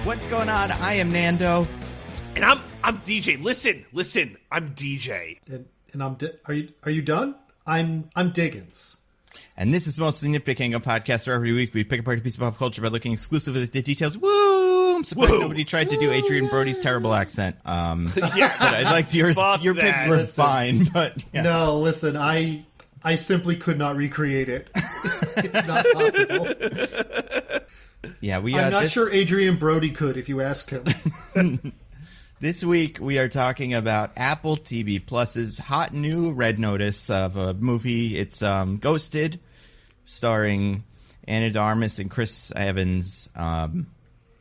What's going on? I am Nando. And I'm DJ. Listen. I'm DJ. And are you done? I'm Diggins. And this is Mostly Nitpicking, a podcast where every week we pick apart a piece of pop culture by looking exclusively at the details. Woo! I'm surprised nobody tried to do Adrian Brody's terrible accent. Yeah, but I liked yours. Your picks were fine, but yeah. No, listen, I simply could not recreate it. It's not possible. Yeah, I'm not sure Adrian Brody could if you asked him. This week, we are talking about Apple TV Plus's hot new red notice of a movie. It's Ghosted, starring Ana de Armas and Chris Evans, and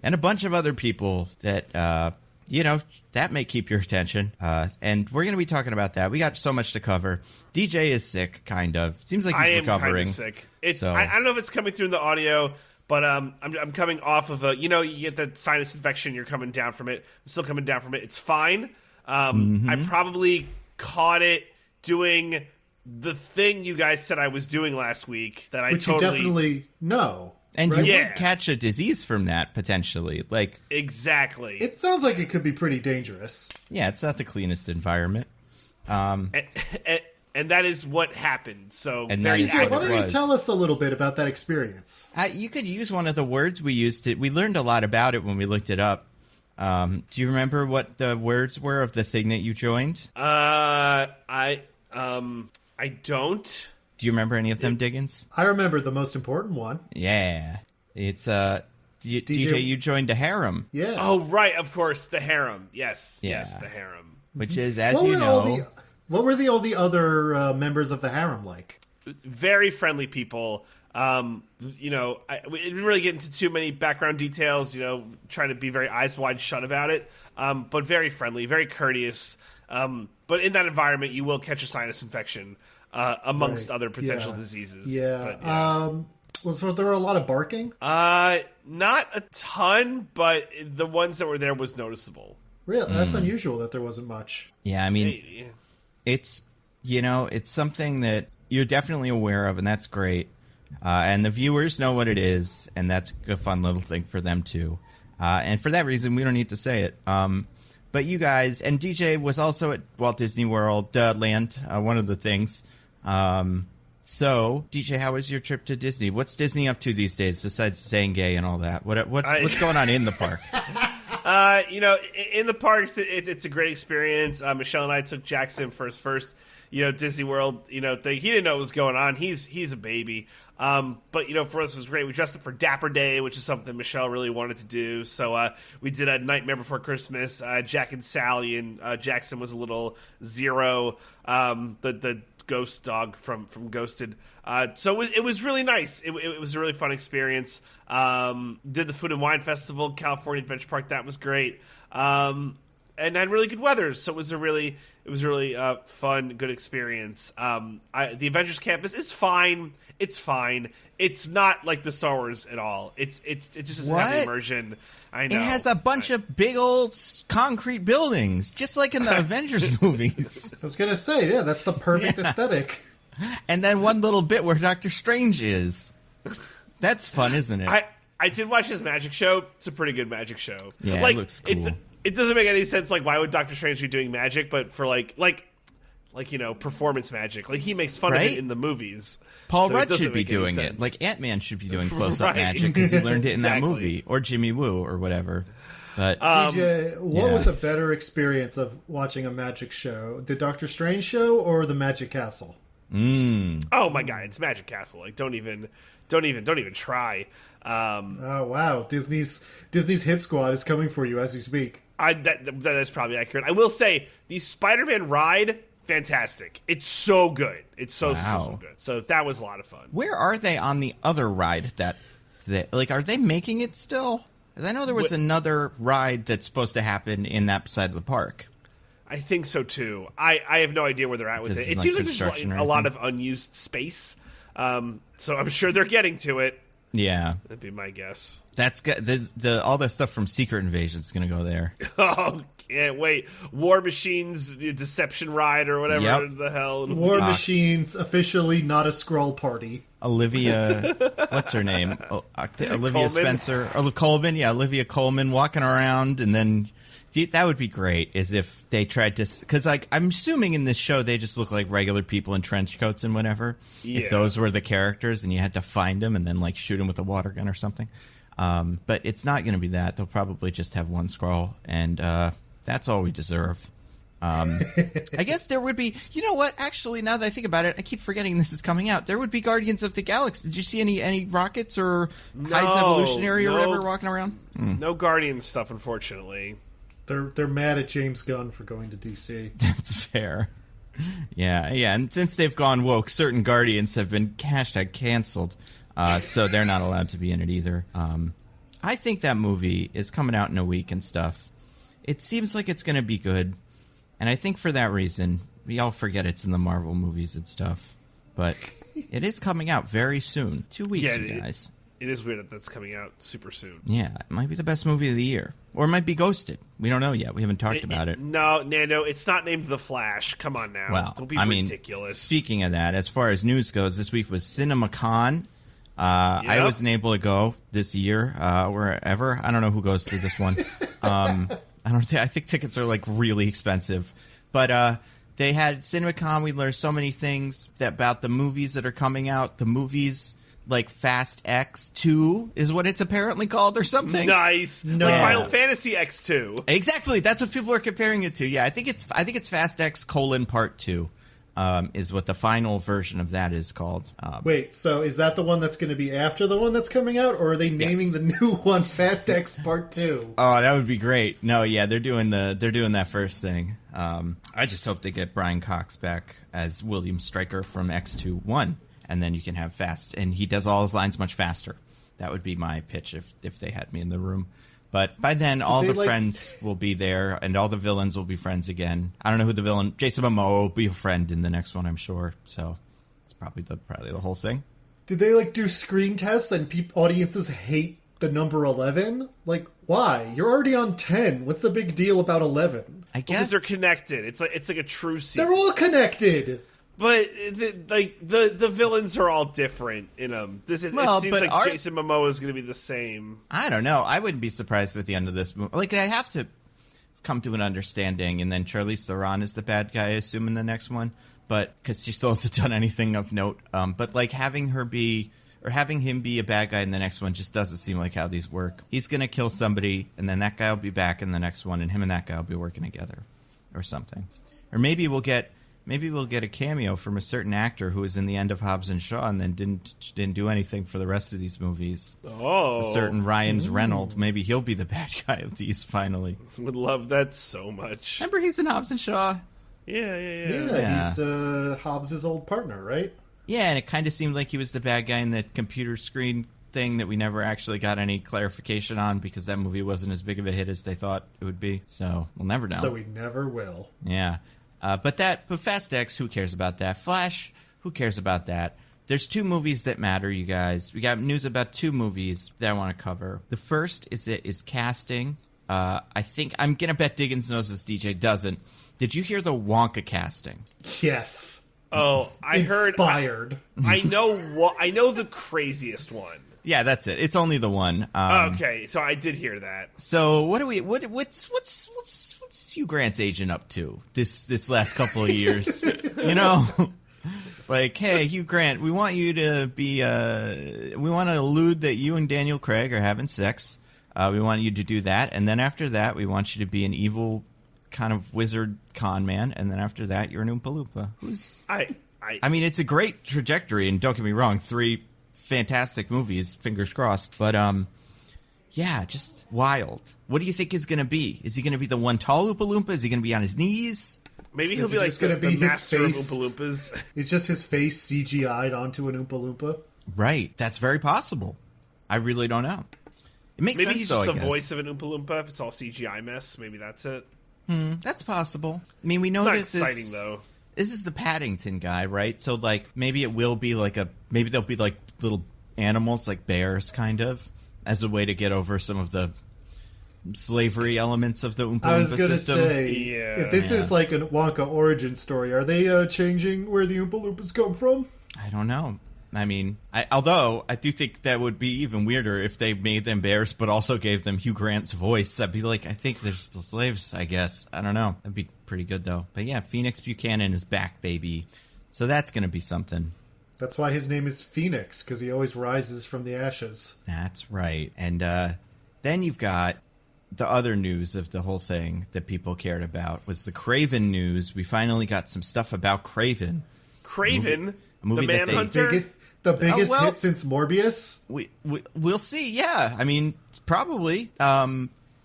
a bunch of other people that, that may keep your attention. And we're going to be talking about that. We got so much to cover. DJ is sick, kind of. Seems like he's recovering. I am kind of sick. I don't know if it's coming through in the audio, but I'm coming off of you get that sinus infection, you're coming down from it. I'm still coming down from it. It's fine. I probably caught it doing the thing you guys said I was doing last week that Which you definitely know. And right? you would catch a disease from that, potentially. Exactly. It sounds like it could be pretty dangerous. Yeah, it's not the cleanest environment. And that is what happened. So, DJ, why don't you tell us a little bit about that experience? You could use one of the words we used. We learned a lot about it when we looked it up. Do you remember what the words were of the thing that you joined? I don't. Do you remember any of them, Diggins? I remember the most important one. Yeah. It's, DJ, you joined a harem. Yeah. Oh, right, of course, the harem. Yes, yeah. Yes, the harem. Which is, as you know... What were all the other members of the harem like? Very friendly people. We didn't really get into too many background details, trying to be very eyes wide shut about it. But very friendly, very courteous. But in that environment, you will catch a sinus infection, amongst other potential diseases. Yeah. So there were a lot of barking? Not a ton, but the ones that were there was noticeable. Really? That's unusual that there wasn't much. Yeah, I mean... It's something that you're definitely aware of, and that's great. And the viewers know what it is, and that's a fun little thing for them, too. And for that reason, we don't need to say it. But you guys, and DJ was also at Walt Disney World Land, one of the things. So, DJ, how was your trip to Disney? What's Disney up to these days, besides saying gay and all that? What's going on in the park? In the parks, it's a great experience. Michelle and I took Jackson for his first, Disney World, thing. He didn't know what was going on. He's a baby. But, for us, it was great. We dressed up for Dapper Day, which is something Michelle really wanted to do. So, we did a Nightmare Before Christmas, Jack and Sally, and Jackson was a little Zero, the ghost dog from Ghosted. So it was really nice. It was a really fun experience. Did the Food and Wine Festival, California Adventure Park. That was great. And had really good weather. So it was really fun, good experience. The Avengers Campus is fine. It's fine. It's not like the Star Wars at all. It just doesn't have the immersion. I know. It has a bunch of big old concrete buildings, just like in the Avengers movies. I was going to say, yeah, that's the perfect aesthetic. And then one little bit where Doctor Strange is. That's fun, isn't it? I did watch his magic show. It's a pretty good magic show. Yeah, it looks cool. It doesn't make any sense, why would Doctor Strange be doing magic, but for performance magic. He makes fun of it in the movies. Paul Rudd should be doing it. Ant-Man should be doing close-up magic because he learned it in that movie. Or Jimmy Woo or whatever. But DJ, what was a better experience of watching a magic show? The Doctor Strange show or the Magic Castle? Oh my God, it's Magic Castle. Don't even try. Oh wow, Disney's hit squad is coming for you as we speak. That is probably accurate. I will say the Spider-Man ride, fantastic. It's so good. It's so good. So that was a lot of fun. Where are they on the other ride that are they making it still? 'Cause I know there was another ride that's supposed to happen in that side of the park. I think so too. I have no idea where they're at with it. It seems like there's a lot of unused space. So I'm sure they're getting to it. Yeah, that'd be my guess. That's good. All the stuff from Secret Invasion is going to go there. Oh, can't wait! War Machines, the Deception Ride, or whatever the hell. War Machines officially not a Skrull party. Olivia, what's her name? Olivia Colman? Spencer, or Coleman, yeah, Olivia Colman walking around, and then that would be great. Is if they tried to, because like I'm assuming in this show they just look like regular people in trench coats and whatever. Yeah. If those were the characters, and you had to find them and then like shoot them with a water gun or something. But it's not going to be that. They'll probably just have one Skrull, and that's all we deserve. I guess there would be, you know what, actually, now that I think about it, I keep forgetting this is coming out. There would be Guardians of the Galaxy. Did you see any rockets or High's Evolutionary or whatever walking around? No Guardians stuff, unfortunately. They're mad at James Gunn for going to DC. That's fair. Yeah, and since they've gone woke, certain Guardians have been canceled, so they're not allowed to be in it either. I think that movie is coming out in a week and stuff. It seems like it's going to be good. And I think for that reason, we all forget it's in the Marvel movies and stuff. But it is coming out very soon. 2 weeks, you guys. It is weird that that's coming out super soon. Yeah, it might be the best movie of the year. Or it might be Ghosted. We don't know yet. We haven't talked about it. No, Nando, it's not named The Flash. Come on now. Well, don't be ridiculous. Speaking of that, as far as news goes, this week was CinemaCon. I wasn't able to go this year, wherever. I don't know who goes to this one. I think tickets are like really expensive, but they had CinemaCon. We learned so many things about the movies that are coming out. The movies like Fast X 2 is what it's apparently called or something. Nice. No. Like Final Fantasy X2. Exactly. That's what people are comparing it to. Yeah, I think it's Fast X: Part 2. Is what the final version of that is called. Wait, so is that the one that's going to be after the one that's coming out, or are they naming the new one Fast X Part 2? Oh, that would be great. No, yeah, they're doing that first thing. I just hope they get Brian Cox back as William Stryker from X2-1, and then you can have Fast, and he does all his lines much faster. That would be my pitch if they had me in the room. But by then, all the friends will be there, and all the villains will be friends again. I don't know who the villain... Jason Momoa will be a friend in the next one, I'm sure. So, it's probably the whole thing. Did they, do screen tests and audiences hate the number 11? Like, why? You're already on 10. What's the big deal about 11? I guess... Because they're connected. It's like a true sequel. They're all connected! But the villains are all different in them. It seems like Jason Momoa is going to be the same. I don't know. I wouldn't be surprised at the end of this movie. Like, I have to come to an understanding, and then Charlize Theron is the bad guy, I assume, in the next one. But because she still hasn't done anything of note. But like having him be a bad guy in the next one just doesn't seem like how these work. He's going to kill somebody, and then that guy will be back in the next one, and him and that guy will be working together, or something. Or maybe we'll get a cameo from a certain actor who was in the end of Hobbs and Shaw and then didn't do anything for the rest of these movies. Oh. A certain Ryan Reynolds. Maybe he'll be the bad guy of these finally. Would love that so much. Remember he's in Hobbs and Shaw? Yeah. He's Hobbs' old partner, right? Yeah, and it kind of seemed like he was the bad guy in that computer screen thing that we never actually got any clarification on because that movie wasn't as big of a hit as they thought it would be. So we'll never know. So we never will. Yeah. But Fast X, who cares about that? Flash, who cares about that? There's two movies that matter, you guys. We got news about two movies that I want to cover. The first is casting. I think I'm gonna bet Diggins knows this. DJ doesn't. Did you hear the Wonka casting? Yes. Oh, I heard. Inspired. I know the craziest one. Yeah, that's it. It's only the one. Okay, so I did hear that. So what's Hugh Grant's agent up to this last couple of years? You know, like, hey, Hugh Grant, we want you to be. We want to allude that you and Daniel Craig are having sex. We want you to do that, and then after that, we want you to be an evil kind of wizard con man, and then after that, you're an Oompa Loompa. I mean, it's a great trajectory, and don't get me wrong, 3 fantastic movies, fingers crossed, but yeah, just wild. What do you think is going to be? Is he going to be the one tall Oompa Loompa? Is he going to be on his knees? Maybe he'll be like the master of Oompa Loompas. It's just his face CGI'd onto an Oompa Loompa. Right, that's very possible. I really don't know. It makes Maybe sense, he's though, just the voice of an Oompa Loompa if it's all CGI mess. Maybe that's it. That's possible. I mean, we know it's not exciting, though. This is the Paddington guy, right? So, like, maybe it will be like maybe there'll be like little animals, like bears, kind of, as a way to get over some of the slavery elements of the Oompa Loompa system. I was going to say, if this is like a Wonka origin story, are they changing where the Oompa Loompas come from? I don't know. I mean, although I do think that would be even weirder if they made them bears, but also gave them Hugh Grant's voice. I'd be like, I think they're still slaves, I guess. I don't know. That'd be pretty good, though. But yeah, Phoenix Buchanan is back, baby. So that's going to be something. That's why his name is Phoenix, because he always rises from the ashes. That's right. And then you've got the other news of the whole thing that people cared about was the Craven news. We finally got some stuff about Craven. Craven? A movie the that Manhunter? The biggest hit since Morbius? We'll see, yeah. I mean, probably.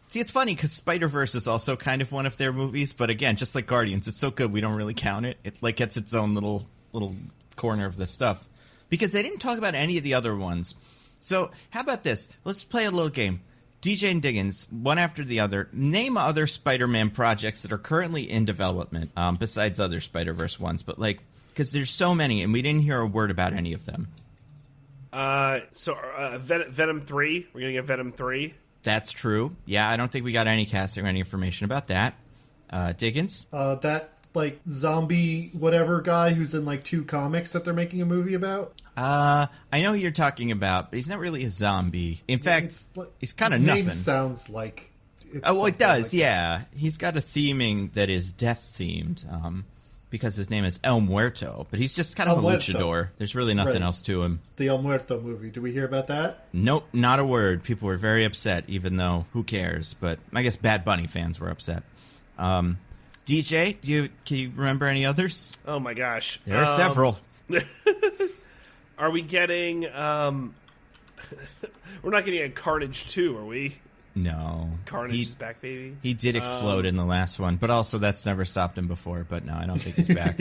See, it's funny because Spider-Verse is also kind of one of their movies, but again, just like Guardians, it's so good we don't really count it. It like gets its own little corner of the stuff. Because they didn't talk about any of the other ones. So, how about this? Let's play a little game. DJ and Diggins, one after the other, name other Spider-Man projects that are currently in development, besides other Spider-Verse ones, but like, because there's so many, and we didn't hear a word about any of them. Venom 3? We're going to get Venom 3? That's true. Yeah, I don't think we got any casting or any information about that. Diggins? That, like, zombie whatever guy who's in, like, 2 comics that they're making a movie about? I know who you're talking about, but he's not really a zombie. In fact, he's kind of nothing. His name sounds like... it does, like yeah. He's got a theming that is death-themed. Because his name is El Muerto, but he's just kind of a luchador. There's really nothing else to him. The El Muerto movie. Did we hear about that? Nope, not a word. People were very upset, even though who cares? But I guess Bad Bunny fans were upset. DJ, can you remember any others? Oh my gosh, there are several. Are we getting? We're not getting a Carnage 2, are we? No. Carnage is back, baby. He did explode in the last one, but also that's never stopped him before. But no, I don't think he's back.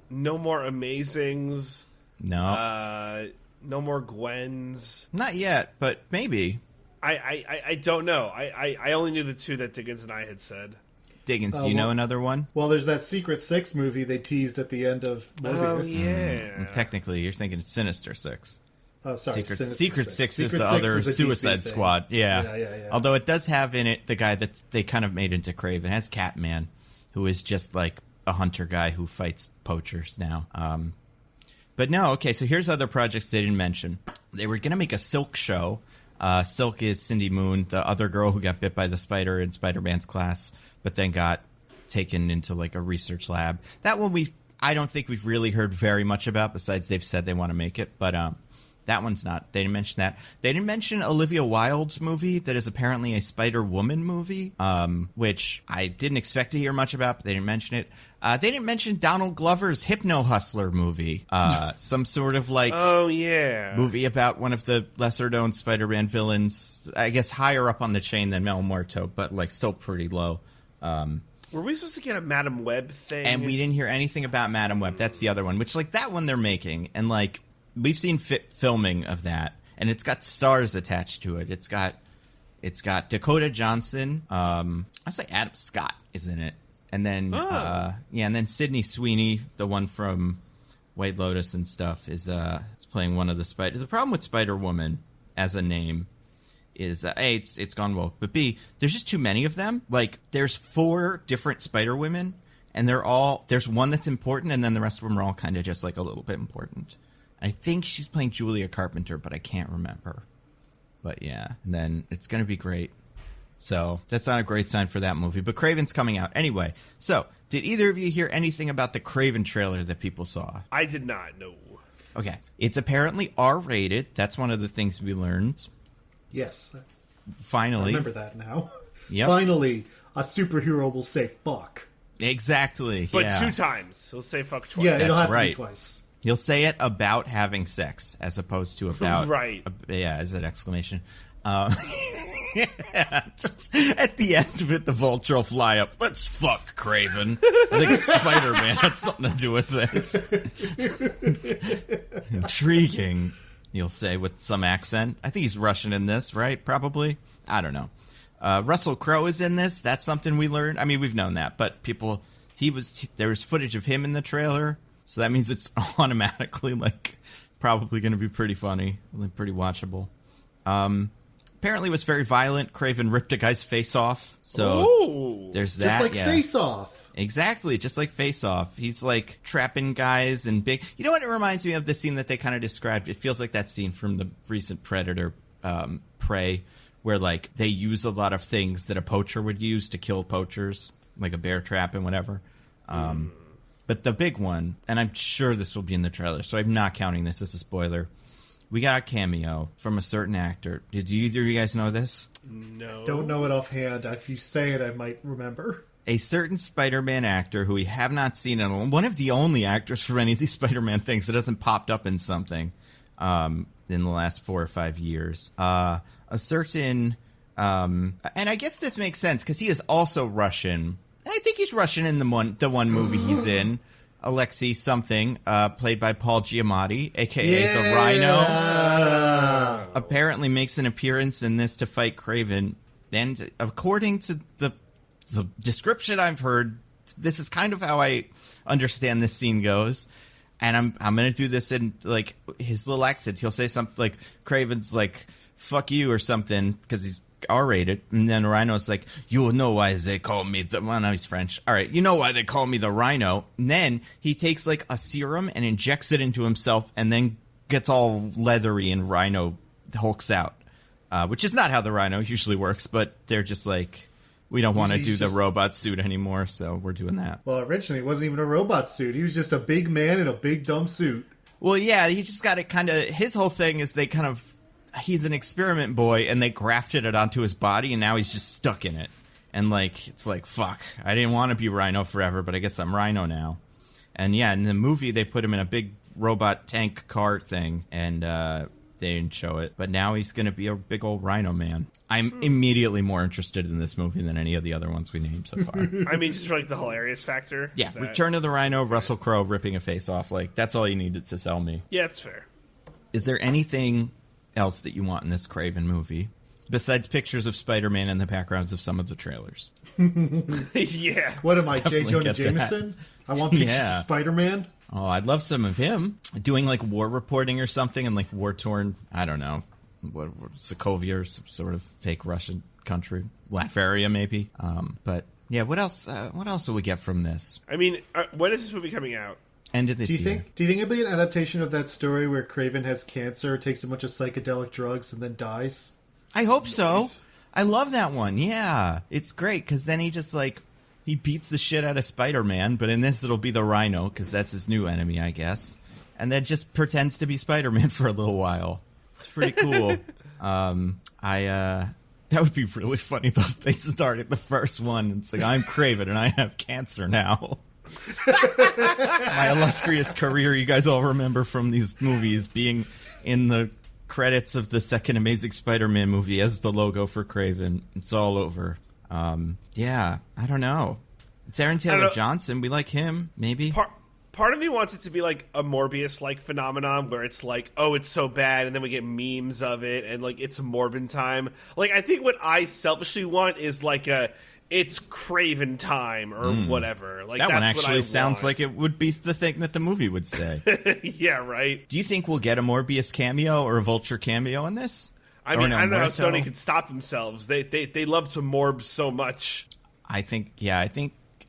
No more Amazings. No. No more Gwens. Not yet, but maybe. I don't know. I only knew the 2 that Diggins and I had said. Diggins, do you know another one? Well, there's that Secret Six movie they teased at the end of Morbius. Oh, yeah. Technically, you're thinking it's Sinister Six. Oh, sorry. Secret Six is the other Suicide Squad. Yeah. Although it does have in it the guy that they kind of made into Craven. It has Catman, who is just like a hunter guy who fights poachers now. But no, okay, so here's other projects they didn't mention. They were going to make a Silk show. Silk is Cindy Moon, the other girl who got bit by the spider in Spider-Man's class, but then got taken into like a research lab. That one I don't think we've really heard very much about, besides they've said they want to make it, but that one's not. They didn't mention that. They didn't mention Olivia Wilde's movie that is apparently a Spider-Woman movie, which I didn't expect to hear much about, but they didn't mention it. They didn't mention Donald Glover's Hypno Hustler movie, some sort of like movie about one of the lesser-known Spider-Man villains, I guess higher up on the chain than Mel Muerto, but like still pretty low. Were we supposed to get a Madam Web thing? And we didn't hear anything about Madam Web. That's the other one, which like that one they're making, and like we've seen filming of that, and it's got stars attached to it. It's got Dakota Johnson. I say Adam Scott is in it, and then and then Sydney Sweeney, the one from White Lotus and stuff, is playing one of the Spider. The problem with Spider-Woman as a name is A, it's gone woke, but B, there's just too many of them. Like there's 4 different Spider-Women, and there's one that's important, and then the rest of them are all kind of just like a little bit important. I think she's playing Julia Carpenter, but I can't remember. But yeah, and then it's going to be great. So that's not a great sign for that movie. But Craven's coming out. Anyway, so did either of you hear anything about the Craven trailer that people saw? I did not, no. Okay. It's apparently R-rated. That's one of the things we learned. Yes. Finally. I remember that now. Yep. Finally, a superhero will say fuck. Exactly. But 2 times. He'll say fuck twice. Yeah, it'll That's have to right. be twice. He'll say it about having sex as opposed to about. Right. Yeah, as an exclamation. Just at the end of it, the vulture will fly up. Let's fuck Craven. I think Spider-Man had something to do with this. Intriguing, you'll say with some accent. I think he's Russian in this, right? Probably. I don't know. Russell Crowe is in this. That's something we learned. I mean, we've known that, but there was footage of him in the trailer. So that means it's automatically, like, probably going to be pretty funny, pretty watchable. Apparently it was very violent. Craven ripped a guy's face off. So there's that. Just like Face Off. Exactly, just like Face Off. He's like trapping guys and big. You know what it reminds me of? The scene that they kind of described. It feels like that scene from the recent Predator, Prey, where like they use a lot of things that a poacher would use to kill poachers, like a bear trap and whatever. But the big one, and I'm sure this will be in the trailer, so I'm not counting this as a spoiler. We got a cameo from a certain actor. Did either of you guys know this? No. Don't know it offhand. If you say it, I might remember. A certain Spider-Man actor who we have not seen in one of the only actors for any of these Spider-Man things that hasn't popped up in something in the last 4 or 5 years. A certain, and I guess this makes sense because he is also Russian. I think he's Russian in the one movie he's in. Alexei something, played by Paul Giamatti, a.k.a. the Rhino, apparently makes an appearance in this to fight Kraven. And according to the description I've heard, this is kind of how I understand this scene goes. And I'm going to do this in, like, his little accent. He'll say something like, Kraven's like, fuck you or something, because he's R-rated. And then Rhino's like, you know why they call me the... Well, no, he's French. All right, you know why they call me the Rhino. And then he takes, like, a serum and injects it into himself and then gets all leathery and Rhino hulks out. Which is not how the Rhino usually works, but they're just like... We don't want to do the robot suit anymore, so we're doing that. Well, originally it wasn't even a robot suit. He was just a big man in a big dumb suit. Well, yeah, he just got it kind of... His whole thing is they kind of... He's an experiment boy, and they grafted it onto his body, and now he's just stuck in it. And, like, it's like, fuck, I didn't want to be Rhino forever, but I guess I'm Rhino now. And, yeah, in the movie, they put him in a big robot tank car thing, and they didn't show it. But now he's going to be a big old Rhino man. I'm immediately more interested in this movie than any of the other ones we named so far. I mean, just for, like, the hilarious factor. Yeah, Return of the Rhino, Russell Crowe ripping a face off. Like, that's all you needed to sell me. Yeah, it's fair. Is there anything else that you want in this Kraven movie besides pictures of Spider-Man in the backgrounds of some of the trailers? Yeah. What am I, J. Jonah Jameson? I want pictures of Spider-Man. Oh, I'd love some of him doing like war reporting or something in like war-torn, I don't know, what Sokovia or some sort of fake Russian country, Latveria maybe. But yeah, what else? What else will we get from this? I mean, when is this movie coming out? End of this year. Do you think it'll be an adaptation of that story where Kraven has cancer, takes a bunch of psychedelic drugs, and then dies? I hope so. I love that one. Yeah, it's great because then he just like he beats the shit out of Spider-Man, but in this it'll be the Rhino because that's his new enemy, I guess, and then just pretends to be Spider-Man for a little while. It's pretty cool. That would be really funny though if they started the first one. It's like, I'm Kraven and I have cancer now. My illustrious career, you guys all remember from these movies, being in the credits of the second Amazing Spider-Man movie as the logo for Kraven. It's all over. Yeah, I don't know. It's Aaron Taylor Johnson. We like him, maybe. Part of me wants it to be like a Morbius-like phenomenon where it's like, oh, it's so bad, and then we get memes of it, and like it's Morbin time. Like, I think what I selfishly want is like it's Kraven time or whatever. Like, that that's one actually what sounds like it would be the thing that the movie would say. Yeah, right. Do you think we'll get a Morbius cameo or a Vulture cameo in this? I mean, I don't know how Sony could stop themselves. They love to morb so much. I think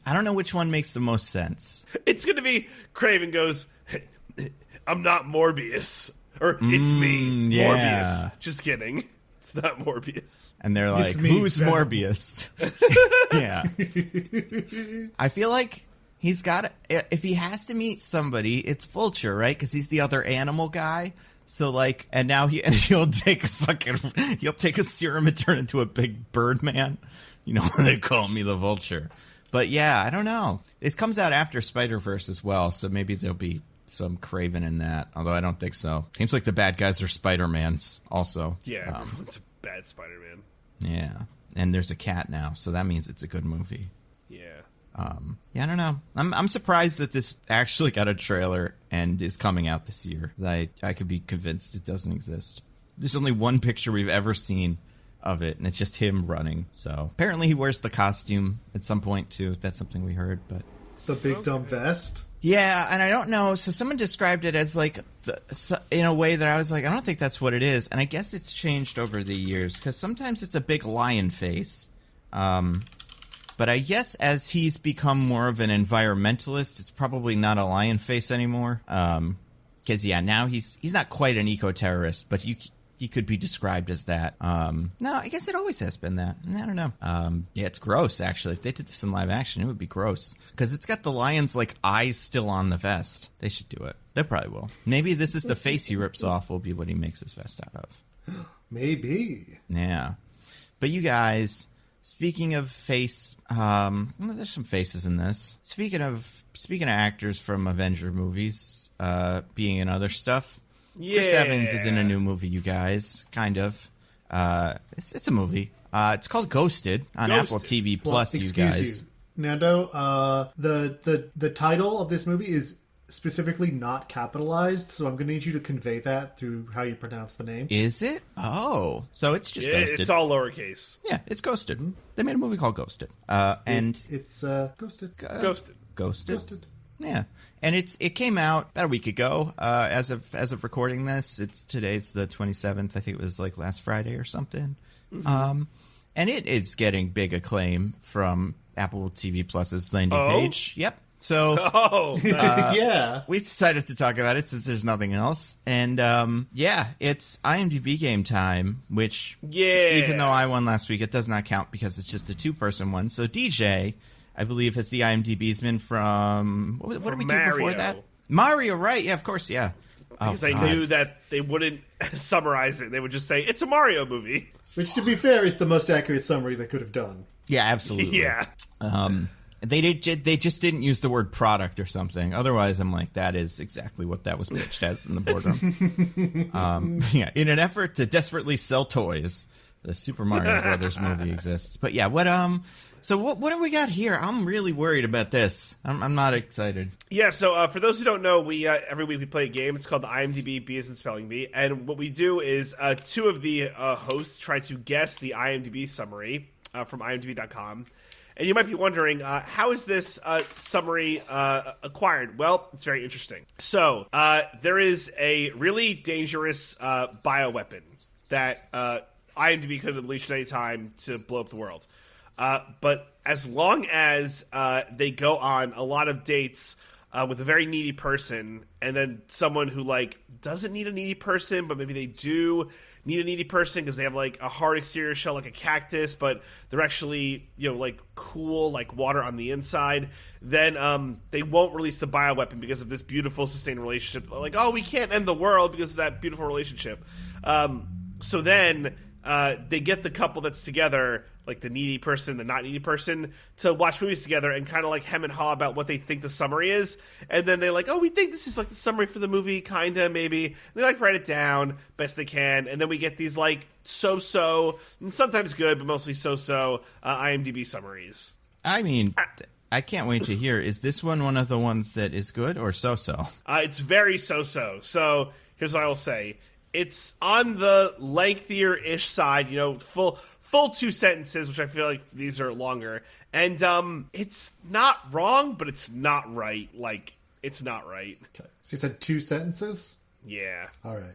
I don't know which one makes the most sense. It's going to be Kraven goes, I'm not Morbius. Or, it's me, yeah. Morbius. Just kidding. It's not Morbius. And they're like, who's Morbius? Yeah. I feel like he's got, if he has to meet somebody, it's Vulture, right? Because he's the other animal guy. So like, and now he'll take a serum and turn into a big bird man. You know, they call me the Vulture. But yeah, I don't know. This comes out after Spider-Verse as well, so maybe there'll be some Kraven in that, although I don't think so. Seems like the bad guys are Spider-Mans also. Yeah, it's a bad Spider-Man. Yeah, and there's a cat now, so that means it's a good movie. Yeah. Yeah, I don't know. I'm surprised that this actually got a trailer and is coming out this year. I could be convinced it doesn't exist. There's only one picture we've ever seen of it, and it's just him running. So apparently he wears the costume at some point too. That's something we heard, but the big dumb vest. Yeah, and I don't know. So someone described it as like in a way that I was like, I don't think that's what it is, and I guess it's changed over the years because sometimes it's a big lion face, but But I guess as he's become more of an environmentalist, it's probably not a lion face anymore. Because, now he's not quite an eco-terrorist, but he could be described as that. No, I guess it always has been that. I don't know. Yeah, it's gross, actually. If they did this in live action, it would be gross. Because it's got the lion's, eyes still on the vest. They should do it. They probably will. Maybe this is the face he rips off will be what he makes his vest out of. Maybe. Yeah. But you guys, speaking of face, there's some faces in this. Speaking of actors from Avenger movies, being in other stuff, Chris Evans is in a new movie, you guys. Kind of. It's a movie. It's called Ghosted on Apple TV Plus, you guys. Excuse you, Nando. The title of this movie is specifically not capitalized, so I'm going to need you to convey that through how you pronounce the name. Is it? Oh. So it's just Ghosted. It's all lowercase. Yeah, it's Ghosted. Mm-hmm. They made a movie called Ghosted. And it's Ghosted. Ghosted. Yeah. And it came out about a week ago. As of recording this, today's the 27th. I think it was last Friday or something. Mm-hmm. And it is getting big acclaim from Apple TV Plus's landing page. Yep. So, yeah, we decided to talk about it since there's nothing else. And, it's IMDb game time, which, even though I won last week, it does not count because it's just a two-person one. So, DJ, I believe, has the IMDb's been from, what did we do before that? Mario, right? Yeah, of course, yeah. Because I knew that they wouldn't summarize it. They would just say, it's a Mario movie. Which, to be fair, is the most accurate summary they could have done. Yeah, absolutely. Yeah. They just didn't use the word product or something. Otherwise, I'm like, that is exactly what that was pitched as in the boardroom. In an effort to desperately sell toys, the Super Mario Brothers movie exists. But yeah, what do we got here? I'm really worried about this. I'm not excited. Yeah, so for those who don't know, we every week we play a game. It's called the IMDb B as in spelling bee. And what we do is two of the hosts try to guess the IMDb summary from imdb.com. And you might be wondering, how is this summary acquired? Well, it's very interesting. So, there is a really dangerous bioweapon that IMDb could have unleashed at any time to blow up the world. But as long as they go on a lot of dates with a very needy person, and then someone who, doesn't need a needy person, but maybe they do need a needy person because they have a hard exterior shell like a cactus, but they're actually cool like water on the inside, then they won't release the bioweapon because of this beautiful sustained relationship. We can't end the world because of that beautiful relationship. So then they get the couple that's together, the needy person, the not needy person, to watch movies together and kind of hem and haw about what they think the summary is. And then they're we think this is the summary for the movie, kind of, maybe. And they write it down best they can. And then we get these so-so, and sometimes good, but mostly so-so IMDb summaries. I mean, I can't wait to hear. Is this one of the ones that is good or so-so? It's very so-so. So here's what I will say. It's on the lengthier-ish side, full 2 sentences, which I feel like these are longer. And it's not wrong, but it's not right. It's not right. Okay. So you said 2 sentences? Yeah. All right.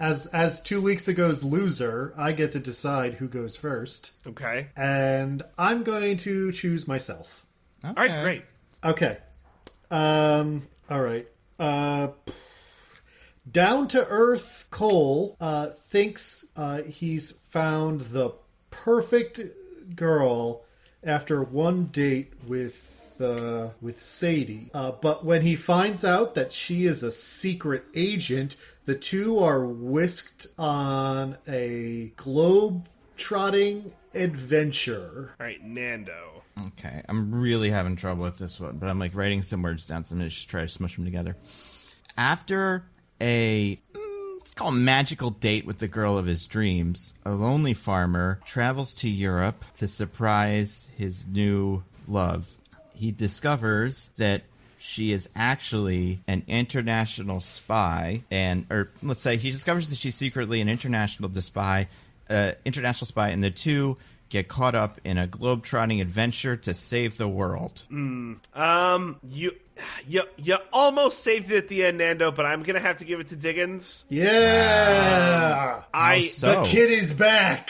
As 2 weeks ago's loser, I get to decide who goes first. Okay. And I'm going to choose myself. Okay. All right, great. Okay. All right. Down-to-earth Cole thinks he's found the perfect girl after one date with Sadie. But when he finds out that she is a secret agent, the two are whisked on a globe-trotting adventure. All right, Nando. Okay, I'm really having trouble with this one, but I'm writing some words down, so I'm going to just try to smush them together. After let's call it magical date with the girl of his dreams, a lonely farmer travels to Europe to surprise his new love. He discovers that she is actually an international spy, or let's say he discovers that she's secretly an international spy, and the two get caught up in a globe-trotting adventure to save the world. You almost saved it at the end, Nando, but I'm going to have to give it to Diggins. Yeah! So? The kid is back!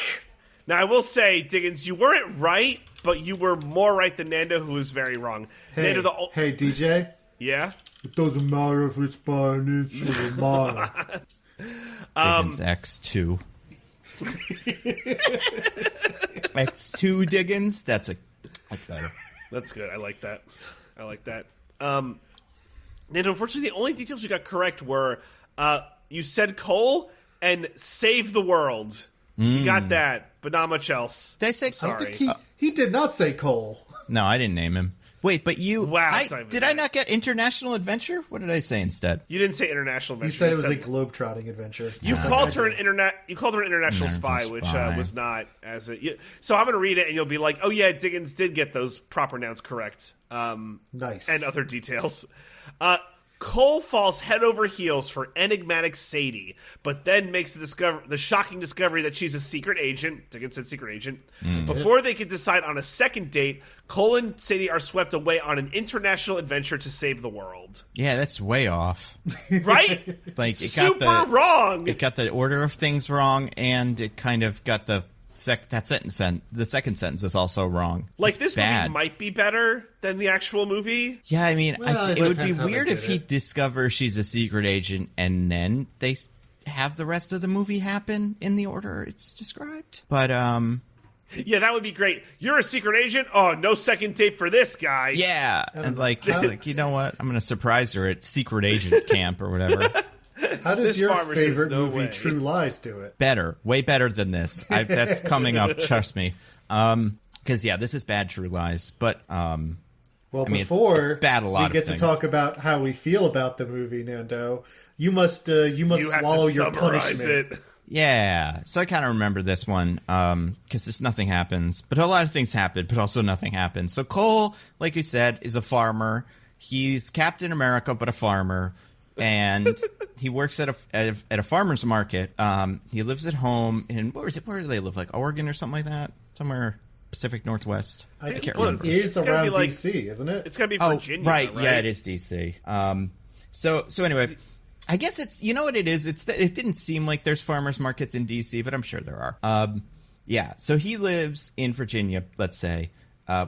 Now, I will say, Diggins, you weren't right, but you were more right than Nando, who was very wrong. Hey, Nando, hey, DJ? Yeah? It doesn't matter if it's by an inch or a mile. Diggins X2. X2 Diggins? That's better. That's good. I like that. Nando, unfortunately, the only details you got correct were you said Cole and save the world. You got that, but not much else. Did I say? I don't think he did not say Cole. No, I didn't name him. Wait, but you... Wow, did I not get International Adventure? What did I say instead? You didn't say International Adventure. You said it was a globe-trotting adventure. You called her an international spy, which was not as a... So I'm going to read it, and you'll be like, oh yeah, Diggins did get those proper nouns correct. Nice. And other details. Cole falls head over heels for enigmatic Sadie, but then makes the shocking discovery that she's a secret agent. Diggins said secret agent. Before they can decide on a second date, Cole and Sadie are swept away on an international adventure to save the world. Yeah, that's way off. Right? Like Super wrong. It got the order of things wrong, and it kind of got the second sentence is also wrong. Like, it's this bad. movie might be better than the actual movie. Yeah, I mean, Well, it it would be depends how they weird did if he it. discovers she's a secret agent and then they have the rest of the movie happen in the order it's described. But, Yeah, that would be great. You're a secret agent? Oh, no second date for this guy. yeah. And, like, he's like, you know what? I'm going to surprise her at secret agent camp or whatever. How does This your farmer says favorite no movie, way. True Lies, do it? Better. Way better than this. That's coming up, trust me. Because, yeah, this is bad True Lies. But, Well, mean, before bad a lot we of get things. to talk about how we feel about the movie, Nando, you must You have swallow to your summarize punishment. it. yeah. So I kind of remember this one because there's nothing happens. But a lot of things happen, but also nothing happens. So Cole, like you said, is a farmer. He's Captain America, but a farmer. And he works at a farmer's market. He lives at home in, where do they live? Like Oregon or something like that? Somewhere Pacific Northwest. I can't remember. It is It's gotta around be like- DC, isn't it? It's got to be Oh, Virginia, right. right? Yeah, it is DC. So anyway, I guess it's, you know what it is? It didn't seem like there's farmers markets in DC, but I'm sure there are. Yeah, so he lives in Virginia, let's say,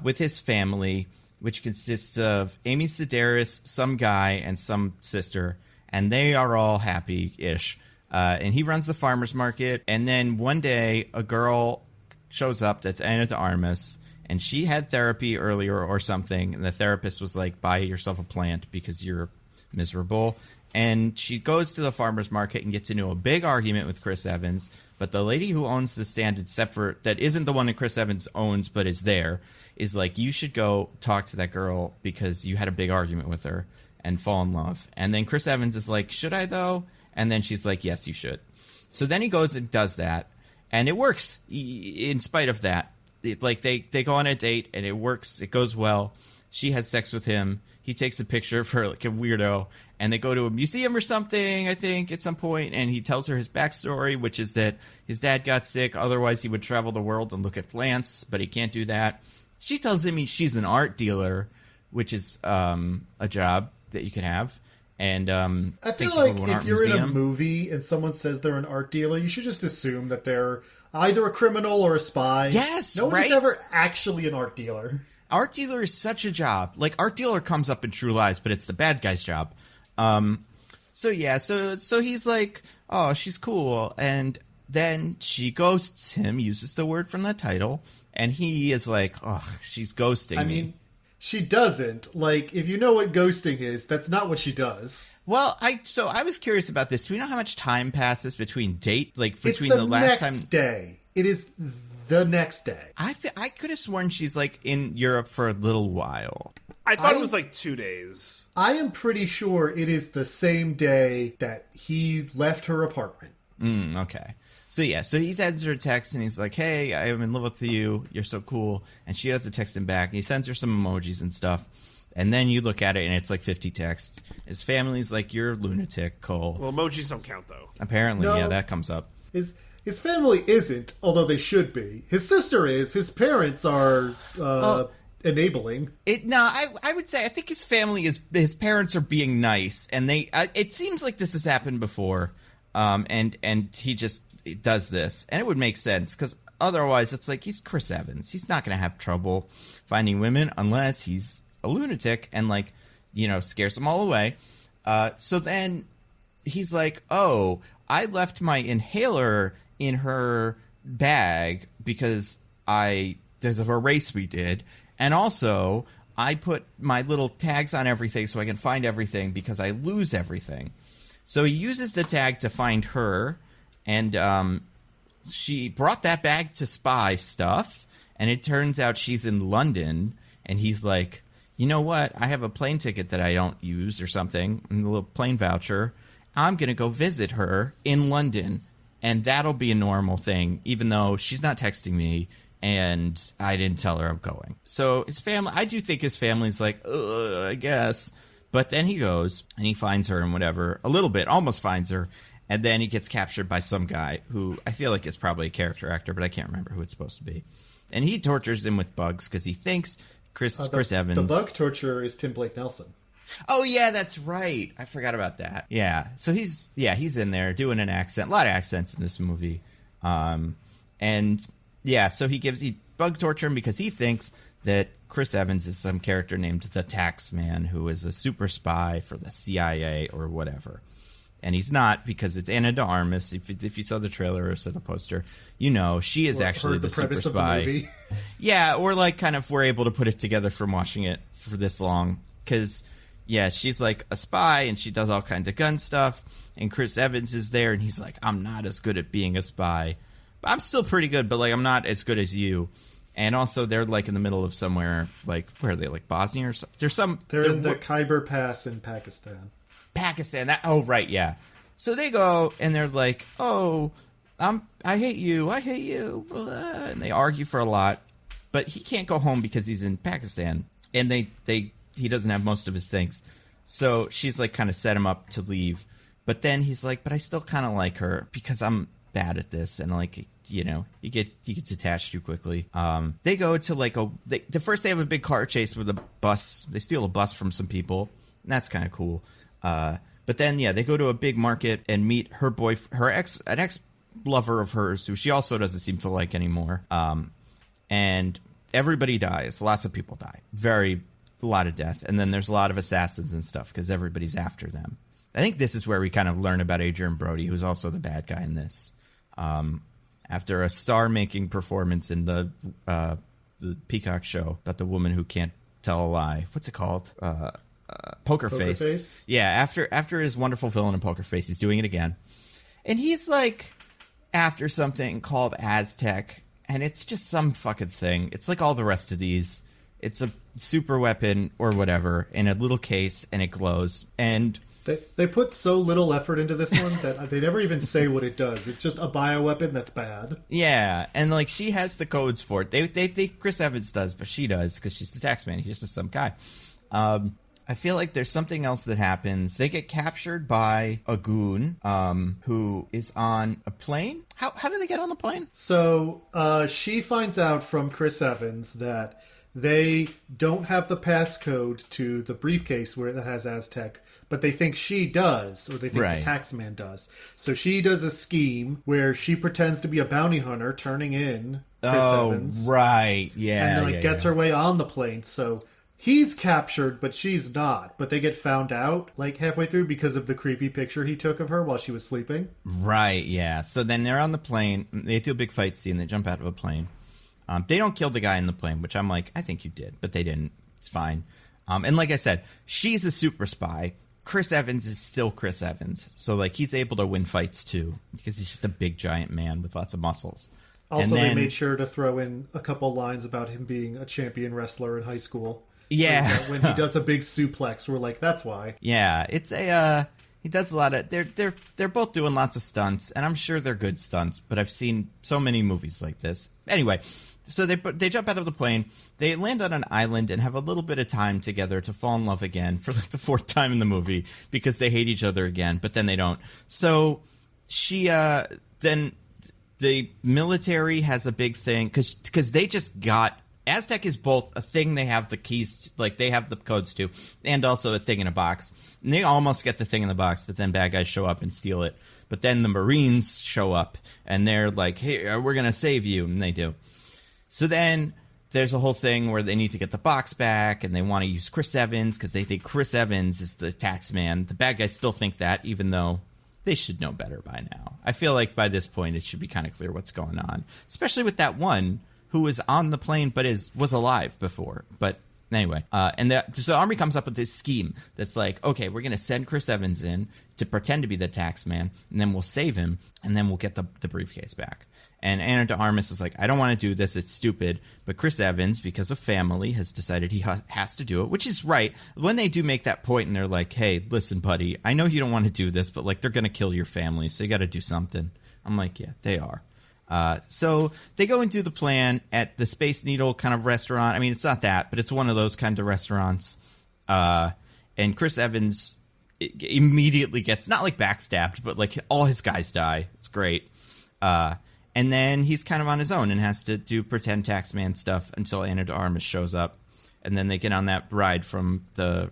with his family, which consists of Amy Sedaris, some guy, and some sister, and they are all happy-ish. And he runs the farmer's market, and then one day a girl shows up that's Anna de Armas, and she had therapy earlier or something, and the therapist was like, buy yourself a plant because you're miserable. And she goes to the farmer's market and gets into a big argument with Chris Evans, but the lady who owns the stand, that isn't the one that Chris Evans owns but is there, is like, you should go talk to that girl because you had a big argument with her and fall in love. And then Chris Evans is like, should I though? And then she's like, yes, you should. So then he goes and does that, and it works in spite of that. They go on a date, and it works. It goes well. She has sex with him. He takes a picture of her like a weirdo, and they go to a museum or something, I think, at some point, and he tells her his backstory, which is that his dad got sick. Otherwise, he would travel the world and look at plants, but he can't do that. She tells him she's an art dealer, which is a job that you can have. And I feel like if you're in a movie and someone says they're an art dealer, you should just assume that they're either a criminal or a spy. Yes, no one right? is ever actually an art dealer. Art dealer is such a job. Like, art dealer comes up in True Lies, but it's the bad guy's job. So he's like, oh, she's cool. And then she ghosts him, uses the word from the title, and he is like, oh, she's ghosting me. I mean, she doesn't. Like, if you know what ghosting is, that's not what she does. Well, I was curious about this. Do we know how much time passes between between It's the the last next time? day. It is the next day. I could have sworn she's like in Europe for a little while. I thought it was like 2 days. I am pretty sure it is the same day that he left her apartment. Okay. So he sends her a text and he's like, hey, I am in love with you. You're so cool. And she does a text him back. And he sends her some emojis and stuff. And then you look at it and it's like 50 texts. His family's like, you're a lunatic, Cole. Well, emojis don't count, though. Apparently, No. yeah, that comes up. His family isn't, although they should be. His sister is. His parents are enabling. I would say I think his family his parents are being nice. And it seems like this has happened before. And he just does this. And it would make sense because otherwise, it's like he's Chris Evans. He's not going to have trouble finding women unless he's a lunatic and, like, you know, scares them all away. So then he's like, oh, I left my inhaler in her bag because there's a race we did. And also, I put my little tags on everything so I can find everything because I lose everything. So he uses the tag to find her, and she brought that bag to spy stuff, and it turns out she's in London, and he's like, you know what? I have a plane ticket that I don't use or something, a little plane voucher. I'm going to go visit her in London, and that'll be a normal thing, even though she's not texting me, and I didn't tell her I'm going. So his family, I do think his family's like, I guess. But then he goes, and he finds her and whatever, a little bit, almost finds her, and then he gets captured by some guy who I feel like is probably a character actor, but I can't remember who it's supposed to be. And he tortures him with bugs because he thinks Chris Evans. The bug torturer is Tim Blake Nelson. Oh, yeah, that's right. I forgot about that. Yeah. So he's in there doing an accent. A lot of accents in this movie. And, yeah, so he bug torture him because he thinks that Chris Evans is some character named the Taxman who is a super spy for the CIA or whatever. And he's not, because it's Anna de Armas. If you saw the trailer or saw the poster, you know she is actually the super spy. Of the movie. Yeah, or like kind of we're able to put it together from watching it for this long. Because, yeah, she's like a spy and she does all kinds of gun stuff. And Chris Evans is there and he's like, I'm not as good at being a spy. I'm still pretty good, but like I'm not as good as you. And also, they're like in the middle of somewhere, like where are they? Like Bosnia or something? They're in the Khyber Pass in Pakistan. Oh right, yeah. So they go and they're like, oh, I hate you, and they argue for a lot. But he can't go home because he's in Pakistan, and he doesn't have most of his things. So she's like kind of set him up to leave. But then he's like, but I still kind of like her because I'm bad at this, and like, you know, he gets attached too quickly. They go to like first they have a big car chase with a bus. They steal a bus from some people, and that's kind of cool. But then they go to a big market and meet an ex lover of hers who she also doesn't seem to like anymore. And everybody dies. Lots of people die. A lot of death, and then there's a lot of assassins and stuff because everybody's after them. I think this is where we kind of learn about Adrian Brody, who's also the bad guy in this. After a star-making performance in the Peacock show about the woman who can't tell a lie. What's it called? Poker Face. Yeah, after his wonderful villain in Poker Face, he's doing it again. And he's like after something called Aztec, and it's just some fucking thing. It's like all the rest of these. It's a super weapon or whatever in a little case, and it glows. And They put so little effort into this one that they never even say what it does. It's just a bioweapon that's bad. Yeah, and like she has the codes for it. They Chris Evans does, but she does because she's the taxman. He's just some guy. I feel like there's something else that happens. They get captured by a goon who is on a plane. How do they get on the plane? So she finds out from Chris Evans that they don't have the passcode to the briefcase where it has Aztec, but they think she does, or they think the taxman does. So she does a scheme where she pretends to be a bounty hunter turning in Chris Evans. Right, yeah. And gets her way on the plane. So he's captured, but she's not. But they get found out like halfway through because of the creepy picture he took of her while she was sleeping. Right, yeah. So then they're on the plane. They do a big fight scene. They jump out of a plane. They don't kill the guy in the plane, which I'm like, I think you did, but they didn't. It's fine. And like I said, she's a super spy. Chris Evans is still Chris Evans. So, like, he's able to win fights, too, because he's just a big, giant man with lots of muscles. Also, they made sure to throw in a couple lines about him being a champion wrestler in high school. Yeah. So when he does a big suplex, we're like, that's why. Yeah, it's he does a lot of... They're both doing lots of stunts, and I'm sure they're good stunts, but I've seen so many movies like this. Anyway, so they jump out of the plane, they land on an island and have a little bit of time together to fall in love again for like the fourth time in the movie because they hate each other again, but then they don't. So she then the military has a big thing because they just got Aztec is both a thing they have the keys to, like they have the codes to, and also a thing in a box. And they almost get the thing in the box, but then bad guys show up and steal it. But then the Marines show up, and they're like, hey, we're going to save you. And they do. So then there's a whole thing where they need to get the box back, and they want to use Chris Evans because they think Chris Evans is the tax man. The bad guys still think that, even though they should know better by now. I feel like by this point, it should be kind of clear what's going on, especially with that one who was on the plane but was alive before. But anyway, so the army comes up with this scheme that's like, okay, we're going to send Chris Evans in to pretend to be the tax man, and then we'll save him, and then we'll get the briefcase back. And Ana de Armas is like, I don't want to do this. It's stupid. But Chris Evans, because of family, has decided he has to do it, which is right. When they do make that point and they're like, hey, listen, buddy, I know you don't want to do this, but like they're going to kill your family, so you got to do something. I'm like, yeah, they are. So they go and do the plan at the Space Needle kind of restaurant. I mean, it's not that, but it's one of those kind of restaurants. And Chris Evans immediately gets, not like backstabbed, but like all his guys die. It's great. And then he's kind of on his own and has to do pretend taxman stuff until Ana de Armas shows up. And then they get on that ride from the,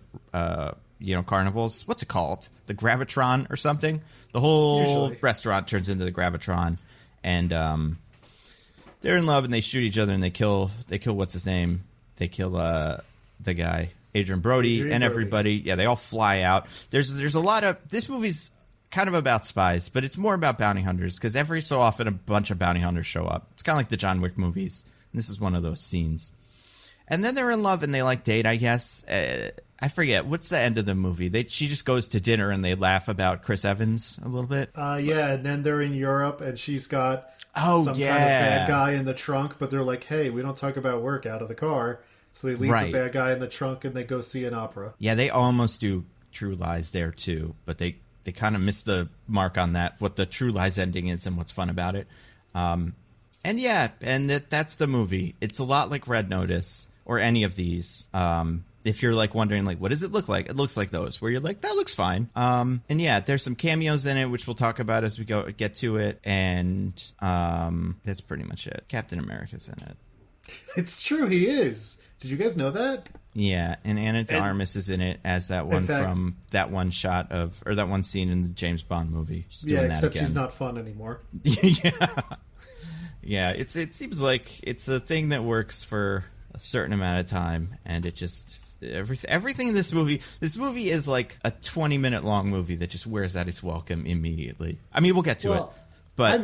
carnivals. What's it called? The Gravitron or something? The whole restaurant turns into the Gravitron. And they're in love and they shoot each other and they kill what's his name? They kill the guy, Adrian Brody, and everybody. Yeah, they all fly out. There's a lot of, this movie's kind of about spies, but it's more about bounty hunters because every so often a bunch of bounty hunters show up. It's kind of like the John Wick movies. And this is one of those scenes. And then they're in love and they like date, I guess. I forget. What's the end of the movie? She just goes to dinner and they laugh about Chris Evans a little bit. Yeah, and then they're in Europe and she's got some kind of bad guy in the trunk, but they're like, hey, we don't talk about work out of the car. So they leave the bad guy in the trunk and they go see an opera. Yeah, they almost do True Lies there too, but they kind of miss the mark on that, what the True Lies ending is and what's fun about it. That's the movie. It's a lot like Red Notice or any of these. If you're like wondering, like, what does it look like? It looks like those, where you're like, that looks fine. And yeah, there's some cameos in it, which we'll talk about as we get to it. And that's pretty much it. Captain America's in it. It's true, he is. Did you guys know that? Yeah, and Ana de Armas is in it as that one from that one shot of, or that one scene in the James Bond movie. She's doing that except again. She's not fun anymore. Yeah. It seems like it's a thing that works for a certain amount of time, and it just everything in this movie is like a 20-minute long movie that just wears out its welcome immediately. I mean, we'll get to it, but I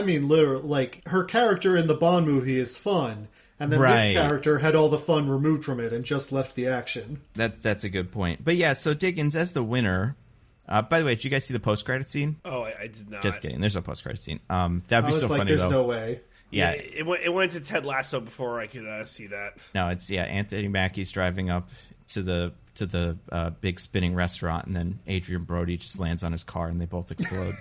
mean, literally, like her character in the Bond movie is fun. And then this character had all the fun removed from it and just left the action. That's a good point. But yeah, so Diggins as the winner. By the way, did you guys see the post-credit scene? Oh, I did not. Just kidding. There's no post-credit scene. That'd be so funny, there's though. no way. Yeah. It went to Ted Lasso before I could see that. No, it's, Anthony Mackie's driving up to the big spinning restaurant, and then Adrian Brody just lands on his car, and they both explode.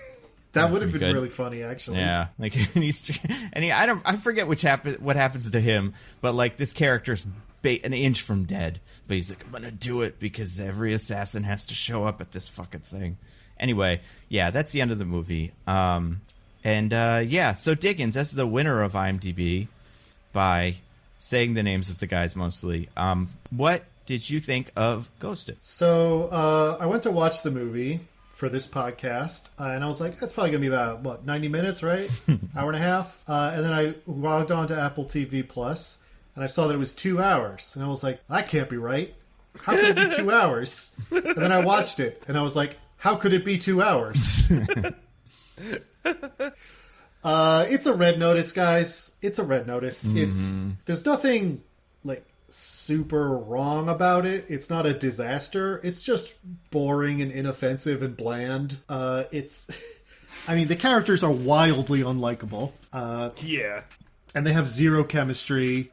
That would have been really funny, actually. Yeah, like I forget what happens to him, but like this character's an inch from dead, but he's like, I'm gonna do it because every assassin has to show up at this fucking thing. Anyway, yeah, that's the end of the movie. So Diggins, that's the winner of IMDb by saying the names of the guys mostly. What did you think of Ghosted? So I went to watch the movie for this podcast, and I was like, that's probably gonna be about 90 minutes, right? Hour and a half. And then I logged on to Apple TV Plus, and I saw that it was 2 hours, and I was like, that can't be right. How could it be 2 hours? And then I watched it, and I was like, how could it be 2 hours? It's a Red Notice, guys. It's a Red Notice. Mm-hmm. There's nothing like super wrong about it. It's not a disaster. It's just boring and inoffensive and bland. I mean, the characters are wildly unlikable. And they have zero chemistry.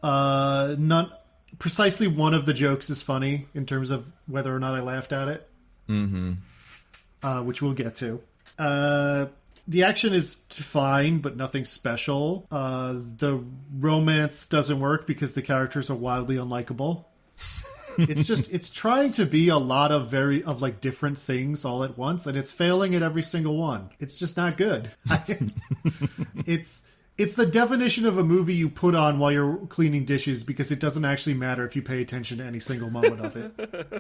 Precisely one of the jokes is funny in terms of whether or not I laughed at it. Mm-hmm. Which we'll get to. The action is fine, but nothing special. The romance doesn't work because the characters are wildly unlikable. It's trying to be a lot of different things all at once, and it's failing at every single one. It's just not good. It's the definition of a movie you put on while you're cleaning dishes because it doesn't actually matter if you pay attention to any single moment of it.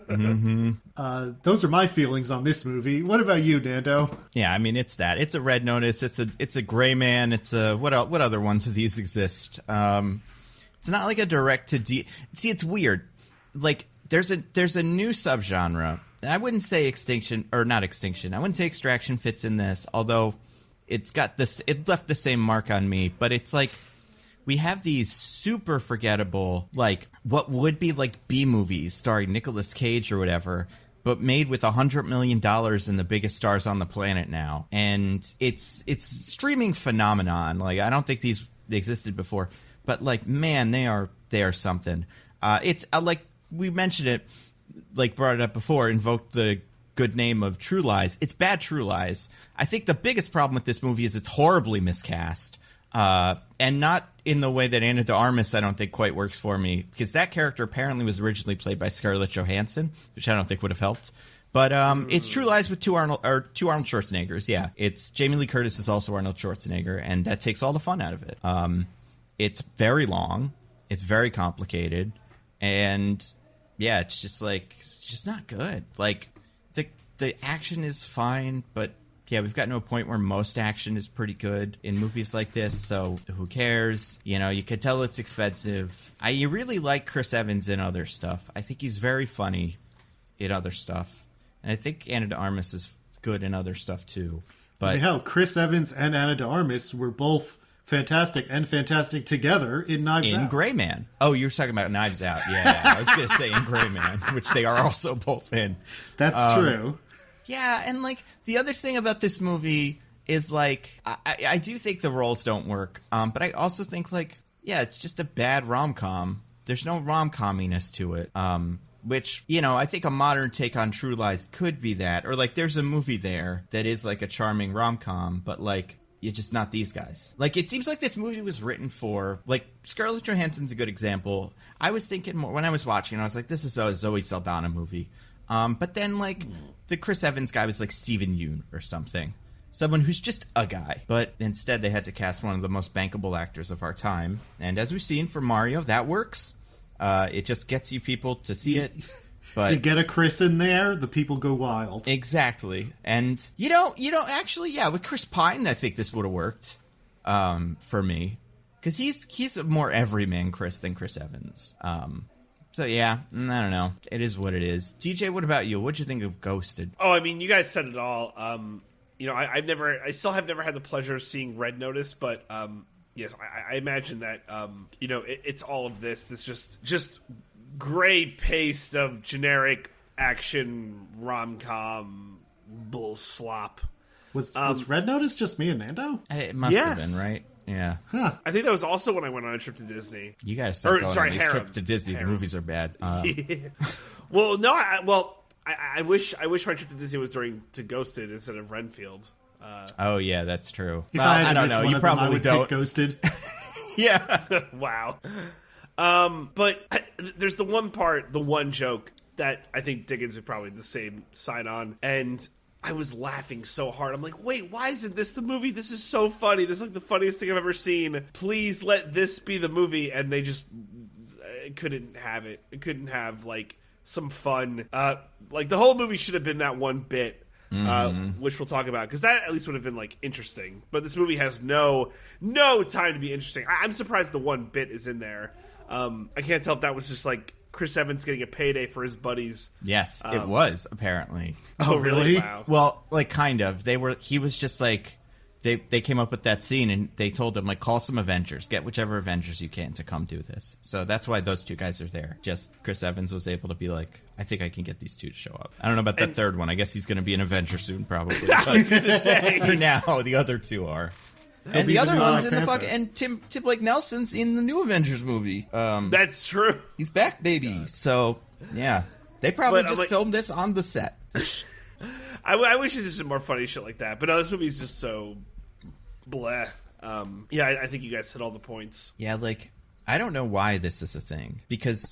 Mm-hmm. Those are my feelings on this movie. What about you, Nando? Yeah, I mean, it's that. It's a Red Notice. It's a Gray Man. It's a what other ones of these exist? It's not like a direct to See, it's weird. Like there's a new subgenre. I wouldn't say Extinction or not Extinction. I wouldn't say Extraction fits in this, although. It left the same mark on me, but it's like we have these super forgettable, like what would be like B movies starring Nicolas Cage or whatever, but made with $100 million and the biggest stars on the planet now. And it's streaming phenomenon. Like I don't think they existed before, but like, man, they are something. It's like we mentioned it, like brought it up before, invoked the good name of True Lies. It's bad True Lies. I think the biggest problem with this movie is it's horribly miscast, and not in the way that Ana de Armas I don't think quite works for me, because that character apparently was originally played by Scarlett Johansson, which I don't think would have helped. But it's True Lies with two Arnold Schwarzeneggers. Yeah, it's Jamie Lee Curtis is also Arnold Schwarzenegger, and that takes all the fun out of it. It's very long, it's very complicated, and yeah, it's just not good. Like. The action is fine, but yeah, we've gotten to a point where most action is pretty good in movies like this, so who cares? You know, you could tell it's expensive. You really like Chris Evans in other stuff. I think he's very funny in other stuff. And I think Ana de Armas is good in other stuff too. But I mean, hell, Chris Evans and Ana de Armas were both fantastic and fantastic together in Knives Out. In Gray Man. Oh, you're talking about Knives Out. Yeah, I was going to say in Gray Man, which they are also both in. That's true. Yeah, and like the other thing about this movie is like I do think the roles don't work, but I also think like it's just a bad rom-com. There's no rom-comminess to it, which I think a modern take on True Lies could be that, or like there's a movie there that is like a charming rom-com, but like you're just not these guys. Like it seems like this movie was written for like Scarlett Johansson's a good example. I was thinking more when I was watching, I was like, this is a Zoe Saldana movie. But then, like, the Chris Evans guy was like Steven Yeun or something. Someone who's just a guy. But instead, they had to cast one of the most bankable actors of our time. And as we've seen for Mario, that works. It just gets you people to see it. But you get a Chris in there, the people go wild. Exactly. And, actually, with Chris Pine, I think this would have worked for me. Because he's a more everyman Chris than Chris Evans. So yeah, I don't know. It is what it is. TJ, what about you? What'd you think of Ghosted? Oh, I mean, you guys said it all. I still have never had the pleasure of seeing Red Notice, but yes, I imagine that it's all of this. This just gray paste of generic action rom-com bull slop. Was Red Notice just me and Nando? It must have been, right? Yeah. Huh. I think that was also when I went on a trip to Disney. You guys start going on these trips to Disney. Harem. The movies are bad. Well, no. I wish my trip to Disney was to Ghosted instead of Renfield. Oh yeah, that's true. If well, I don't know. You probably don't. Ghosted. Yeah. Wow. But there's the one joke that I think Diggins would probably the same side on, and I was laughing so hard. I'm like, wait, why isn't this the movie? This is so funny. This is like the funniest thing I've ever seen. Please let this be the movie. And they just couldn't have it. It couldn't have like some fun. Like the whole movie should have been that one bit, which we'll talk about, because that at least would have been like interesting. But this movie has no time to be interesting. I'm surprised the one bit is in there. I can't tell if that was just like Chris Evans getting a payday for his buddies. Yes, it was, apparently. Oh, really? Wow. Well, like, kind of. He was just like, they came up with that scene, and they told him, like, call some Avengers. Get whichever Avengers you can to come do this. So that's why those two guys are there. Just Chris Evans was able to be like, I think I can get these two to show up. I don't know about that third one. I guess he's going to be an Avenger soon, probably. I was going to say. For now, the other two are. And the other one's in the fuck, and Tim Blake Nelson's in the new Avengers movie. That's true. He's back, baby. So yeah, they probably just filmed this on the set. I wish there's some more funny shit like that, but no, this movie's just so bleh. I think you guys hit all the points. Yeah, like I don't know why this is a thing, because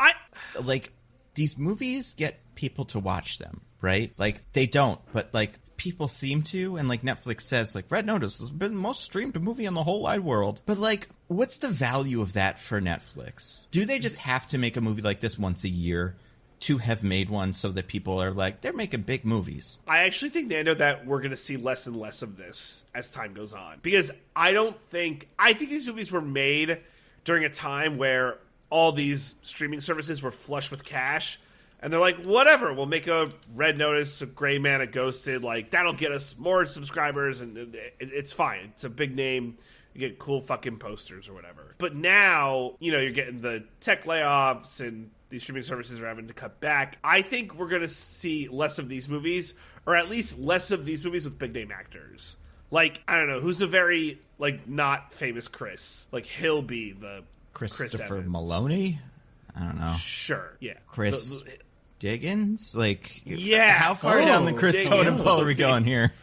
like these movies get people to watch them. right? Like, they don't, but, like, people seem to, and, like, Netflix says, like, Red Notice has been the most streamed movie in the whole wide world. But, like, what's the value of that for Netflix? Do they just have to make a movie like this once a year to have made one so that people are like, they're making big movies? I actually think, Nando, that we're going to see less and less of this as time goes on. Because I think these movies were made during a time where all these streaming services were flush with cash. And they're like, whatever, we'll make a Red Notice, a Gray Man, a Ghosted. Like, that'll get us more subscribers, and it's fine. It's a big name. You get cool fucking posters or whatever. But now, you're getting the tech layoffs, and these streaming services are having to cut back. I think we're going to see less of these movies, or at least less of these movies with big name actors. Like, I don't know, who's a very, like, not famous Chris? Like, he'll be the Christopher Maloney? I don't know. Sure, yeah. Chris Diggins? Like, yeah. How far down the Chris totem pole are we going here?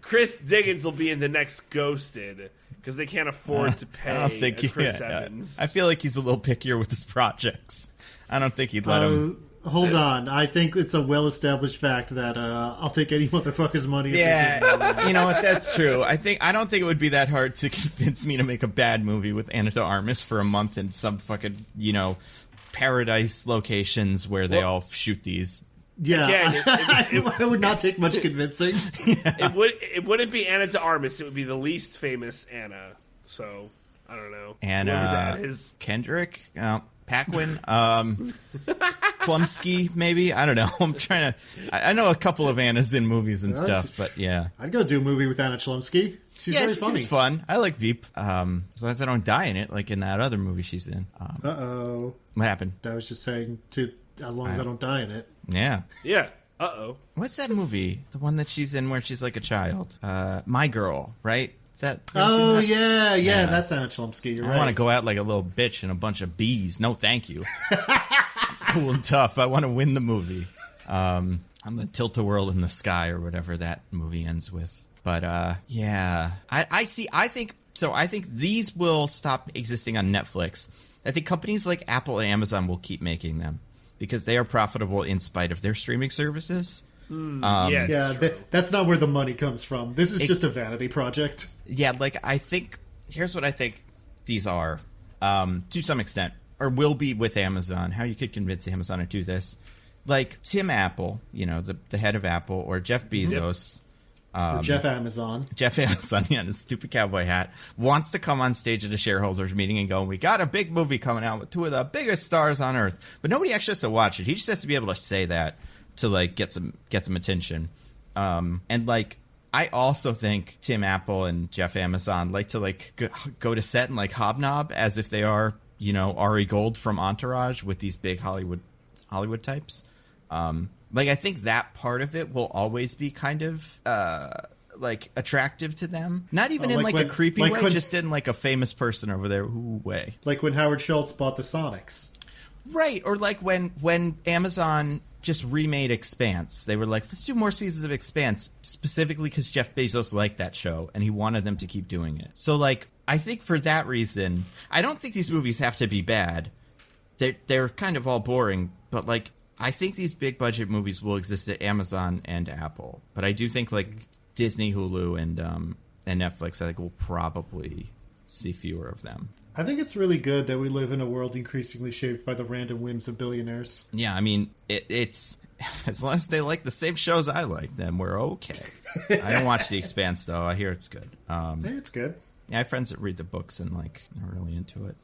Chris Diggins will be in the next Ghosted because they can't afford to pay Chris Evans. I feel like he's a little pickier with his projects. I don't think he'd let him. Hold on. I think it's a well-established fact that I'll take any motherfucker's money. Yeah, you know what? That's true. I don't think it would be that hard to convince me to make a bad movie with Ana de Armas for a month in some fucking, paradise locations where they all shoot these. Yeah, again, it would not take much convincing. Yeah. It wouldn't be Ana de Armas. It would be the least famous Anna. So I don't know. Anna Kendrick, Paquin, Plumsky, maybe. I don't know. I'm trying to. I know a couple of Annas in movies and stuff, but yeah, I'd go do a movie with Anna Chlumsky. She's very funny. Seems fun. I like Veep. As long as I don't die in it, like in that other movie she's in. What happened? I was just saying, as long as I don't die in it. Yeah. Yeah. What's that movie? The one that she's in where she's like a child. My Girl, right? Is that? Yeah. That's Anna Chlumsky. You're right. I want to go out like a little bitch and a bunch of bees. No, thank you. Cool and tough. I want to win the movie. I'm the tilt-a-whirl in the sky or whatever that movie ends with. But yeah, I think these will stop existing on Netflix. I think companies like Apple and Amazon will keep making them because they are profitable in spite of their streaming services. That's not where the money comes from. This is just a vanity project. Yeah, like here's what I think these are, to some extent, or will be with Amazon. How you could convince Amazon to do this, like Tim Apple, the head of Apple, or Jeff Bezos. Jeff Amazon, yeah, in his stupid cowboy hat, wants to come on stage at a shareholders meeting and go, we got a big movie coming out with two of the biggest stars on earth. But nobody actually has to watch it. He just has to be able to say that to, like, get some attention. And, like, I also think Tim Apple and Jeff Amazon like to, like, go to set and, like, hobnob as if they are, Ari Gold from Entourage with these big Hollywood types. Like, I think that part of it will always be kind of, like, attractive to them. Not even in, like, a creepy way, just in, like, a famous person over there way. Like when Howard Schultz bought the Sonics. Right, or like when Amazon just remade Expanse. They were like, let's do more seasons of Expanse, specifically because Jeff Bezos liked that show, and he wanted them to keep doing it. So, like, I think for that reason, I don't think these movies have to be bad. They're kind of all boring, but, like, I think these big budget movies will exist at Amazon and Apple, but I do think like Disney, Hulu, and Netflix, I think we'll probably see fewer of them. I think it's really good that we live in a world increasingly shaped by the random whims of billionaires. Yeah, I mean, it's as long as they like the same shows I like, then we're okay. I don't watch The Expanse though. I hear it's good. It's good. Yeah, I have friends that read the books and like are really into it.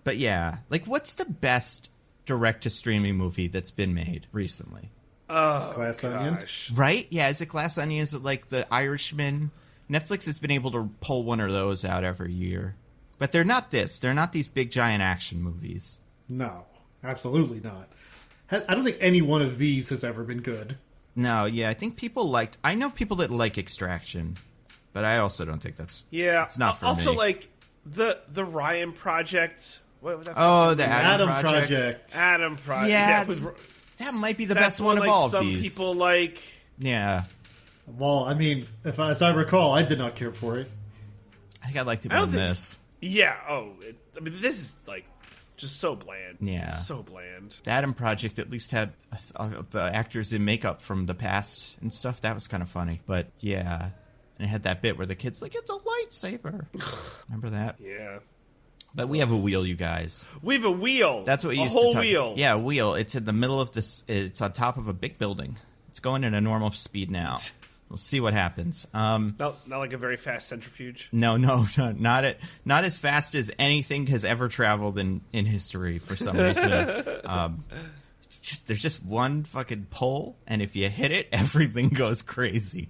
But yeah, like, what's the best direct-to-streaming movie that's been made recently? Glass Onion? Right? Yeah, is it Glass Onion? Is it like The Irishman? Netflix has been able to pull one of those out every year. But they're not this. They're not these big, giant action movies. No, absolutely not. I don't think any one of these has ever been good. No, yeah, I think I know people that like Extraction, but I also don't think that's... Yeah, it's not for also, me. like, the Ryan Project... the Adam Project. Adam Project. Yeah, that might be the best one of all of these. Some people like. Yeah. Well, I mean, as I recall, I did not care for it. I think I'd like to be on this. Yeah. I mean, this is like just so bland. Yeah. So bland. The Adam Project at least had the actors in makeup from the past and stuff. That was kind of funny. But yeah. And it had that bit where the kid's like, it's a lightsaber. Remember that? Yeah. But we have a wheel, you guys. We have a wheel. That's what we used to talk about. A whole wheel. Yeah, a wheel. It's in the middle of this. It's on top of a big building. It's going at a normal speed now. We'll see what happens. Not like a very fast centrifuge. No, not as fast as anything has ever traveled in history for some reason. It's just there's just one fucking pole, and if you hit it, everything goes crazy.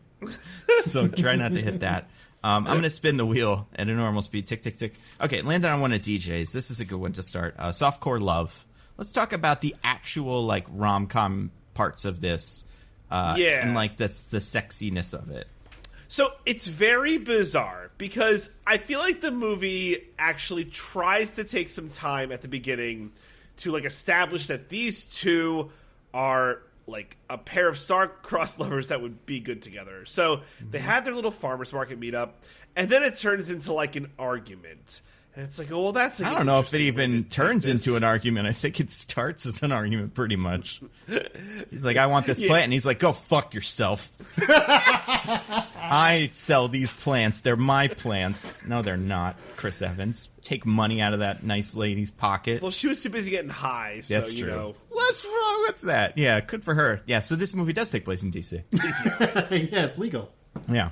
So try not to hit that. I'm going to spin the wheel at a normal speed. Tick, tick, tick. Okay, landed on one of DJ's. This is a good one to start. Softcore love. Let's talk about the actual, like, rom-com parts of this. And, like, the sexiness of it. So it's very bizarre because I feel like the movie actually tries to take some time at the beginning to, like, establish that these two are like a pair of star-crossed lovers that would be good together. So they have their little farmer's market meetup, and then it turns into like an argument. And it's like, oh, well, that's... I don't know if it even turns into an argument. I think it starts as an argument pretty much. He's like, I want this plant. And he's like, go fuck yourself. I sell these plants. They're my plants. No, they're not, Chris Evans. Take money out of that nice lady's pocket. Well, she was too busy getting high, so, that's true. What's wrong with that? Yeah, good for her. Yeah, so this movie does take place in D.C. Yeah, it's legal. Yeah.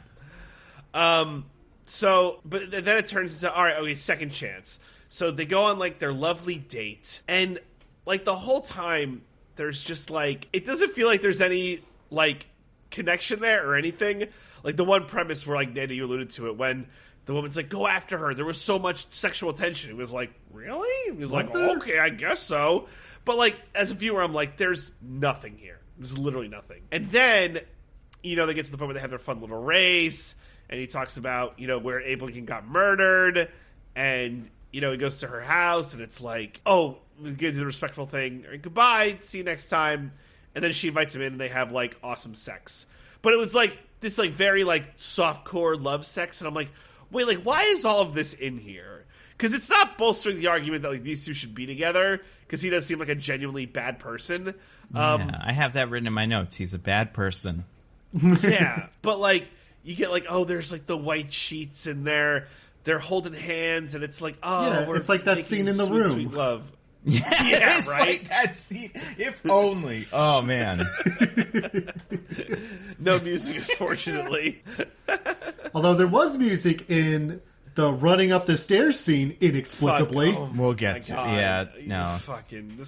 So, but then it turns into, all right, okay, second chance. So they go on, like, their lovely date. And, like, the whole time, there's just, like, it doesn't feel like there's any, like, connection there or anything. Like, the one premise where, like, Nando, you alluded to it, when the woman's like, go after her. There was so much sexual tension. It was like, really? It was like, okay, I guess so. But, like, as a viewer, I'm like, there's nothing here. There's literally nothing. And then, you know, they get to the point where they have their fun little race. And he talks about, you know, where Abe Lincoln got murdered, and, you know, he goes to her house, and it's like, oh, we get to the respectful thing, or, goodbye, see you next time, and then she invites him in, and they have, like, awesome sex. But it was, like, this, like, very, like, softcore love sex, and I'm like, wait, like, why is all of this in here? Because it's not bolstering the argument that, like, these two should be together, because he does seem like a genuinely bad person. Yeah, I have that written in my notes. He's a bad person. Yeah, but, like, you get like, oh, there's like the white sheets and they're holding hands and it's like, oh, yeah, it's like that scene in The Room. Sweet love. Yeah, it's right. Like that scene. If only. Oh man. No music, unfortunately. Although there was music in the running up the stairs scene, inexplicably. Oh, we'll get to. Yeah, no. Fucking the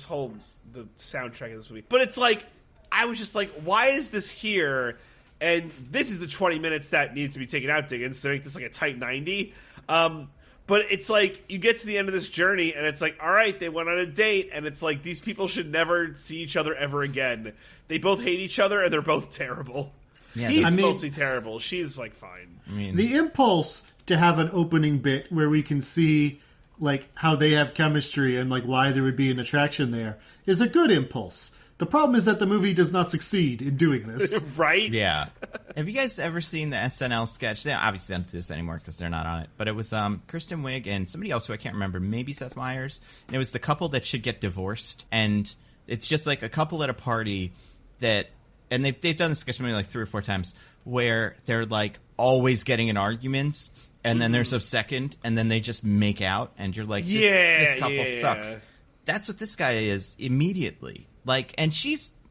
soundtrack of this movie. But it's like, I was just like, why is this here? And this is the 20 minutes that needs to be taken out, Diggins, to make this like a tight 90. But it's like, you get to the end of this journey, and it's like, all right, they went on a date, and it's like, these people should never see each other ever again. They both hate each other, and they're both terrible. Yeah, he's mostly terrible. She's like, fine. The impulse to have an opening bit where we can see like how they have chemistry and like why there would be an attraction there is a good impulse. The problem is that the movie does not succeed in doing this. Right? Yeah. Have you guys ever seen the SNL sketch? They obviously don't do this anymore because they're not on it. But it was Kristen Wiig and somebody else who I can't remember, maybe Seth Meyers. And it was the couple that should get divorced. And it's just like a couple at a party that... And they've done this sketch maybe like 3 or 4 times where they're like always getting in arguments. And then there's a second. And then they just make out. And you're like, this couple sucks. That's what this guy is immediately. Like, and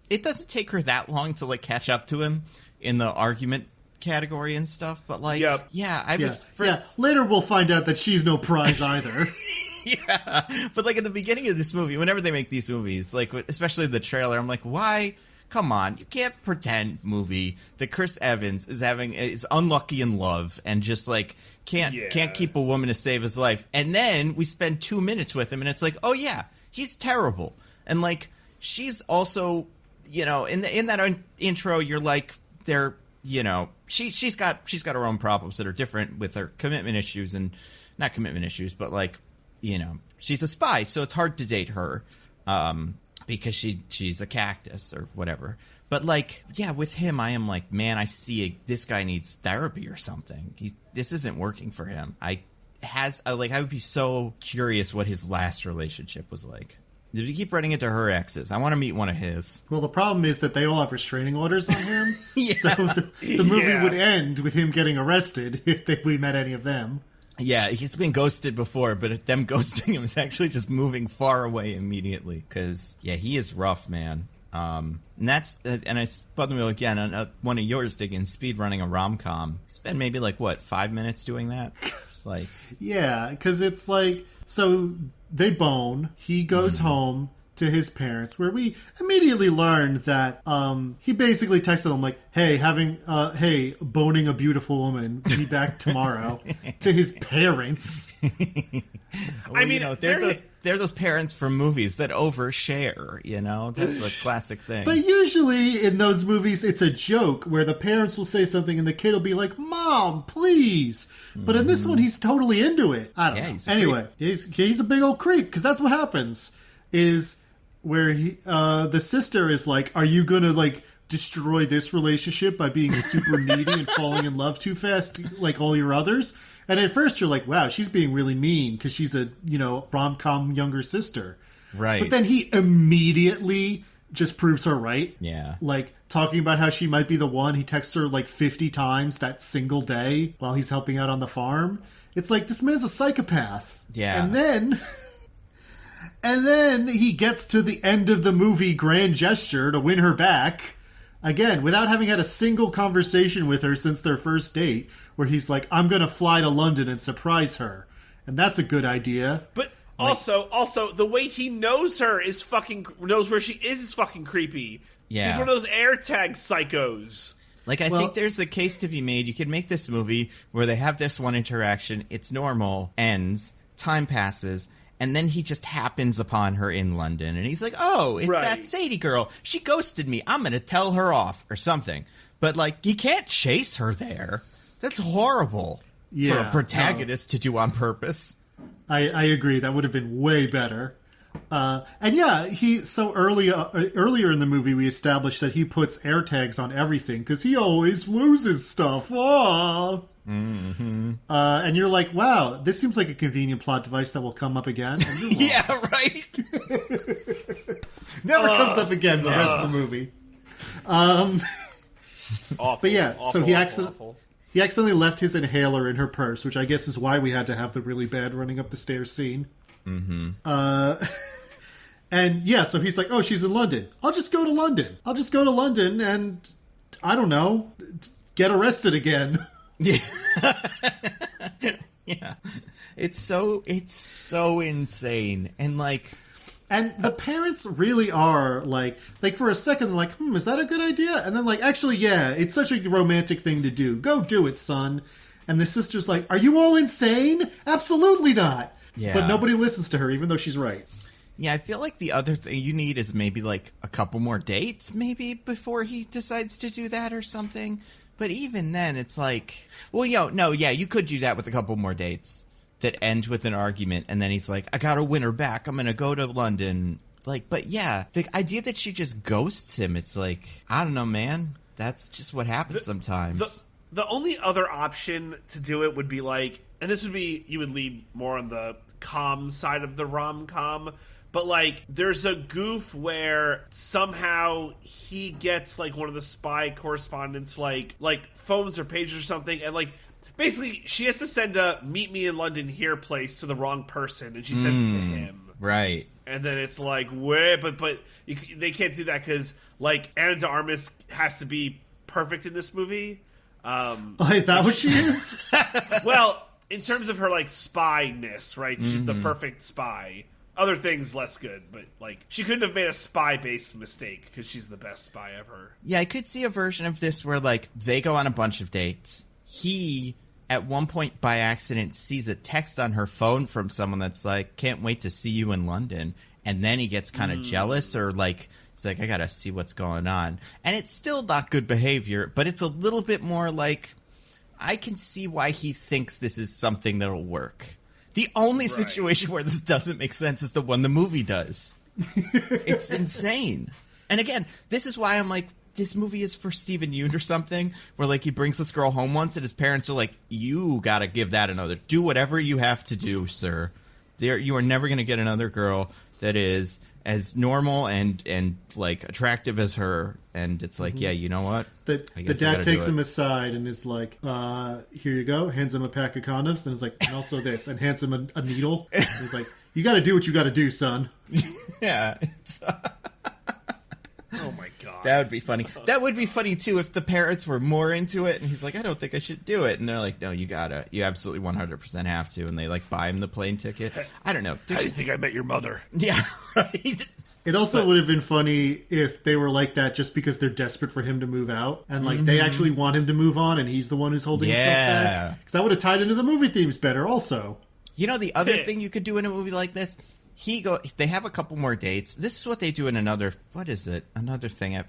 it doesn't take her that long to, like, catch up to him in the argument category and stuff, but, like, later we'll find out that she's no prize either. Yeah, but, like, at the beginning of this movie, whenever they make these movies, like, especially the trailer, I'm like, why? Come on, you can't pretend, movie, that Chris Evans is unlucky in love and just, like, can't keep a woman to save his life. And then we spend 2 minutes with him, and it's like, oh, yeah, he's terrible. And, like... She's also, you know, in that intro, you're like, they're, you know, she's got her own problems that are different with her commitment issues and not commitment issues, but like, you know, she's a spy, so it's hard to date her because she's a cactus or whatever. But like, yeah, with him, I am like, man, I see this guy needs therapy or something. This isn't working for him. has I would be so curious what his last relationship was like. Did he keep running into her exes? I want to meet one of his. Well, the problem is that they all have restraining orders on him. So the movie would end with him getting arrested if we met any of them. Yeah, he's been ghosted before, but them ghosting him is actually just moving far away immediately. Because, yeah, he is rough, man. And I spun the wheel again on one of yours, Diggins, speed running a rom-com. Spend maybe 5 minutes doing that? It's like... Yeah, because it's like... So... They bone. He goes home to his parents, where we immediately learn that he basically texted them hey, boning a beautiful woman, be back tomorrow, to his parents. Well, I mean, they're those parents from movies that overshare, That's a classic thing. But usually in those movies, it's a joke where the parents will say something and the kid will be like, Mom, please. But in this one, he's totally into it. I don't know. Anyway, he's a big old creep, because that's what happens, is where the sister is like, are you going to, destroy this relationship by being super needy and falling in love too fast like all your others? And at first you're like, wow, she's being really mean because she's a, rom-com younger sister. Right. But then he immediately just proves her right. Yeah. Talking about how she might be the one. He texts her 50 times that single day while he's helping out on the farm. It's like, this man's a psychopath. Yeah. And then he gets to the end of the movie grand gesture to win her back. Again, without having had a single conversation with her since their first date, where he's like, I'm going to fly to London and surprise her. And that's a good idea. But also, the way he knows her knows where she is fucking creepy. Yeah. He's one of those AirTag psychos. I think there's a case to be made. You could make this movie where they have this one interaction, it's normal, ends, time passes, and then he just happens upon her in London, and he's like, oh, it's that Sadie girl. She ghosted me. I'm going to tell her off, or something. But, you can't chase her there. That's horrible for a protagonist to do on purpose. I agree. That would have been way better. Earlier in the movie, we established that he puts AirTags on everything, because he always loses stuff. Aww. Mm-hmm. And you're like, wow, this seems like a convenient plot device that will come up again. Yeah, right? Never comes up again the rest of the movie. Awful, but yeah, awful, so he awful. He accidentally left his inhaler in her purse, which I guess is why we had to have the really bad running up the stairs scene. Mm-hmm. And yeah, so he's like, oh, she's in London. I'll just go to London and, I don't know, get arrested again. Yeah. Yeah. It's so insane. And and the parents really are like for a second, they're like, is that a good idea? And then actually, yeah, it's such a romantic thing to do. Go do it, son. And the sister's like, are you all insane? Absolutely not. Yeah. But nobody listens to her, even though she's right. Yeah, I feel like the other thing you need is maybe a couple more dates, maybe, before he decides to do that or something. But even then, it's you could do that with a couple more dates that end with an argument, and then he's like, I gotta win her back, I'm gonna go to London. But yeah, the idea that she just ghosts him, it's I don't know, man. That's just what happens sometimes. The only other option to do it would be and this would be, you would lean more on the com side of the rom-com, but there's a goof where somehow he gets one of the spy correspondents phones or pages or something, and basically she has to send a meet me in London here place to the wrong person, and she sends it to him. Right. And then it's but they can't do that because Ana de Armas has to be perfect in this movie. Is that what she is? Well, in terms of her spy-ness, right? She's the perfect spy. Other things less good, but she couldn't have made a spy-based mistake because she's the best spy ever. Yeah, I could see a version of this where they go on a bunch of dates. He, at one point by accident, sees a text on her phone from someone that's can't wait to see you in London, and then he gets kind of jealous or it's I gotta see what's going on. And it's still not good behavior, but it's a little bit more I can see why he thinks this is something that'll work. The only situation where this doesn't make sense is the one the movie does. It's insane. And again, this is why I'm this movie is for Stephen Yeun or something, where like he brings this girl home once and his parents are like, you gotta give that another. Do whatever you have to do, sir. You are never gonna get another girl that is as normal and like attractive as her. And it's like, yeah, you know what? The dad takes him aside and is like, here you go, hands him a pack of condoms, and is like, and also this, and hands him a needle. And he's like, you gotta do what you gotta do, son. Yeah. Oh my god. That would be funny. That would be funny too if the parents were more into it and he's like, I don't think I should do it. And they're like, no, you gotta. You absolutely 100% have to. And they like buy him the plane ticket. I don't know. How do you think I met your mother? Yeah, right. It also would have been funny if they were like that just because they're desperate for him to move out. And like they actually want him to move on and he's the one who's holding himself back. Because that would have tied into the movie themes better also. You know the other thing you could do in a movie like this? They have a couple more dates. This is what they do in another, what is it? Another thing.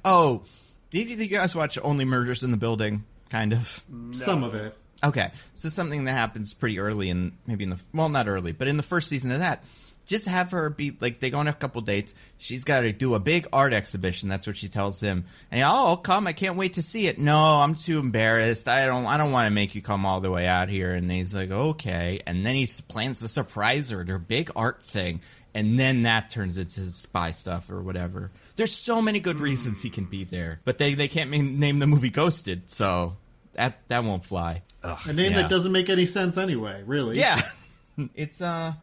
Did you guys watch Only Murders in the Building? Kind of. No. Some of it. Okay. So something that happens pretty early not early, but in the first season of that. Just have her be, like, they go on a couple dates. She's got to do a big art exhibition. That's what she tells him. And I'll come. I can't wait to see it. No, I'm too embarrassed. I don't want to make you come all the way out here. And he's like, okay. And then he plans to surprise her at her big art thing. And then that turns into spy stuff or whatever. There's so many good reasons he can be there. But they can't name the movie Ghosted. So that won't fly. Ugh, a name that doesn't make any sense anyway, really. Yeah. It's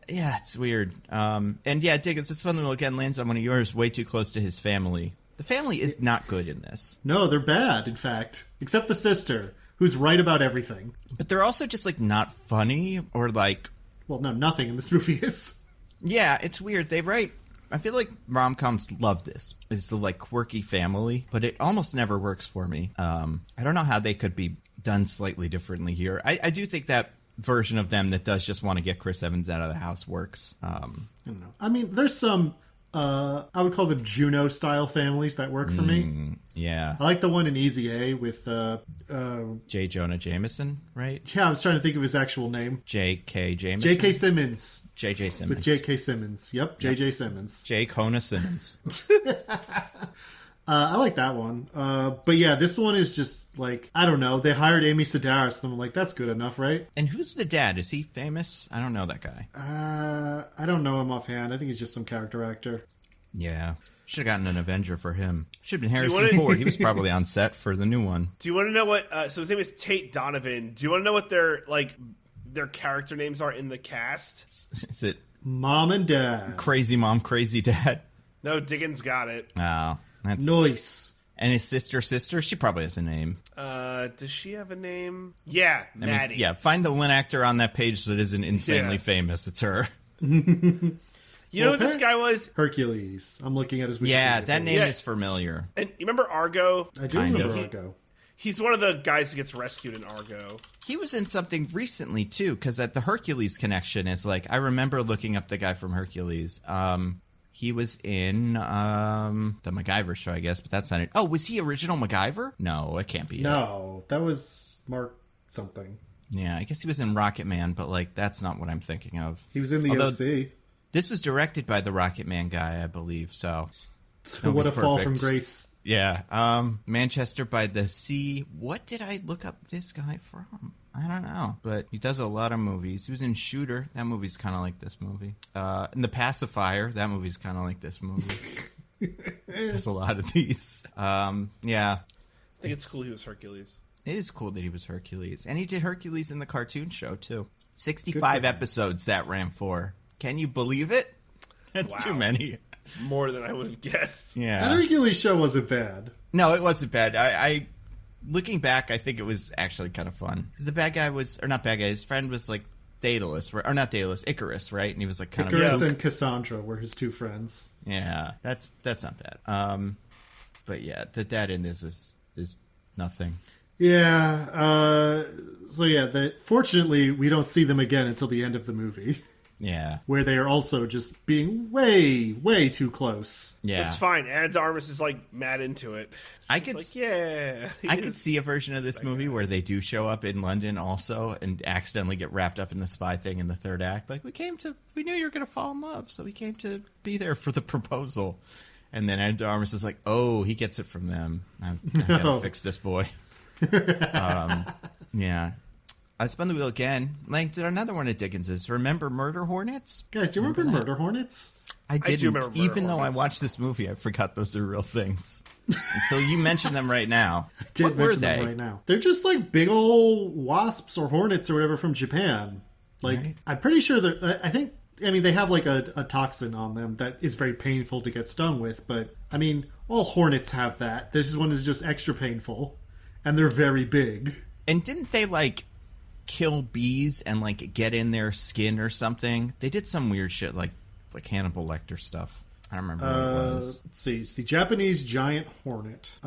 it's weird. And yeah, Diggins, this one again lands on one of yours, way too close to his family. The family is not good in this. No, they're bad, in fact. Except the sister, who's right about everything. But they're also just like not funny or like... Well, no, nothing in this movie is. Yeah, it's weird. I feel like rom-coms love this. It's the like quirky family, but it almost never works for me. I don't know how they could be done slightly differently here. I do think that version of them that does just want to get Chris Evans out of the house works. I don't know. I mean, there's some, I would call them Juno-style families that work for me. Yeah. I like the one in Easy A with... J. Jonah Jameson, right? Yeah, I was trying to think of his actual name. J.K. Jameson? J.K. Simmons. J.J. Simmons. With J.K. Simmons. Yep, J.J. Simmons. J. Kona Simmons. I like that one. But yeah, this one is just like, I don't know. They hired Amy Sedaris, and I'm like, that's good enough, right? And who's the dad? Is he famous? I don't know that guy. I don't know him offhand. I think he's just some character actor. Yeah. Should have gotten an Avenger for him. Should have been Harrison Ford. He was probably on set for the new one. Do you want to know what... so his name is Tate Donovan. Do you want to know what their character names are in the cast? Is it... Mom and Dad. Crazy Mom, Crazy Dad? No, Diggins got it. Oh. That's nice. And his sister, she probably has a name. Does she have a name? Yeah, Maddie. Find the one actor on that page that isn't insanely famous. It's her. You know who this guy was? Hercules. I'm looking at his Wikipedia. Yeah, that name is familiar. And you remember Argo? I do remember Argo. He's one of the guys who gets rescued in Argo. He was in something recently, too, because at the Hercules connection is like, I remember looking up the guy from Hercules. He was in the MacGyver show, I guess, but that's not it. Oh, was he original MacGyver? No, it can't be. No, that was Mark something. Yeah, I guess he was in Rocket Man, but like that's not what I'm thinking of. He was in the OC. This was directed by the Rocket Man guy, I believe, so what a fall from grace. Yeah. Manchester by the Sea. What did I look up this guy from? I don't know, but he does a lot of movies. He was in Shooter. That movie's kind of like this movie. In The Pacifier. That movie's kind of like this movie. There's a lot of these. Yeah. I think it's cool he was Hercules. It is cool that he was Hercules. And he did Hercules in the cartoon show, too. 65 episodes that ran for. Can you believe it? That's too many. More than I would have guessed. Yeah. The Hercules show wasn't bad. No, it wasn't bad. I looking back, I think it was actually kind of fun. Because the bad guy was, or not bad guy, his friend was like Daedalus, or not Daedalus, Icarus, right? And he was like kind Icarus of... Icarus and Cassandra were his two friends. Yeah, that's not bad. But yeah, the dad in this is nothing. Yeah, fortunately, we don't see them again until the end of the movie. Yeah. Where they are also just being way, way too close. Yeah. It's fine. Anna de Armas is like mad into it. I could see a version of this movie where they do show up in London also and accidentally get wrapped up in the spy thing in the third act. Like, we knew you were going to fall in love, so we came to be there for the proposal. And then Ana de Armas is like, oh, he gets it from them. I gotta fix this boy. Yeah. I spun the wheel again. Like, did another one of Diggins's. Remember Murder Hornets? Guys, do you remember Murder Hornets? I didn't. do remember Murder Even though I Hornets. watched this movie, I forgot those are real things. Until you mentioned them right now. I did What were mention they? them right now. They're just like big old wasps or hornets or whatever from Japan. Like, Right. I'm pretty sure that I mean, they have like a toxin on them that is very painful to get stung with, but I mean, all hornets have that. This one is just extra painful, and they're very big. And didn't they, like, kill bees and, like, get in their skin or something? They did some weird shit, like Hannibal Lecter stuff. I don't remember what it was. Let's see. It's the Japanese giant hornet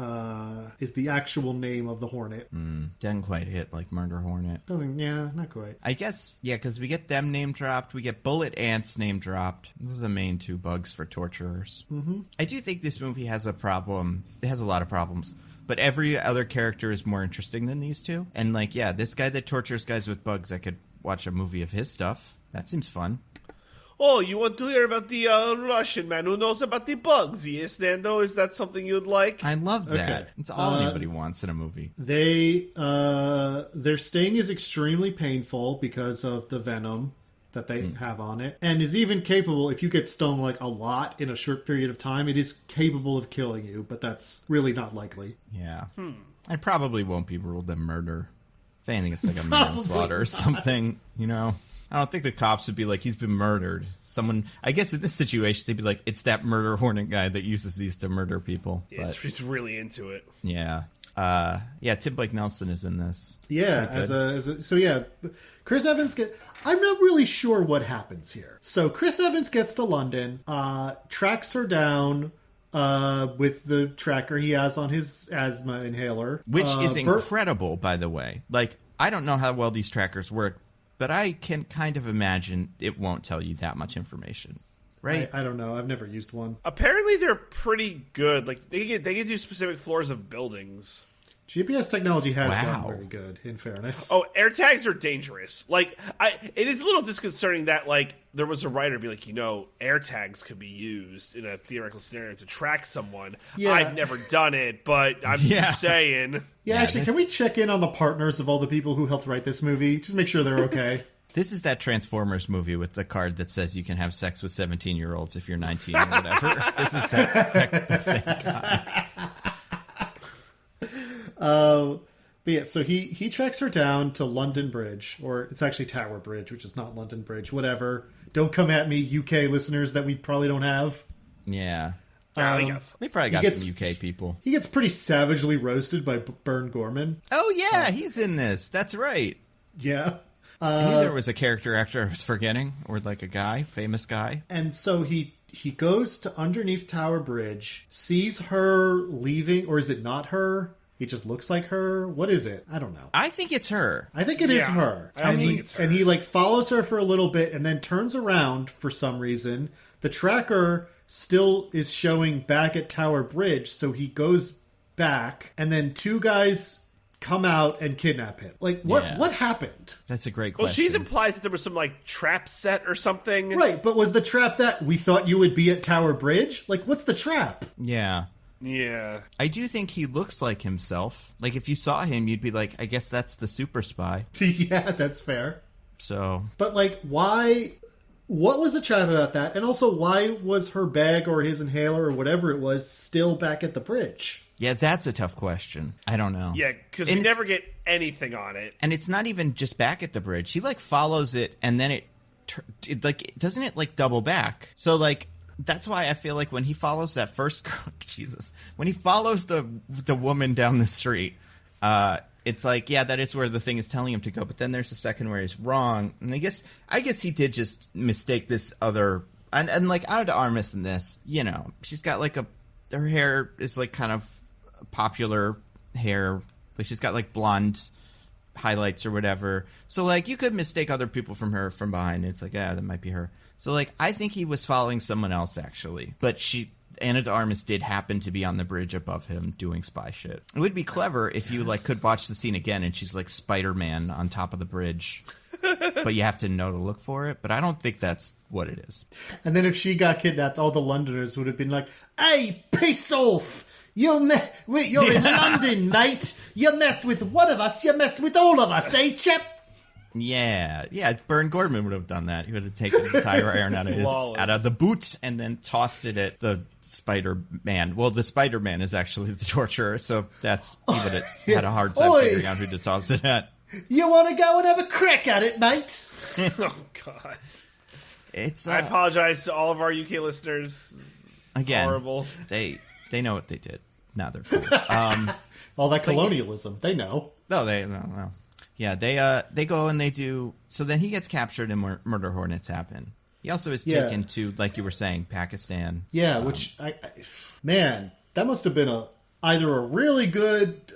is the actual name of the hornet. Didn't quite hit like Murder Hornet. Yeah, not quite. I guess, yeah, because we get them name dropped. We get bullet ants name dropped. Those are the main two bugs for torturers. Mm-hmm. I do think this movie has a problem. It has a lot of problems. But every other character is more interesting than these two. And, like, yeah, this guy that tortures guys with bugs, I could watch a movie of his stuff. That seems fun. Oh, you want to hear about the Russian man who knows about the bugs? Yes, Nando, is that something you'd like? I love that. Okay. It's all anybody wants in a movie. Their sting is extremely painful because of the venom that they have on it, and is even capable, if you get stung like a lot in a short period of time, it is capable of killing you, but that's really not likely. Yeah. I probably won't be ruled a murder. If anything, it's like a Probably manslaughter or not. something, you know? I don't think the cops would be like, he's been murdered. Someone, I guess in this situation, they'd be like, it's that murder hornet guy that uses these to murder people. Yeah, But, he's really into it. yeah. Tim Blake Nelson is in this. Yeah, so yeah, Chris Evans I'm not really sure what happens here. So Chris Evans gets to London, tracks her down with the tracker he has on his asthma inhaler. Which is incredible, by the way. Like, I don't know how well these trackers work, but I can kind of imagine it won't tell you that much information. Right? I don't know. I've never used one. Apparently, they're pretty good. Like they can do specific floors of buildings. GPS technology has Wow. gotten very good, in fairness. Oh, air tags are dangerous. Like, it is a little disconcerting that, like, there was a writer be like, air tags could be used in a theoretical scenario to track someone. Yeah. I've never done it, but I'm just saying. Yeah, actually, can we check in on the partners of all the people who helped write this movie? Just make sure they're okay. This is that Transformers movie with the card that says you can have sex with 17-year-olds if you're 19 or whatever. This is that same guy. But yeah, so he tracks her down to London Bridge, or it's actually Tower Bridge, which is not London Bridge. Whatever. Don't come at me, UK listeners that we probably don't have. Yeah. They They probably got gets- some UK people. He gets pretty savagely roasted by Bern Gorman. Oh, yeah, he's in this. That's right. Yeah. I knew there was a character actor I was forgetting, or like a guy, famous guy. And so he goes to underneath Tower Bridge, sees her leaving, or is it not her? It just looks like her. What is it? I don't know. I think it's her. I think it is Yeah, her. I also And think it's her. And he like follows her for a little bit and then turns around for some reason. The tracker still is showing back at Tower Bridge, so he goes back, and then two guys come out and kidnap him. Like, what Yeah. what happened? That's a great Well, question. she implies that there was some, like, trap set or something. Right, but was the trap that we thought you would be at Tower Bridge? Like, what's the trap? Yeah. Yeah. I do think he looks like himself. Like, if you saw him, you'd be like, I guess that's the super spy. Yeah, that's fair. So, But, like, why... What was the trap about that? And also, why was her bag or his inhaler or whatever it was still back at the bridge? yeah, that's a tough question. I don't know. Yeah, because And we it's- never get anything on it. And it's not even just back at the bridge. He, like, follows it, and then doesn't it, like, double back? So, like, that's why I feel like when he follows that first girl, Jesus, when he follows the woman down the street, it's like, yeah, that is where the thing is telling him to go. But then there's a second where he's wrong. And I guess he did just mistake this other, and like, Ana de Armas in this, she's got like her hair is like kind of popular hair. Like, she's got like blonde highlights or whatever. So like, you could mistake other people from her from behind. It's like, yeah, that might be her. So like, I think he was following someone else actually, but Ana de Armas did happen to be on the bridge above him doing spy shit. It would be clever if you like could watch the scene again and she's like Spider-Man on top of the bridge. but you have to know to look for it. But I don't think that's what it is. And then if she got kidnapped, all the Londoners would have been like, "Hey, piss off! You're in London, mate. You mess with one of us, you mess with all of us, eh, chap?" Yeah. Bern Gordman would have done that. He would have taken the tire iron out of the boot and then tossed it at the Spider-Man. Well, the Spider-Man is actually the torturer, so that's he would have had a hard time figuring out who to toss it at. You want to go and have a crack at it, mate? Oh God! It's. I apologize to all of our UK listeners. Again, horrible. They know what they did. Now they're cool. All that colonialism, they know. No, they no. Yeah, they go and they do. So then he gets captured and murder hornets happen. He also is taken to, like you were saying, Pakistan. Yeah, which man, that must have been either a really good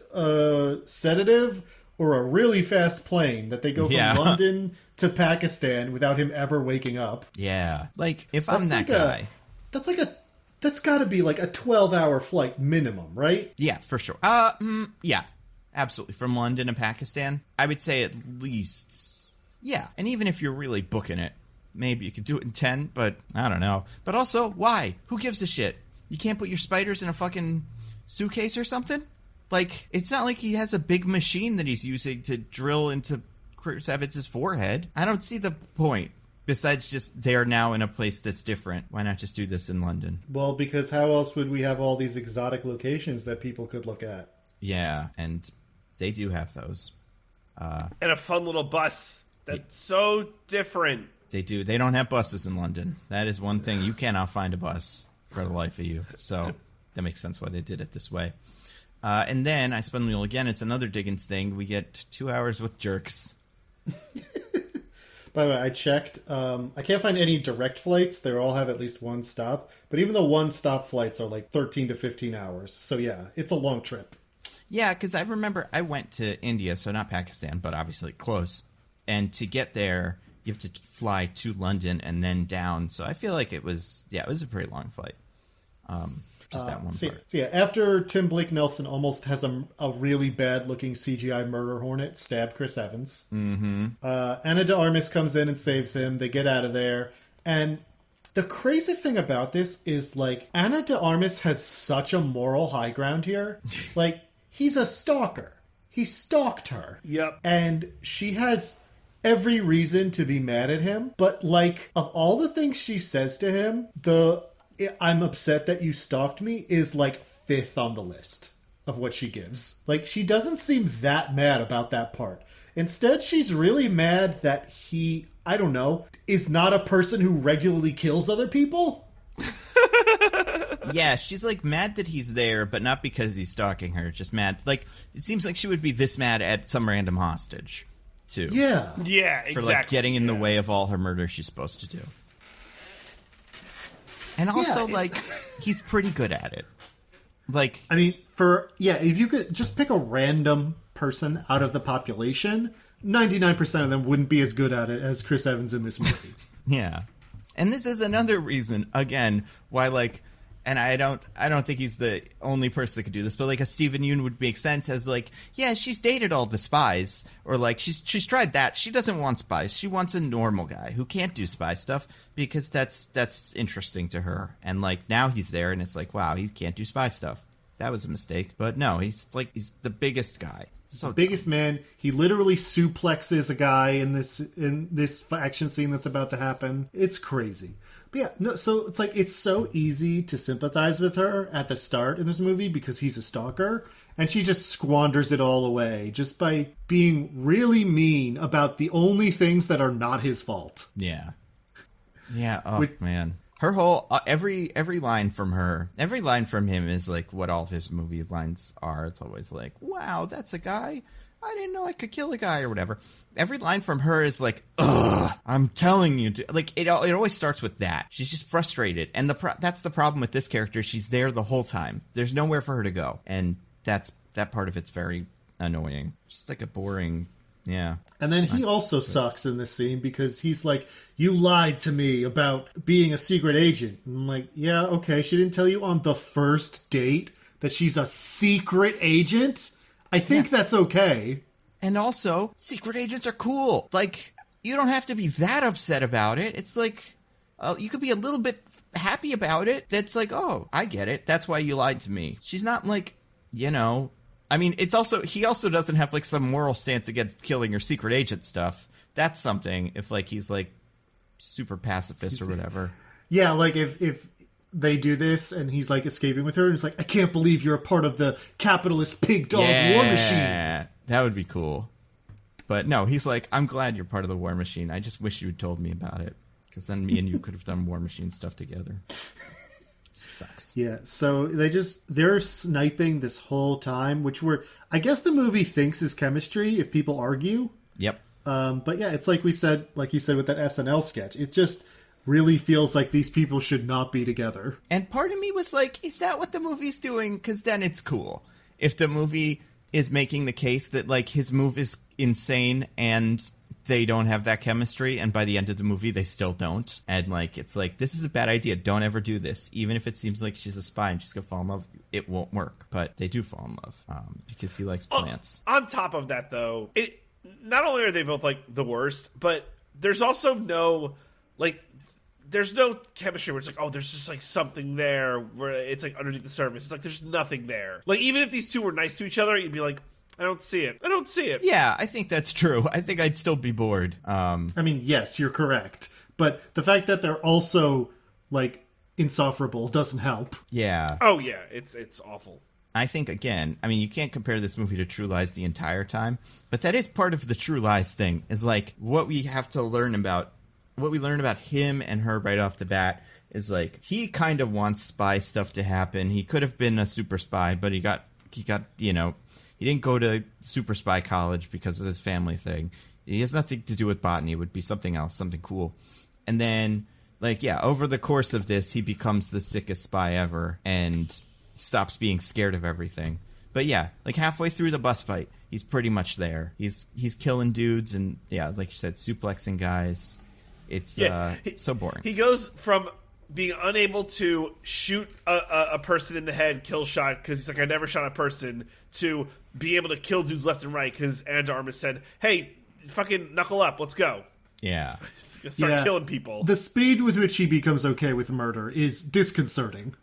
sedative or a really fast plane that they go from London to Pakistan without him ever waking up. Yeah, like if I'm that guy, that's got to be like a 12-hour flight minimum, right? Yeah, for sure. Yeah. Absolutely. From London to Pakistan, I would say at least, yeah. And even if you're really booking it, maybe you could do it in 10, but I don't know. But also, why? Who gives a shit? You can't put your spiders in a fucking suitcase or something? Like, it's not like he has a big machine that he's using to drill into Chris Evans' forehead. I don't see the point. Besides just they're now in a place that's different. Why not just do this in London? Well, because how else would we have all these exotic locations that people could look at? Yeah, and they do have those. And a fun little bus that's so different. They do. They don't have buses in London. That is one thing. You cannot find a bus for the life of you. So that makes sense why they did it this way. And then I spun the wheel again. It's another Diggins thing. We get 2 hours with jerks. By the way, I checked. I can't find any direct flights. They all have at least one stop. But even the one-stop flights are like 13 to 15 hours. So yeah, it's a long trip. Yeah, because I remember I went to India, so not Pakistan, but obviously close. And to get there, you have to fly to London and then down. So I feel like it was a pretty long flight. Just that one part. So yeah, after Tim Blake Nelson almost has a really bad-looking CGI murder hornet stab Chris Evans, Ana de Armas comes in and saves him. They get out of there. And the crazy thing about this is, like, Ana de Armas has such a moral high ground here. Like, he's a stalker. He stalked her. Yep. And she has every reason to be mad at him. But, like, of all the things she says to him, "I'm upset that you stalked me" is, like, 5th on the list of what she gives. Like, she doesn't seem that mad about that part. Instead, she's really mad that he, I don't know, is not a person who regularly kills other people. Yeah, she's like mad that he's there, but not because he's stalking her. Just mad. Like, it seems like she would be this mad at some random hostage, too. Yeah. Yeah, exactly. For, like, getting in the way of all her murders she's supposed to do. And also, like, he's pretty good at it. Like, I mean, if you could just pick a random person out of the population, 99% of them wouldn't be as good at it as Chris Evans in this movie. Yeah. And this is another reason, again, why, like, and I don't think he's the only person that could do this, but, like, a Stephen Yeun would make sense as, like, yeah, she's dated all the spies, or, like, she's tried that. She doesn't want spies. She wants a normal guy who can't do spy stuff because that's interesting to her. And, like, now he's there, and it's like, wow, he can't do spy stuff. That was a mistake. But no, he's the biggest guy. So the biggest man. He literally suplexes a guy in this action scene that's about to happen. It's crazy. But yeah, no, so it's like it's so easy to sympathize with her at the start in this movie because he's a stalker, and she just squanders it all away just by being really mean about the only things that are not his fault. Yeah. Yeah, man. Her whole every line from him is like what all of his movie lines are. It's always like, "Wow, that's a guy. I didn't know I could kill a guy," or whatever. Every line from her is like, "Ugh, I'm telling you." Like it always starts with that. She's just frustrated, and that's the problem with this character. She's there the whole time. There's nowhere for her to go, and that part of it's very annoying. Just like a boring. Yeah. And then he also sucks in this scene because he's like, "You lied to me about being a secret agent." And I'm like, yeah, okay. She didn't tell you on the first date that she's a secret agent? I think that's okay. And also, secret agents are cool. Like, you don't have to be that upset about it. It's like, you could be a little bit happy about it. That's like, oh, I get it. That's why you lied to me. She's not like, you know, I mean, it's also, he also doesn't have like some moral stance against killing your secret agent stuff. That's something if like he's like super pacifist or whatever. Yeah, like if they do this and he's like escaping with her and it's like, I can't believe you're a part of the capitalist pig dog war machine. Yeah, that would be cool. But no, he's like, I'm glad you're part of the war machine. I just wish you had told me about it. Because then me and you could have done war machine stuff together. Sucks. Yeah, so they're sniping this whole time, which I guess the movie thinks is chemistry if people argue. Yep. But yeah, it's like you said with that SNL sketch. It just really feels like these people should not be together. And part of me was like, is that what the movie's doing? Because then it's cool. If the movie is making the case that like his move is insane and they don't have that chemistry, and by the end of the movie they still don't, and like it's like, this is a bad idea, don't ever do this, even if it seems like she's a spy and she's gonna fall in love, it won't work. But they do fall in love because he likes plants. On top of that though, it not only are they both like the worst, but there's also no chemistry where it's like, oh, there's just like something there where it's like underneath the surface. It's like there's nothing there. Like even if these two were nice to each other, you'd be like, I don't see it. Yeah, I think that's true. I think I'd still be bored. I mean, yes, you're correct. But the fact that they're also, like, insufferable doesn't help. Yeah. Oh, yeah. It's awful. I think, again, I mean, you can't compare this movie to True Lies the entire time, but that is part of the True Lies thing, is, like, what we learn about him and her right off the bat is, like, he kind of wants spy stuff to happen. He could have been a super spy, but he got, you know, he didn't go to super spy college because of his family thing. He has nothing to do with botany. It would be something else, something cool. And then, like, yeah, over the course of this, he becomes the sickest spy ever and stops being scared of everything. But yeah, like halfway through the bus fight, he's pretty much there. He's killing dudes and, yeah, like you said, suplexing guys. It's so boring. He goes from being unable to shoot a person in the head, kill shot, because he's like, I never shot a person, to be able to kill dudes left and right because Anna de Armas said, hey, fucking knuckle up, let's go. Yeah. Start killing people. The speed with which he becomes okay with murder is disconcerting.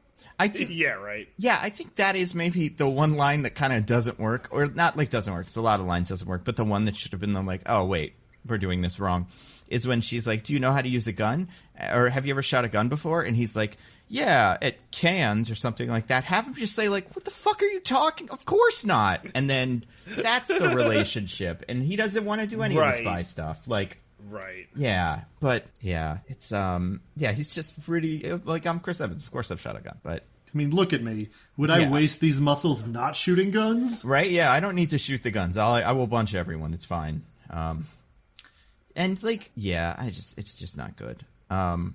Yeah, right. Yeah, I think that is maybe the one line that kind of doesn't work, or not like doesn't work, it's a lot of lines doesn't work, but the one that should have been the like, oh, wait, we're doing this wrong, is when she's like, do you know how to use a gun? Or have you ever shot a gun before? And he's like, yeah, at cans or something like that. Have him just say like, what the fuck are you talking? Of course not. And then that's the relationship. And he doesn't want to do any of the spy stuff. Like, right. Yeah. But yeah, it's, yeah, he's just really like, I'm Chris Evans. Of course I've shot a gun, but. I mean, look at me. Would I waste these muscles not shooting guns? Right. Yeah. I don't need to shoot the guns. I will bunch everyone. It's fine. And like, yeah, it's just not good.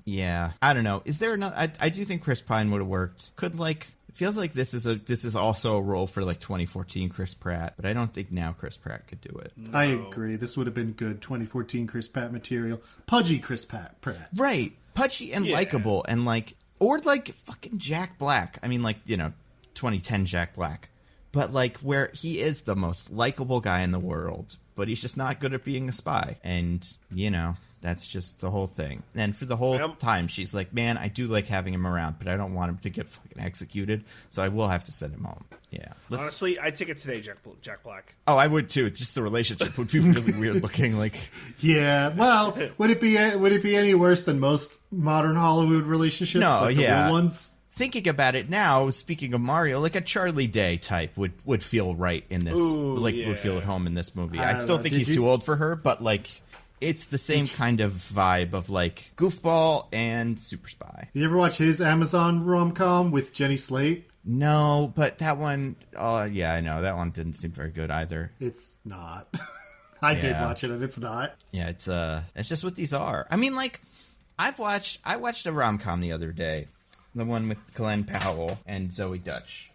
Yeah, I don't know. Is there another? I do think Chris Pine would have worked. Could like, it feels like this is also a role for like 2014 Chris Pratt, but I don't think now Chris Pratt could do it. No. I agree. This would have been good 2014 Chris Pratt material. Pudgy Chris Pratt. Right, pudgy and likable, and like, or like fucking Jack Black. I mean, like, you know, 2010 Jack Black, but like where he is the most likable guy in the world, but he's just not good at being a spy, and you know. That's just the whole thing. And for the whole time, she's like, man, I do like having him around, but I don't want him to get fucking executed, so I will have to send him home. Yeah. Honestly, I'd take it today, Jack Black. Oh, I would too. Just the relationship would be really weird looking. Like, yeah. Well, would it be any worse than most modern Hollywood relationships? No, like the real ones? Thinking about it now, speaking of Mario, like a Charlie Day type would feel right in this. Ooh, would feel at home in this movie. I still think he's too old for her, but like. It's the same kind of vibe of, like, goofball and super spy. Did you ever watch his Amazon rom-com with Jenny Slate? No, but that one, yeah, I know. That one didn't seem very good either. It's not. I did watch it, and it's not. Yeah, it's just what these are. I mean, like, I watched a rom-com the other day. The one with Glenn Powell and Zoe Dutch.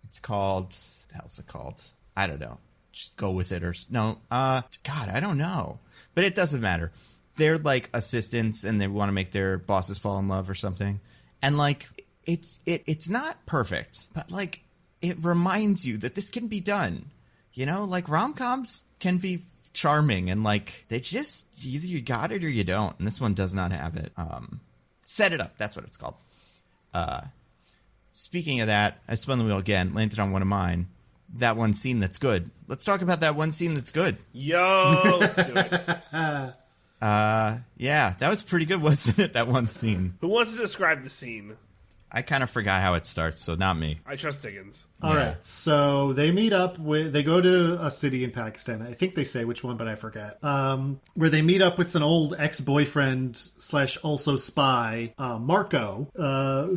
It's called, what the hell's it called? I don't know. Just go with it or no. God, I don't know. But it doesn't matter. They're like assistants and they want to make their bosses fall in love or something. And like it's not perfect, but like it reminds you that this can be done. You know, like rom-coms can be charming, and like they just either you got it or you don't, and this one does not have it. Set It Up, that's what it's called. Speaking of that, I spun the wheel again, landed on one of mine. That one scene that's good. Let's talk about that one scene that's good. Yo, let's do it. Yeah, that was pretty good, wasn't it? That one scene. Who wants to describe the scene? I kind of forgot how it starts, so not me. I trust Diggins. All right, so they meet up they go to a city in Pakistan. I think they say which one, but I forget. Where they meet up with an old ex-boyfriend / also spy, Marco,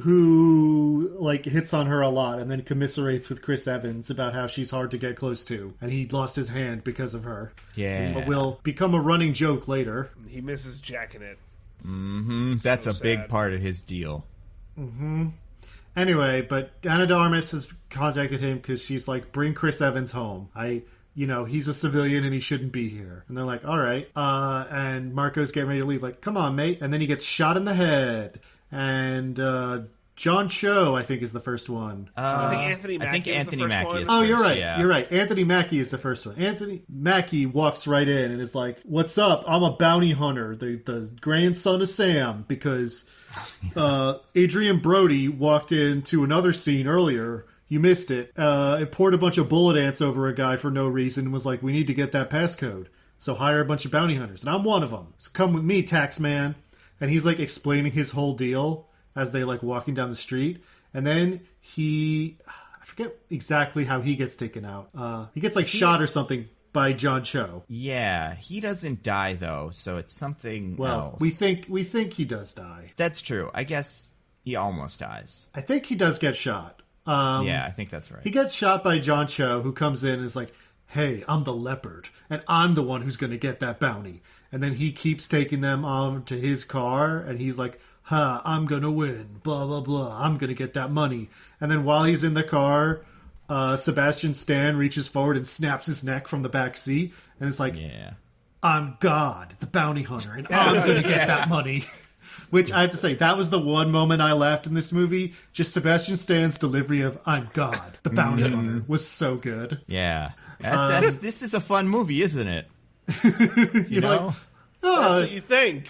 who like hits on her a lot and then commiserates with Chris Evans about how she's hard to get close to, and he lost his hand because of her. Yeah. But will become a running joke later. He misses jacking it. That's so a big sad. part of his deal. Anyway, but Ana de Armas has contacted him because she's like, bring Chris Evans home. He's a civilian and he shouldn't be here. And they're like, all right. And Marco's getting ready to leave. Like, come on, mate. And then he gets shot in the head. And John Cho, I think, is the first one. I think Anthony Mackie is the first one. Oh, you're right. Yeah. You're right. Anthony Mackie is the first one. Anthony Mackie walks right in and is like, what's up? I'm a bounty hunter, the grandson of Sam, because Adrian Brody walked into another scene earlier. You missed it. It poured a bunch of bullet ants over a guy for no reason and was like, we need to get that passcode. So hire a bunch of bounty hunters. And I'm one of them. So come with me, tax man. And he's like explaining his whole deal as they like walking down the street. And then I forget exactly how he gets taken out. He gets like shot or something by John Cho. Yeah, he doesn't die though, so it's something else. we think he does die. That's true. I guess he almost dies. I think he does get shot. Yeah, I think that's right. He gets shot by John Cho, who comes in and is like, hey, I'm the leopard, and I'm the one who's going to get that bounty. And then he keeps taking them on to his car, and he's like, I'm going to win, blah, blah, blah. I'm going to get that money. And then while he's in the car, Sebastian Stan reaches forward and snaps his neck from the back seat, and it's like, Yeah. I'm God, the bounty hunter, and I'm going to get that money. Which I have to say, that was the one moment I laughed in this movie. Just Sebastian Stan's delivery of "I'm God, the bounty hunter" was so good. Yeah. This is a fun movie, isn't it? You know? Like, That's what you think.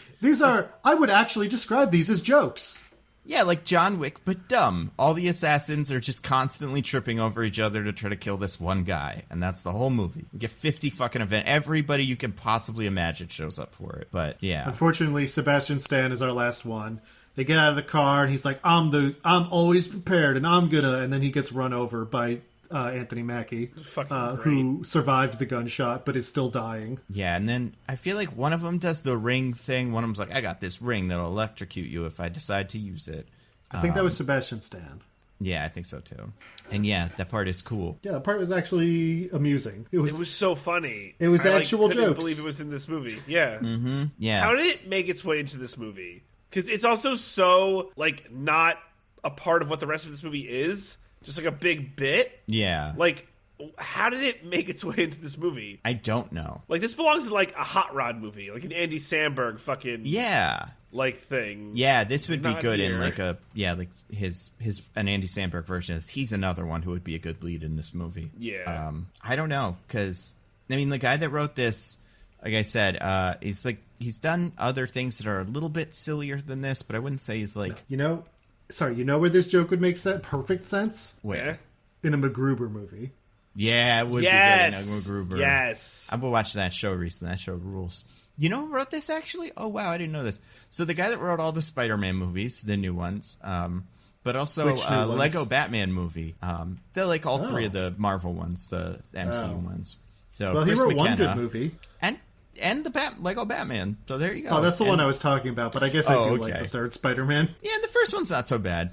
I would actually describe these as jokes. Yeah, like John Wick, but dumb. All the assassins are just constantly tripping over each other to try to kill this one guy, and that's the whole movie. We get 50 fucking events. Everybody you can possibly imagine shows up for it, but yeah. Unfortunately, Sebastian Stan is our last one. They get out of the car, and he's like, I'm always prepared, and I'm gonna, and then he gets run over by Anthony Mackie, who survived the gunshot but is still dying. Yeah, and then I feel like one of them does the ring thing. One of them's like, I got this ring that'll electrocute you if I decide to use it. I think that was Sebastian Stan. Yeah, I think so too. And yeah, that part is cool. Yeah, the part was actually amusing. It was So funny. It was actual couldn't jokes. believe it was in this movie. Yeah. Yeah. How did it make its way into this movie? Because it's also so like not a part of what the rest of this movie is. Just like a big bit. Yeah. Like, how did it make its way into this movie? I don't know. Like, this belongs in like a Hot Rod movie, like an Andy Samberg fucking like thing. Yeah, this would be Not good in here. like an Andy Samberg version. He's another one who would be a good lead in this movie. Yeah. I don't know, because I mean the guy that wrote this, like I said, he's done other things that are a little bit sillier than this, but I wouldn't say he's like you know where this joke would make perfect sense? where. In a MacGruber movie. Yeah, it would Yes. be good in a MacGruber. Yes. I've been watching that show recently. That show rules. You know who wrote this, actually? Oh, wow, I didn't know this. So the guy that wrote all the Spider-Man movies, the new ones, but also Which new ones? Lego Batman movie. They're like all three of the Marvel ones, the MCU ones. So Well, Chris he wrote one McKenna, good movie. And the Lego Batman. So there you go. Oh, that's the one I was talking about, but I guess I do like okay. the third Spider-Man. Yeah, and the first one's not so bad.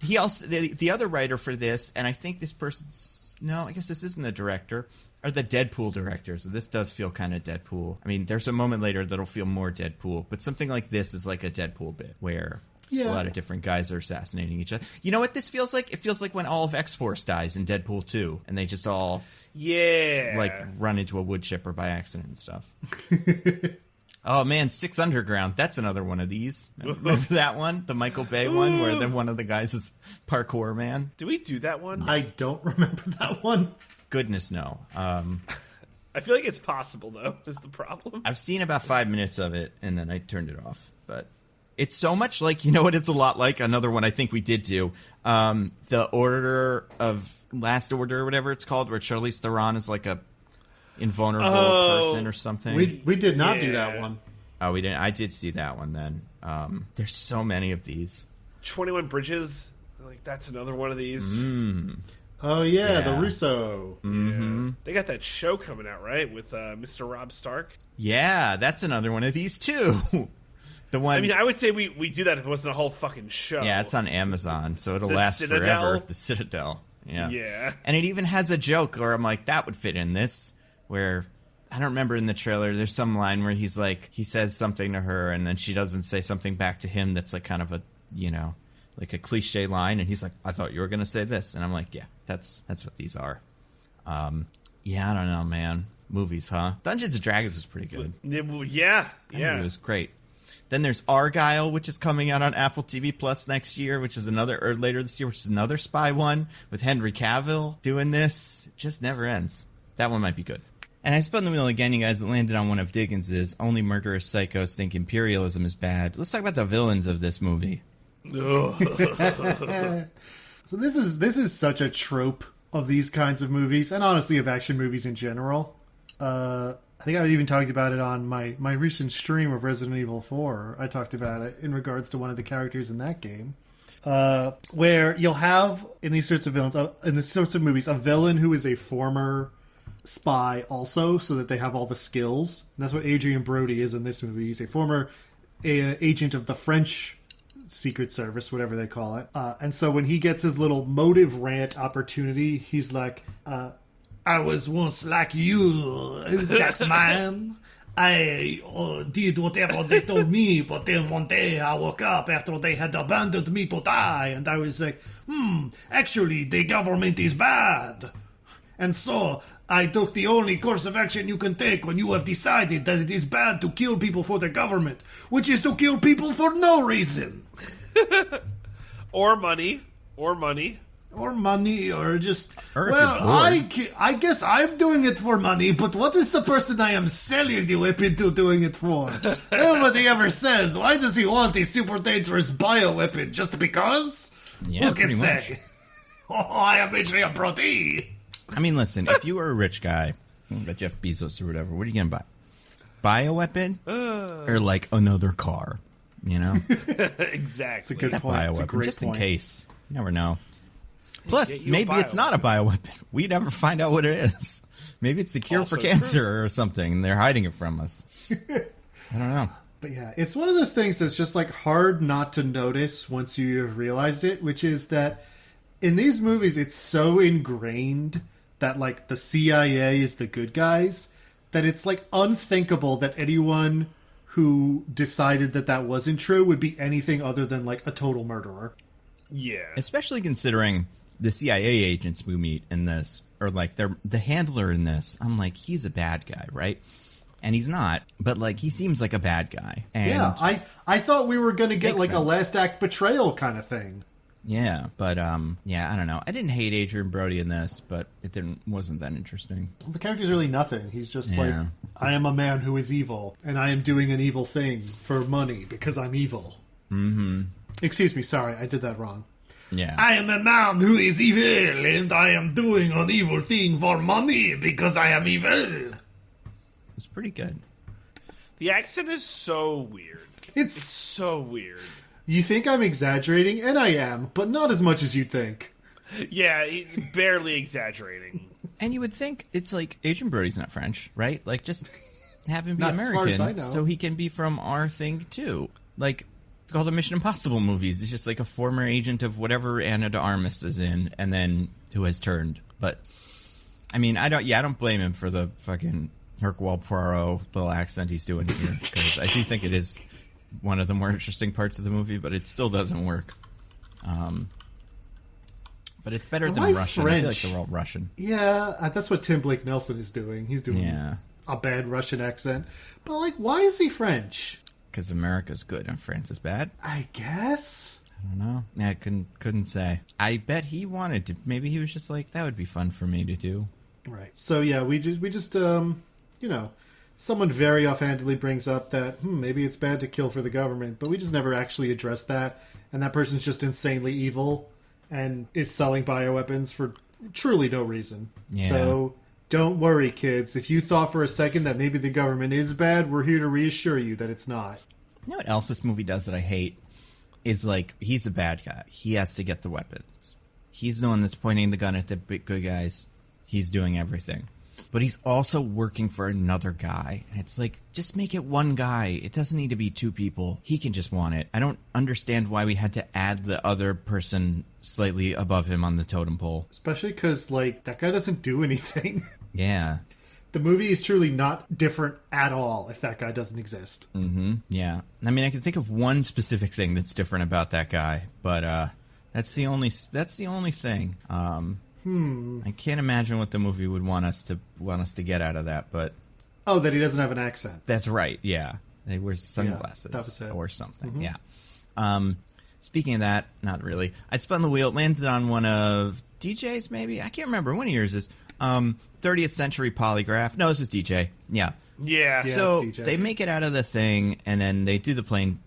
He also the other writer for this, and I think this person's I guess this isn't the director, are the Deadpool directors. So this does feel kind of Deadpool. I mean, there's a moment later that'll feel more Deadpool, but something like this is like a Deadpool bit where a lot of different guys are assassinating each other. You know what this feels like? It feels like when all of X-Force dies in Deadpool 2, and they just all like run into a wood chipper by accident and stuff. Oh man, Six Underground. That's another one of these. Remember that one? The Michael Bay one where one of the guys is parkour man? Do we do that one? I don't remember that one. Goodness, no. I feel like it's possible, though, is the problem. I've seen about 5 minutes of it, and then I turned it off. But it's so much like, you know what it's a lot like? Another one I think we did do. The Order of Last Order, or whatever it's called, where Charlize Theron is like a invulnerable person or something. We did not do that one. Oh, we didn't. I did see that one then. There's so many of these. 21 Bridges, like that's another one of these. Oh yeah, the Russo. Mm-hmm. Yeah. They got that show coming out, right, with Mr. Rob Stark. Yeah, that's another one of these too. The one. I mean, I would say we do that if it wasn't a whole fucking show. Yeah, it's on Amazon, so it'll The last Citadel? forever. The Citadel. Yeah. Yeah. And it even has a joke where I'm like, that would fit in this. Where I don't remember in the trailer. There's some line where he's like, he says something to her, and then she doesn't say something back to him. That's like kind of a, you know, like a cliche line, and he's like, I thought you were gonna say this, and I'm like, yeah, that's what these are. Yeah, I don't know, man. Movies, huh? Dungeons and Dragons is pretty good. Yeah. It was great. Then there's Argyle, which is coming out on Apple TV Plus next year, which is another, or later this year, which is another spy one with Henry Cavill doing this. It just never ends. That one might be good. And I spun the wheel again, you guys. Landed on one of Diggins's. Only murderous psychos think imperialism is bad. Let's talk about the villains of this movie. So this is such a trope of these kinds of movies, and honestly of action movies in general. I think I even talked about it on my recent stream of Resident Evil 4. I talked about it in regards to one of the characters in that game. Where you'll have, in these sorts of villains, in these sorts of movies, a villain who is a former spy also, so that they have all the skills. And that's what Adrian Brody is in this movie. He's a former agent of the French Secret Service, whatever they call it. And so when he gets his little motive rant opportunity, he's like, I was once like you, Taxman. I did whatever they told me, but then one day I woke up after they had abandoned me to die, and I was like, actually, the government is bad. And so I took the only course of action you can take when you have decided that it is bad to kill people for the government, which is to kill people for no reason. Or money. Or money, or just... Earth well, is I guess I'm doing it for money, but what is the person I am selling the weapon to doing it for? Nobody ever says, why does he want a super dangerous bioweapon? Just because? Yeah, Who can pretty say? much. Oh, I am Adrian Brody. I mean, listen, if you were a rich guy, like Jeff Bezos or whatever, what are you going to buy? Bioweapon? Or like another car, you know? Exactly. It's a good That point. It's a bioweapon, great just point. in case. You never know. Plus, you a maybe it's not a bioweapon. We never find out what it is. Maybe it's the cure Also for cancer or something, and they're hiding it from us. I don't know. But yeah, it's one of those things that's just like hard not to notice once you have realized it, which is that in these movies, it's so ingrained that like the CIA is the good guys, that it's like unthinkable that anyone who decided that that wasn't true would be anything other than like a total murderer. Yeah. Especially considering the CIA agents we meet in this, or like the handler in this. I'm like, he's a bad guy, right? And he's not, but like he seems like a bad guy. And Yeah, I thought we were going to get Makes like a sense. last act betrayal kind of thing. yeah, but yeah, I don't know. I didn't hate Adrian Brody in this, but it wasn't that interesting. The character's really nothing. He's just Yeah. like, I am a man who is evil, and I am doing an evil thing for money because I'm evil. Mm-hmm. Excuse me, sorry, I did that wrong. Yeah. I am a man who is evil, and I am doing an evil thing for money because I am evil. It's pretty good. The accent is so weird. It's So weird. You think I'm exaggerating, and I am, but not as much as you think. Yeah, barely exaggerating. And you would think it's like Adrian Brody's not French, right? Like just have him be Not as far as I American know. so he can be from our thing too. Like all the Mission Impossible movies. It's just like a former agent of whatever Anna de Armas is in, and then who has turned. But I mean, I don't blame him for the fucking Hercule Poirot little accent he's doing here, because I do think it is one of the more interesting parts of the movie, but it still doesn't work. But it's better than Why Russian. I feel like French? they're all Russian. Yeah, that's what Tim Blake Nelson is doing. He's doing Yeah. a bad Russian accent. But, like, why is he French? Because America's good and France is bad. I guess. I don't know. Yeah, I couldn't say. I bet he wanted to. Maybe he was just like, that would be fun for me to do. Right. So yeah, we just someone very offhandedly brings up that maybe it's bad to kill for the government, but we just never actually address that, and that person's just insanely evil and is selling bioweapons for truly no reason. Yeah. So don't worry, kids. If you thought for a second that maybe the government is bad, we're here to reassure you that it's not. You know what else this movie does that I hate? Is like, he's a bad guy. He has to get the weapons. He's the one that's pointing the gun at the big good guys. He's doing everything. But he's also working for another guy. And it's like, just make it one guy. It doesn't need to be two people. He can just want it. I don't understand why we had to add the other person slightly above him on the totem pole. Especially because, like, that guy doesn't do anything. Yeah. The movie is truly not different at all if that guy doesn't exist. Mm-hmm. Yeah. I mean, I can think of one specific thing that's different about that guy, but that's the only thing. I can't imagine what the movie would want us to get out of that, but that he doesn't have an accent. That's right. Yeah, they wear sunglasses or something. Mm-hmm. Yeah. Speaking of that, not really. I spun the wheel. It landed on one of DJ's. Maybe I can't remember. One of yours is 30th Century Polygraph. No, this is DJ. Yeah. Yeah. So it's DJ. They make it out of the thing, and then they do the plane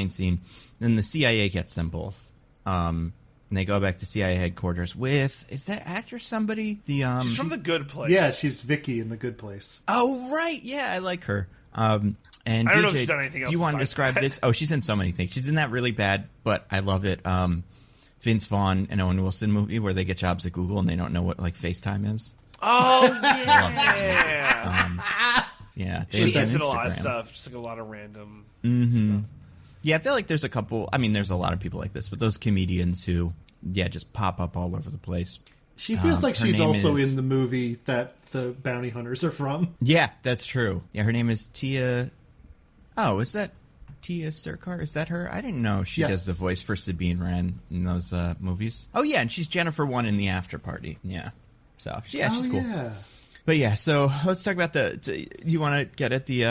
scene. Then the CIA gets them both. And they go back to CIA headquarters with, is that actress somebody? She's from The Good Place. Yeah, she's Vicky in The Good Place. Oh, right. Yeah, I like her. And I don't DJ, know if she's done anything else. Do you want to describe that? this? Oh, she's in so many things. She's in that really bad, but I love it. Vince Vaughn and Owen Wilson movie where they get jobs at Google and they don't know what like FaceTime is. Oh, yeah. Yeah. She gets in a lot of stuff. Just like a lot of random stuff. Yeah, I feel like there's a lot of people like this, but those comedians who, just pop up all over the place. She feels like she's also in the movie that the bounty hunters are from. Yeah, that's true. Yeah, her name is Tia. Oh, is that Tia Serkar? Is that her? I didn't know she does the voice for Sabine Wren in those movies. Oh, yeah, and she's Jennifer One in The After Party. Yeah. So, she's cool. Yeah. But yeah, so let's talk about you want to get at the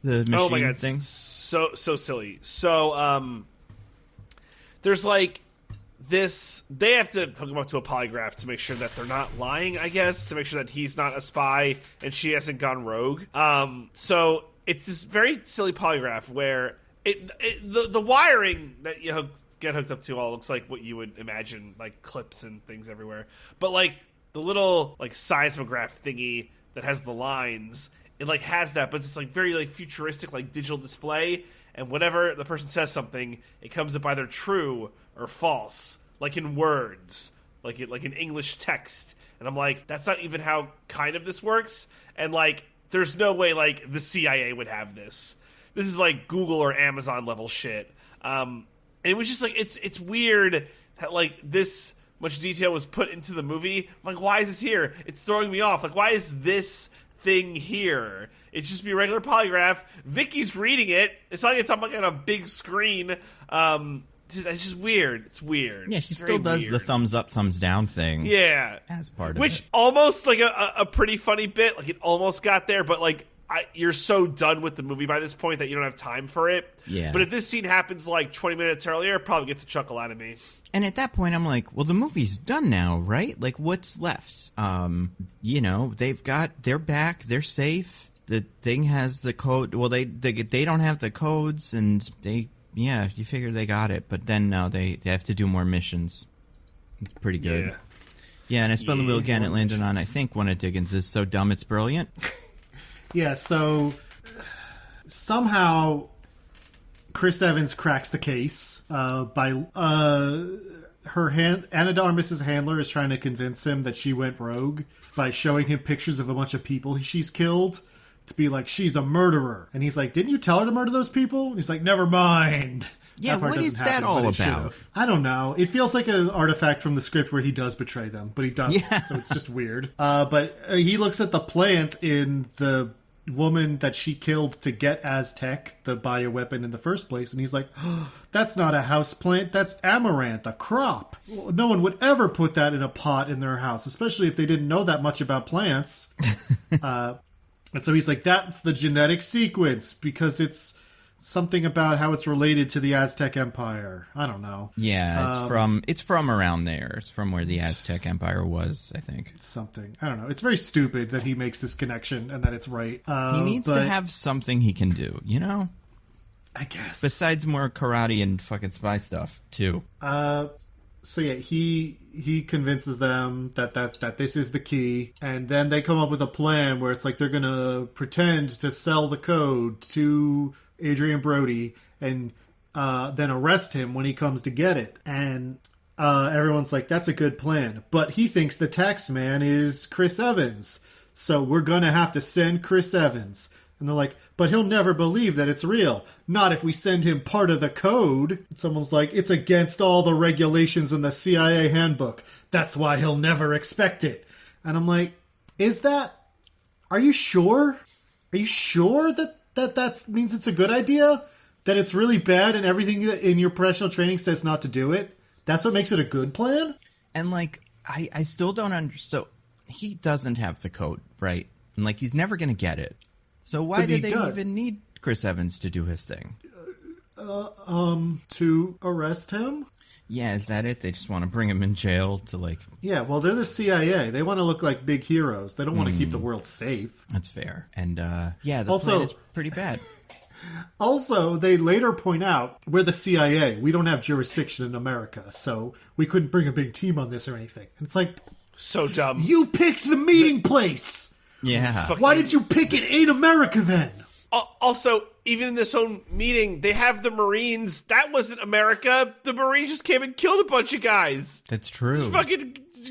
machine thing? So silly. So, there's like this, they have to hook him up to a polygraph to make sure that they're not lying, I guess, to make sure that he's not a spy and she hasn't gone rogue. So it's this very silly polygraph where the wiring that you get hooked up to all looks like what you would imagine, like clips and things everywhere. But like the little like seismograph thingy that has the lines, it like has that, but it's like very like futuristic, like digital display. And whenever the person says something, it comes up either true or false, like in words, like in English text. And I'm like, that's not even how kind of this works. And like, there's no way like the CIA would have this. This is like Google or Amazon level shit. And it was just like, it's weird that like this much detail was put into the movie. I'm like, why is this here? It's throwing me off. Like, why is this thing here? It just be a regular polygraph. Vicky's reading it. It's not like it's on a big screen. It's just weird. It's weird. Yeah, she still does the thumbs up, thumbs down thing. Yeah, as part of it. Which almost like a pretty funny bit. Like it almost got there, but like you're so done with the movie by this point that you don't have time for it. Yeah. But if this scene happens like 20 minutes earlier, it probably gets a chuckle out of me. And at that point, I'm like, well, the movie's done now, right? Like, what's left? They're back. They're safe. The thing has the code. Well, they don't have the codes, and you figure they got it. But then, no, they have to do more missions. It's pretty good. Yeah, and I spun the wheel again. It landed on, I think, one of Diggins is So Dumb It's Brilliant. Yeah, so somehow Chris Evans cracks the case by Anna de Armas's handler is trying to convince him that she went rogue by showing him pictures of a bunch of people she's killed to be like, she's a murderer. And he's like, didn't you tell her to murder those people? And he's like, never mind. Yeah, what is that all about? I don't know. It feels like an artifact from the script where he does betray them, but he doesn't, so it's just weird. But he looks at the plant in the woman that she killed to get Aztec, the bioweapon in the first place, and he's like, oh, that's not a house plant, that's amaranth, a crop. No one would ever put that in a pot in their house, especially if they didn't know that much about plants. And so he's like, that's the genetic sequence, because it's something about how it's related to the Aztec Empire. I don't know. Yeah, it's from around there. It's from where the Aztec Empire was, I think. It's something. I don't know. It's very stupid that he makes this connection and that it's right. He needs to have something he can do, you know? I guess. Besides more karate and fucking spy stuff, too. So yeah, he convinces them that this is the key, and then they come up with a plan where it's like they're gonna pretend to sell the code to Adrian Brody and then arrest him when he comes to get it. And everyone's like, that's a good plan. But he thinks the tax man is Chris Evans, so we're gonna have to send Chris Evans. And they're like, but he'll never believe that it's real. Not if we send him part of the code. And someone's like, it's against all the regulations in the CIA handbook. That's why he'll never expect it. And I'm like, are you sure? Are you sure that means it's a good idea? That it's really bad and everything in your professional training says not to do it? That's what makes it a good plan? And like, I still don't understand. So he doesn't have the code, right? And like, he's never going to get it. So why did they even need Chris Evans to do his thing? To arrest him? Yeah, is that it? They just want to bring him in jail to like... Yeah, well, they're the CIA. They want to look like big heroes. They don't want to keep the world safe. That's fair. And, yeah, the plan is pretty bad. Also, they later point out, we're the CIA. We don't have jurisdiction in America, so we couldn't bring a big team on this or anything. And it's like... So dumb. You picked the meeting place! Yeah. Why did you pick it in America then? Also, even in this own meeting, they have the Marines. That wasn't America. The Marines just came and killed a bunch of guys. That's true.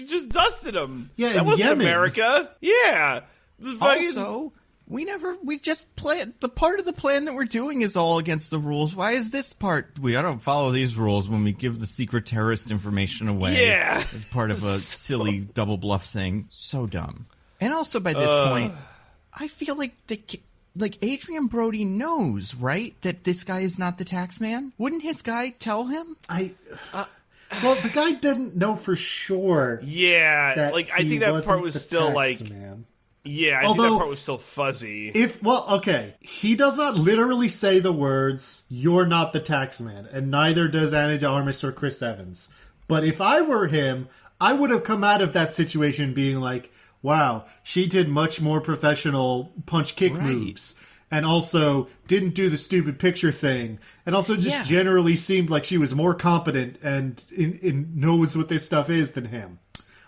Just dusted them. Yeah, that wasn't Yemen. America. Yeah. Also, we just play the part of the plan that we're doing is all against the rules. Why is this part? I don't follow these rules when we give the secret terrorist information away. Yeah. As part of a silly double bluff thing. So dumb. And also by this point, I feel like Adrian Brody knows, right, that this guy is not the tax man. Wouldn't his guy tell him? Well, the guy didn't know for sure. Yeah, like I think that part was still like, man. Yeah, I think that part was still fuzzy. He does not literally say the words, "You're not the tax man," and neither does Ana de Armas or Chris Evans. But if I were him, I would have come out of that situation being like, wow, she did much more professional punch-kick moves. And also didn't do the stupid picture thing. And also just generally seemed like she was more competent and knows what this stuff is than him.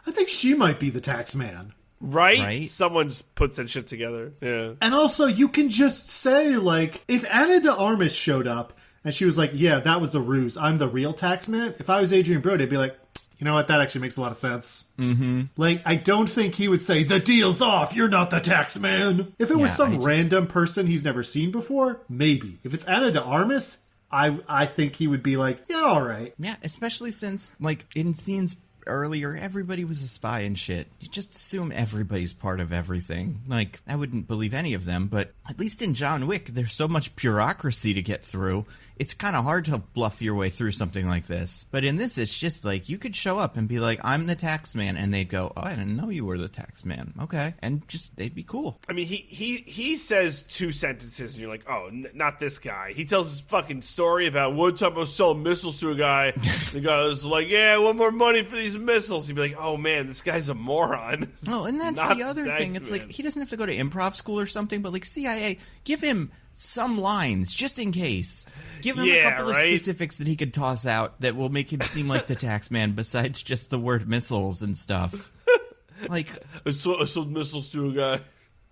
I think she might be the tax man. Right? Someone just puts that shit together. Yeah. And also, you can just say, like, if Ana de Armas showed up and she was like, yeah, that was a ruse. I'm the real tax man. If I was Adrian Brody, I'd be like, you know what? That actually makes a lot of sense. Mm-hmm. Like, I don't think he would say, the deal's off, you're not the tax man. If it was some random person he's never seen before, maybe. If it's Ana de Armas, I think he would be like, yeah, all right. Yeah, especially since, like, in scenes earlier, everybody was a spy and shit. You just assume everybody's part of everything. Like, I wouldn't believe any of them, but at least in John Wick, there's so much bureaucracy to get through. It's kind of hard to bluff your way through something like this. But in this, it's just like, you could show up and be like, I'm the tax man. And they'd go, oh, I didn't know you were the tax man. Okay. And just, they'd be cool. I mean, he says two sentences and you're like, oh, not this guy. He tells his fucking story about one time I was selling missiles to a guy. The guy was like, yeah, I want more money for these missiles. He'd be like, oh man, this guy's a moron. Oh, and that's the other thing. It's like, he doesn't have to go to improv school or something, but like CIA, give him some lines just in case. Give him a couple of specifics that he could toss out that will make him seem like the tax man besides just the word missiles and stuff. Like, I sold missiles to a guy.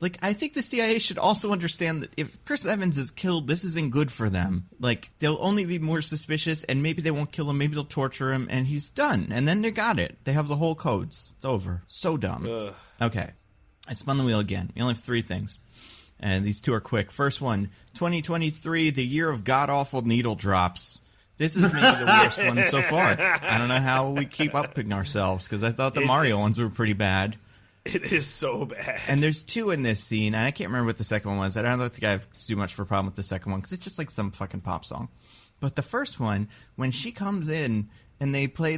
Like, I think the CIA should also understand that if Chris Evans is killed, this isn't good for them. Like, they'll only be more suspicious, and maybe they won't kill him, maybe they'll torture him, and he's done. And then they got it. They have the whole codes. It's over. So dumb. Okay. I spun the wheel again. We only have 3 things. And these 2 are quick. First one, 2023, the year of god-awful needle drops. This is maybe the worst one so far. I don't know how we keep upping ourselves, because I thought the Mario ones were pretty bad. It is so bad. And there's 2 in this scene, and I can't remember what the second one was. I don't think I have too much of a problem with the second one, because it's just like some fucking pop song. But the first one, when she comes in, and they play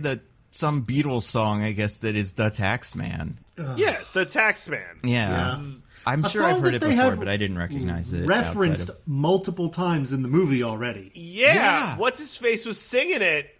some Beatles song, I guess, that is The Tax Man. Yeah, The Tax Man. Yeah. I'm sure I've heard it before, but I didn't recognize it. Referenced multiple times in the movie already. Yeah. What's his face was singing it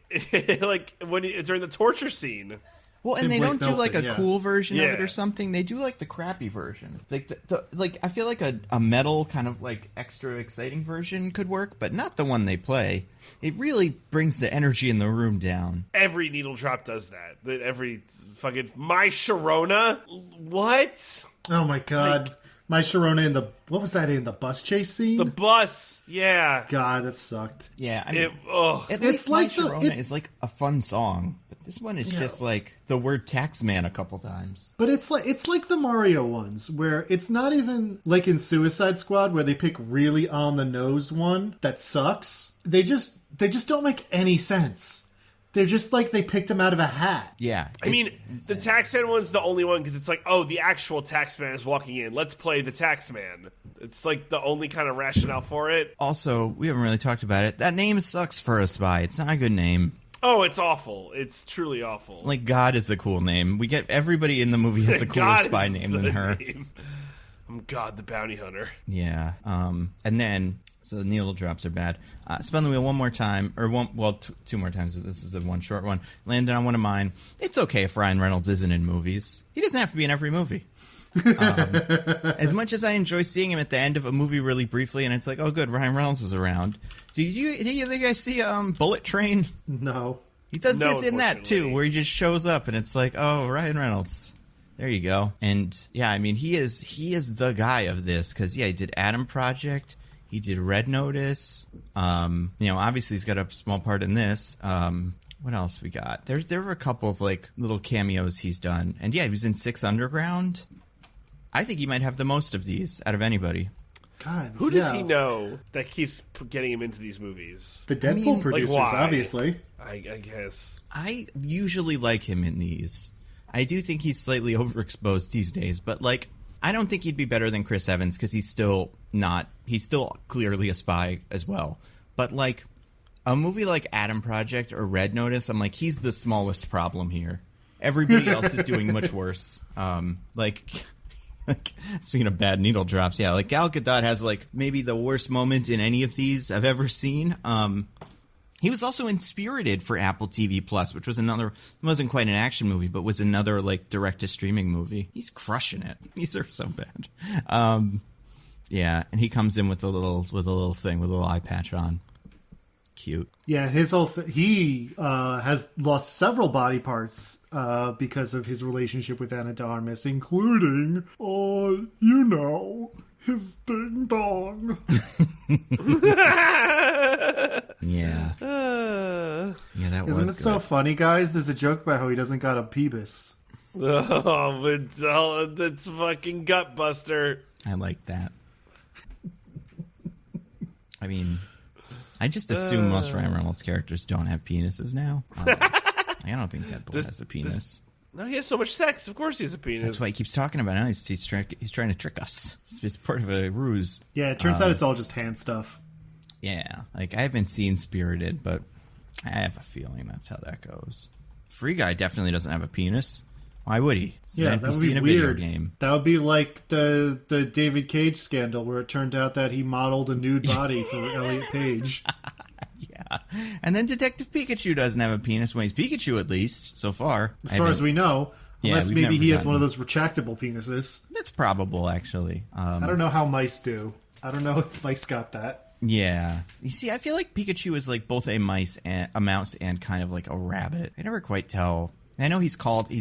like during the torture scene. Well, and they don't do like a cool version of it or something. They do like the crappy version. Like I feel like a metal kind of like extra exciting version could work, but not the one they play. It really brings the energy in the room down. Every needle drop does that. Every fucking My Sharona. What? Oh my god. My Sharona in what was that in the bus chase scene? The bus, yeah. God, that sucked. Yeah, I mean, it's like My Sharona is like a fun song, but this one is just like the word taxman a couple times. But it's like the Mario ones, where it's not even like in Suicide Squad where they pick really on the nose one that sucks. They just don't make any sense. They're just like they picked him out of a hat. Yeah. I mean, the Taxman one's the only one because it's like, oh, the actual Taxman is walking in. Let's play the Taxman. It's like the only kind of rationale for it. Also, we haven't really talked about it. That name sucks for a spy. It's not a good name. Oh, it's awful. It's truly awful. Like, God is a cool name. We get everybody in the movie has a cooler spy name than her. I'm God the Bounty Hunter. Yeah. And then... So the needle drops are bad. Spun the wheel one more time, or two more times. This is the one short one. Landed on one of mine. It's okay if Ryan Reynolds isn't in movies. He doesn't have to be in every movie. As much as I enjoy seeing him at the end of a movie really briefly, and it's like, oh, good, Ryan Reynolds was around. Did you guys see Bullet Train? No. He does this in that too, where he just shows up, and it's like, oh, Ryan Reynolds. There you go. And yeah, I mean, he is the guy of this because he did Adam Project. He did Red Notice. Obviously he's got a small part in this. What else we got? There were a couple of like little cameos he's done. And yeah, he was in 6 Underground. I think he might have the most of these out of anybody. God, who does he know that keeps getting him into these movies? The Deadpool producers, like obviously. I guess. I usually like him in these. I do think he's slightly overexposed these days, but like, I don't think he'd be better than Chris Evans because he's still clearly a spy as well. But like a movie like Adam Project or Red Notice, I'm like, he's the smallest problem here. Everybody else is doing much worse. Like speaking of bad needle drops, yeah, like Gal Gadot has like maybe the worst moment in any of these I've ever seen. He was also in Spirited for Apple TV Plus, which was wasn't quite an action movie, but was another like direct-to-streaming movie. He's crushing it. These are so bad. Yeah, and he comes in with a little thing with a little eye patch on. Cute. Yeah, his whole he has lost several body parts because of his relationship with Ana de Armas, including, his ding dong. Yeah. Yeah, that was. Isn't it so funny, guys? There's a joke about how he doesn't got a peebus. Oh, that's fucking Gutbuster. I like that. I mean, I just assume most Ryan Reynolds characters don't have penises now. I don't think Deadpool has a penis. No, he has so much sex. Of course he has a penis. That's why he keeps talking about it. He's trying to trick us. It's part of a ruse. Yeah, it turns out it's all just hand stuff. Yeah, like I haven't seen Spirited, but I have a feeling that's how that goes. Free Guy definitely doesn't have a penis. Why would he? It's an NPC that would be in a weird. Video game. That would be like the David Cage scandal where it turned out that he modeled a nude body for Elliot Page. Yeah. And then Detective Pikachu doesn't have a penis. Well, he's Pikachu at least, so far. As far as we know. Unless maybe he has one of those retractable penises. That's probable, actually. I don't know how mice do. I don't know if mice got that. Yeah. You see, I feel like Pikachu is like both a mouse and kind of like a rabbit. I never quite tell. I know he's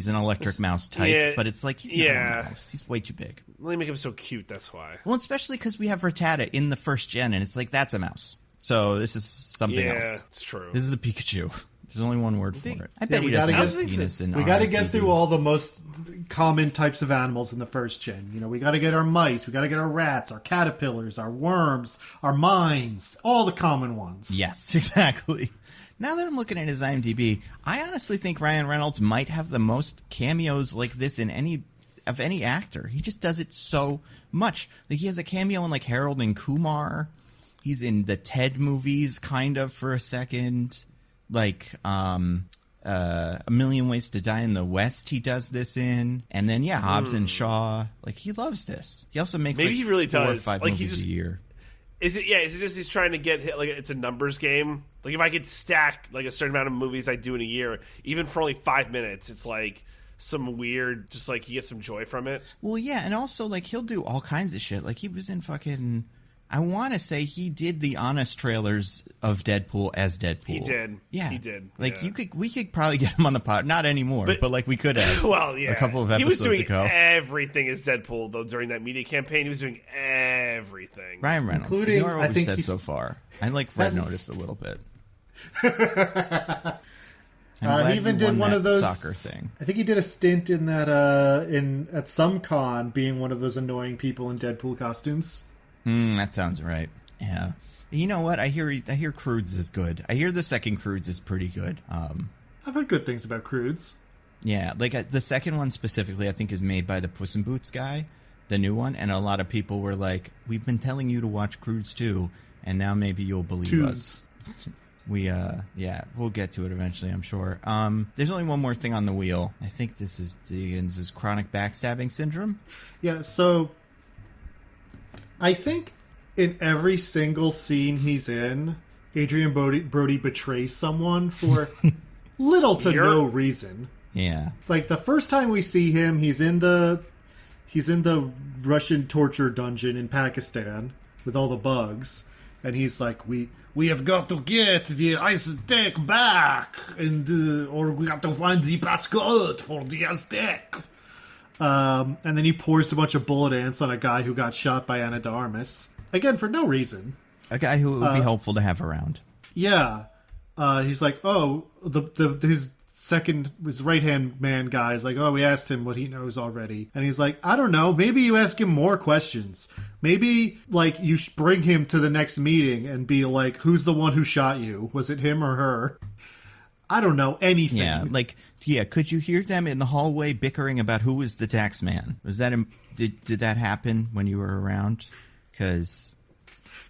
an electric mouse type, but it's like he's not a mouse. He's way too big. They make him so cute, that's why. Well, especially because we have Rattata in the first gen, and it's like, that's a mouse. So this is something else. Yeah, it's true. This is a Pikachu. There's only one word for it. I bet he doesn't have a penis in We got to get through all the most common types of animals in the first gen. We got to get our mice, we got to get our rats, our caterpillars, our worms, our mimes, all the common ones. Yes, exactly. Now that I'm looking at his IMDb, I honestly think Ryan Reynolds might have the most cameos like this in any actor. He just does it so much. Like he has a cameo in like Harold and Kumar. He's in the Ted movies kind of for a second. Like A Million Ways to Die in the West he does this in. And then, Hobbs and Shaw. Like, he loves this. He also makes Maybe he really 4 or does. 5 Like, movies a year. Is it just he's trying to get, like, it's a numbers game? Like, if I could stack, like, a certain amount of movies I do in a year, even for only 5 minutes, it's like some weird, just like, he gets some joy from it. Well, yeah, and also, like, he'll do all kinds of shit. Like, he was in fucking... I want to say he did the honest trailers of Deadpool as Deadpool. He did. Yeah. He did. Like, yeah. we could probably get him on the pod. Not anymore, but like, we could have. Well, yeah. A couple of episodes ago. He was doing everything as Deadpool, though, during that media campaign. He was doing everything. Ryan Reynolds. Including, Ignore what I we've think said so far. I like Red Notice a little bit. He even did one of those soccer thing. I think he did a stint in that at some con, being one of those annoying people in Deadpool costumes. That sounds right. Yeah. You know what? I hear Crudes is good. I hear the second Crudes is pretty good. I've heard good things about Crudes. Yeah, like the second one specifically, I think is made by the Puss in Boots guy, the new one, and a lot of people were like, "We've been telling you to watch Crudes too, and now maybe you'll believe us." We'll get to it eventually, I'm sure. There's only one more thing on the wheel. I think this is Diggins' chronic backstabbing syndrome. Yeah, so I think in every single scene he's in, Adrian Brody betrays someone for little to no reason. Yeah. Like, the first time we see him, he's in the Russian torture dungeon in Pakistan with all the bugs, and he's like, we have got to get the Aztec back, and or we have to find the passcode for the Aztec. And then he pours a bunch of bullet ants on a guy who got shot by Ana de Armas. Again, for no reason. A guy who would be helpful to have around. Yeah. He's like, his right-hand man guy is like, oh, we asked him what he knows already. And he's like, I don't know, maybe you ask him more questions. Maybe, like, you bring him to the next meeting and be like, who's the one who shot you? Was it him or her? I don't know anything. Yeah, could you hear them in the hallway bickering about who was the tax man? Was that did that happen when you were around? Because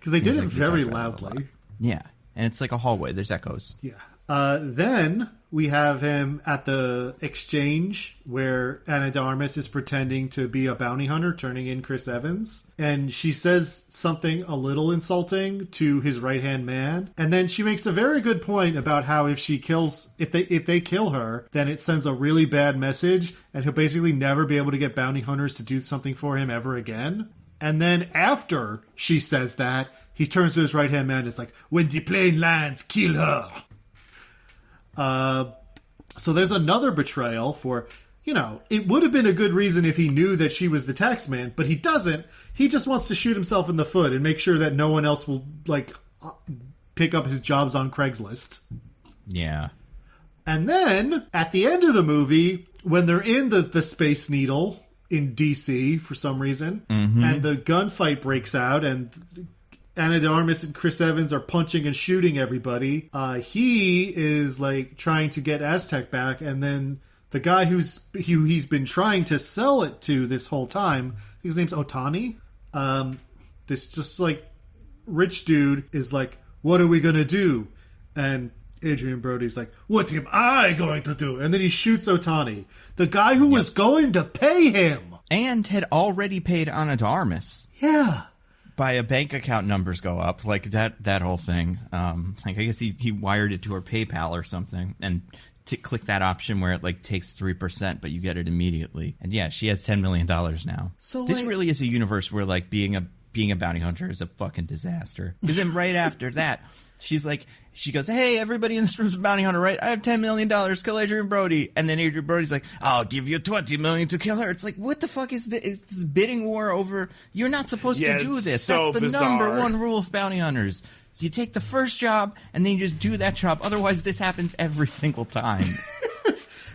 they did it very loudly. Yeah, and it's like a hallway. There's echoes. Yeah. Then we have him at the exchange where Ana de Armas is pretending to be a bounty hunter, turning in Chris Evans. And she says something a little insulting to his right-hand man. And then she makes a very good point about how if they kill her, then it sends a really bad message, and he'll basically never be able to get bounty hunters to do something for him ever again. And then after she says that, he turns to his right-hand man and is like, when the plane lands, kill her. So there's another betrayal for, it would have been a good reason if he knew that she was the tax man, but he doesn't. He just wants to shoot himself in the foot and make sure that no one else will, pick up his jobs on Craigslist. Yeah. And then, at the end of the movie, when they're in the Space Needle in D.C. for some reason, and the gunfight breaks out, and Ana de Armas and Chris Evans are punching and shooting everybody. He is trying to get Aztec back, and then the guy who he's been trying to sell it to this whole time, I think his name's Otani. This just rich dude is like, what are we gonna do? And Adrian Brody's like, what am I going to do? And then he shoots Otani, the guy who was going to pay him, and had already paid Ana de Armas. Yeah. By a bank account numbers go up, that whole thing. I guess he wired it to her PayPal or something, and click that option where it takes 3%, but you get it immediately. And yeah, she has $10 million now. So this really is a universe where being a bounty hunter is a fucking disaster. Because then right after that, she goes, hey, everybody in this room's a bounty hunter, right? I have $10 million, kill Adrian Brody. And then Adrian Brody's like, I'll give you $20 million to kill her. It's like, what the fuck is this? It's bidding war over, you're not supposed to do this. So that's the bizarre. number one rule of bounty hunters. So you take the first job, and then you just do that job. Otherwise, this happens every single time.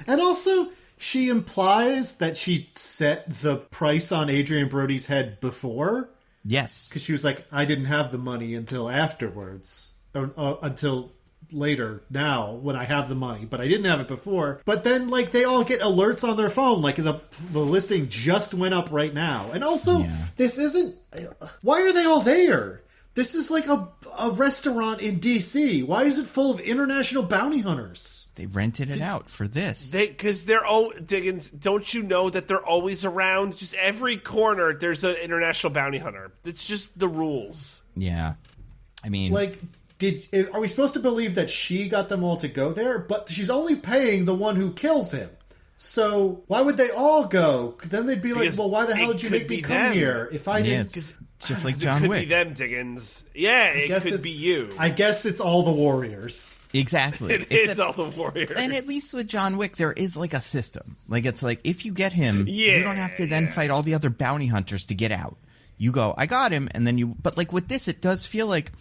And also, she implies that she set the price on Adrian Brody's head before. Yes. Because she was like, I didn't have the money until afterwards. Or until later now when I have the money, but I didn't have it before. But then they all get alerts on their phone, the listing just went up right now. And also, This isn't, why are they all there? This is like a restaurant in D.C. Why is it full of international bounty hunters? They rented it out for this. Because Diggins, don't you know that they're always around? Just every corner, there's an international bounty hunter. It's just the rules. Yeah. I mean... Like, are we supposed to believe that she got them all to go there? But she's only paying the one who kills him. So why would they all go? Then they'd be like, well, why the hell did you make me come here if I didn't... Just like John Wick. It could be them, Diggins. Yeah, it could be you. I guess it's all the warriors. Exactly. It's all the warriors. And at least with John Wick, there is like a system. Like, it's like, if you get him, you don't have to then fight all the other bounty hunters to get out. You go, I got him, and then you... But like with this, it does feel like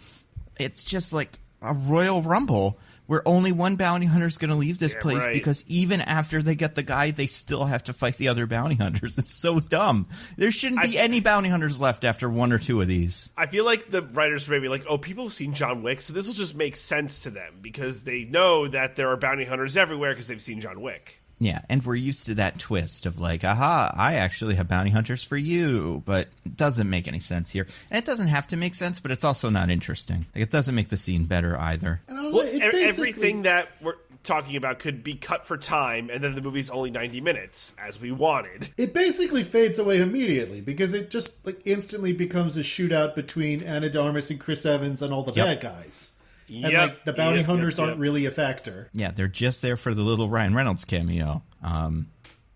it's just like a Royal Rumble where only one bounty hunter is going to leave this place because even after they get the guy, they still have to fight the other bounty hunters. It's so dumb. There shouldn't be any bounty hunters left after one or two of these. I feel like the writers may be like, oh, people have seen John Wick, so this will just make sense to them because they know that there are bounty hunters everywhere because they've seen John Wick. Yeah, and we're used to that twist of like, aha, I actually have bounty hunters for you, but it doesn't make any sense here. And it doesn't have to make sense, but it's also not interesting. Like, it doesn't make the scene better either. Well, everything that we're talking about could be cut for time, and then the movie's only 90 minutes, as we wanted. It basically fades away immediately, because it just like instantly becomes a shootout between Ana de Armas and Chris Evans and all the bad guys. And like the bounty hunters aren't really a factor. Yeah, they're just there for the little Ryan Reynolds cameo. And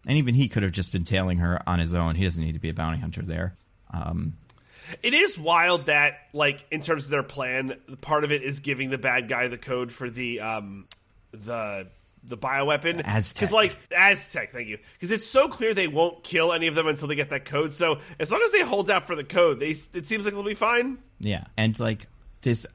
even he could have just been tailing her on his own. He doesn't need to be a bounty hunter there. It is wild that, like, in terms of their plan, part of it is giving the bad guy the code for the bioweapon. Aztec. Aztec, thank you. Because it's so clear they won't kill any of them until they get that code. So as long as they hold out for the code, it seems like they'll be fine. Yeah, and like... This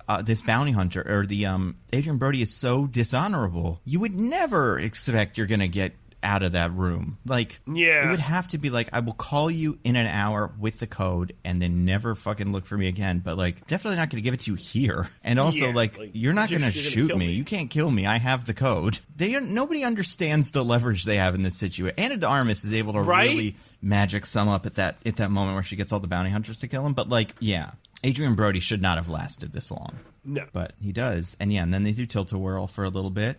bounty hunter, or the Adrian Brody is so dishonorable. You would never expect you're going to get out of that room. Like, it would have to be like, I will call you in an hour with the code and then never fucking look for me again. But like, definitely not going to give it to you here. And also, you're not going to shoot me. You can't kill me. I have the code. Nobody understands the leverage they have in this situation. Ana de Armas is able to really magic sum up at that moment where she gets all the bounty hunters to kill him. But like, yeah. Adrian Brody should not have lasted this long. No. But he does. And yeah, and then they do tilt-a-whirl for a little bit.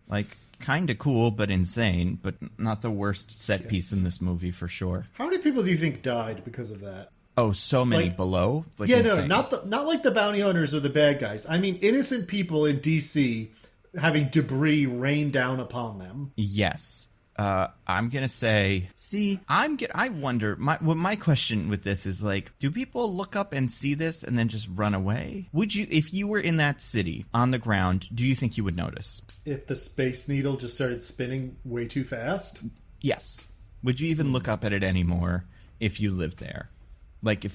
Like, kind of cool, but insane, but not the worst set piece in this movie for sure. How many people do you think died because of that? Oh, so many below? Like, yeah, insane. No, not like the bounty hunters or the bad guys. I mean, innocent people in D.C. having debris rain down upon them. Yes. I'm going to say, I wonder, my question with this is like, do people look up and see this and then just run away? Would you, if you were in that city on the ground, do you think you would notice? If the Space Needle just started spinning way too fast? Yes. Would you even look up at it anymore if you lived there? Like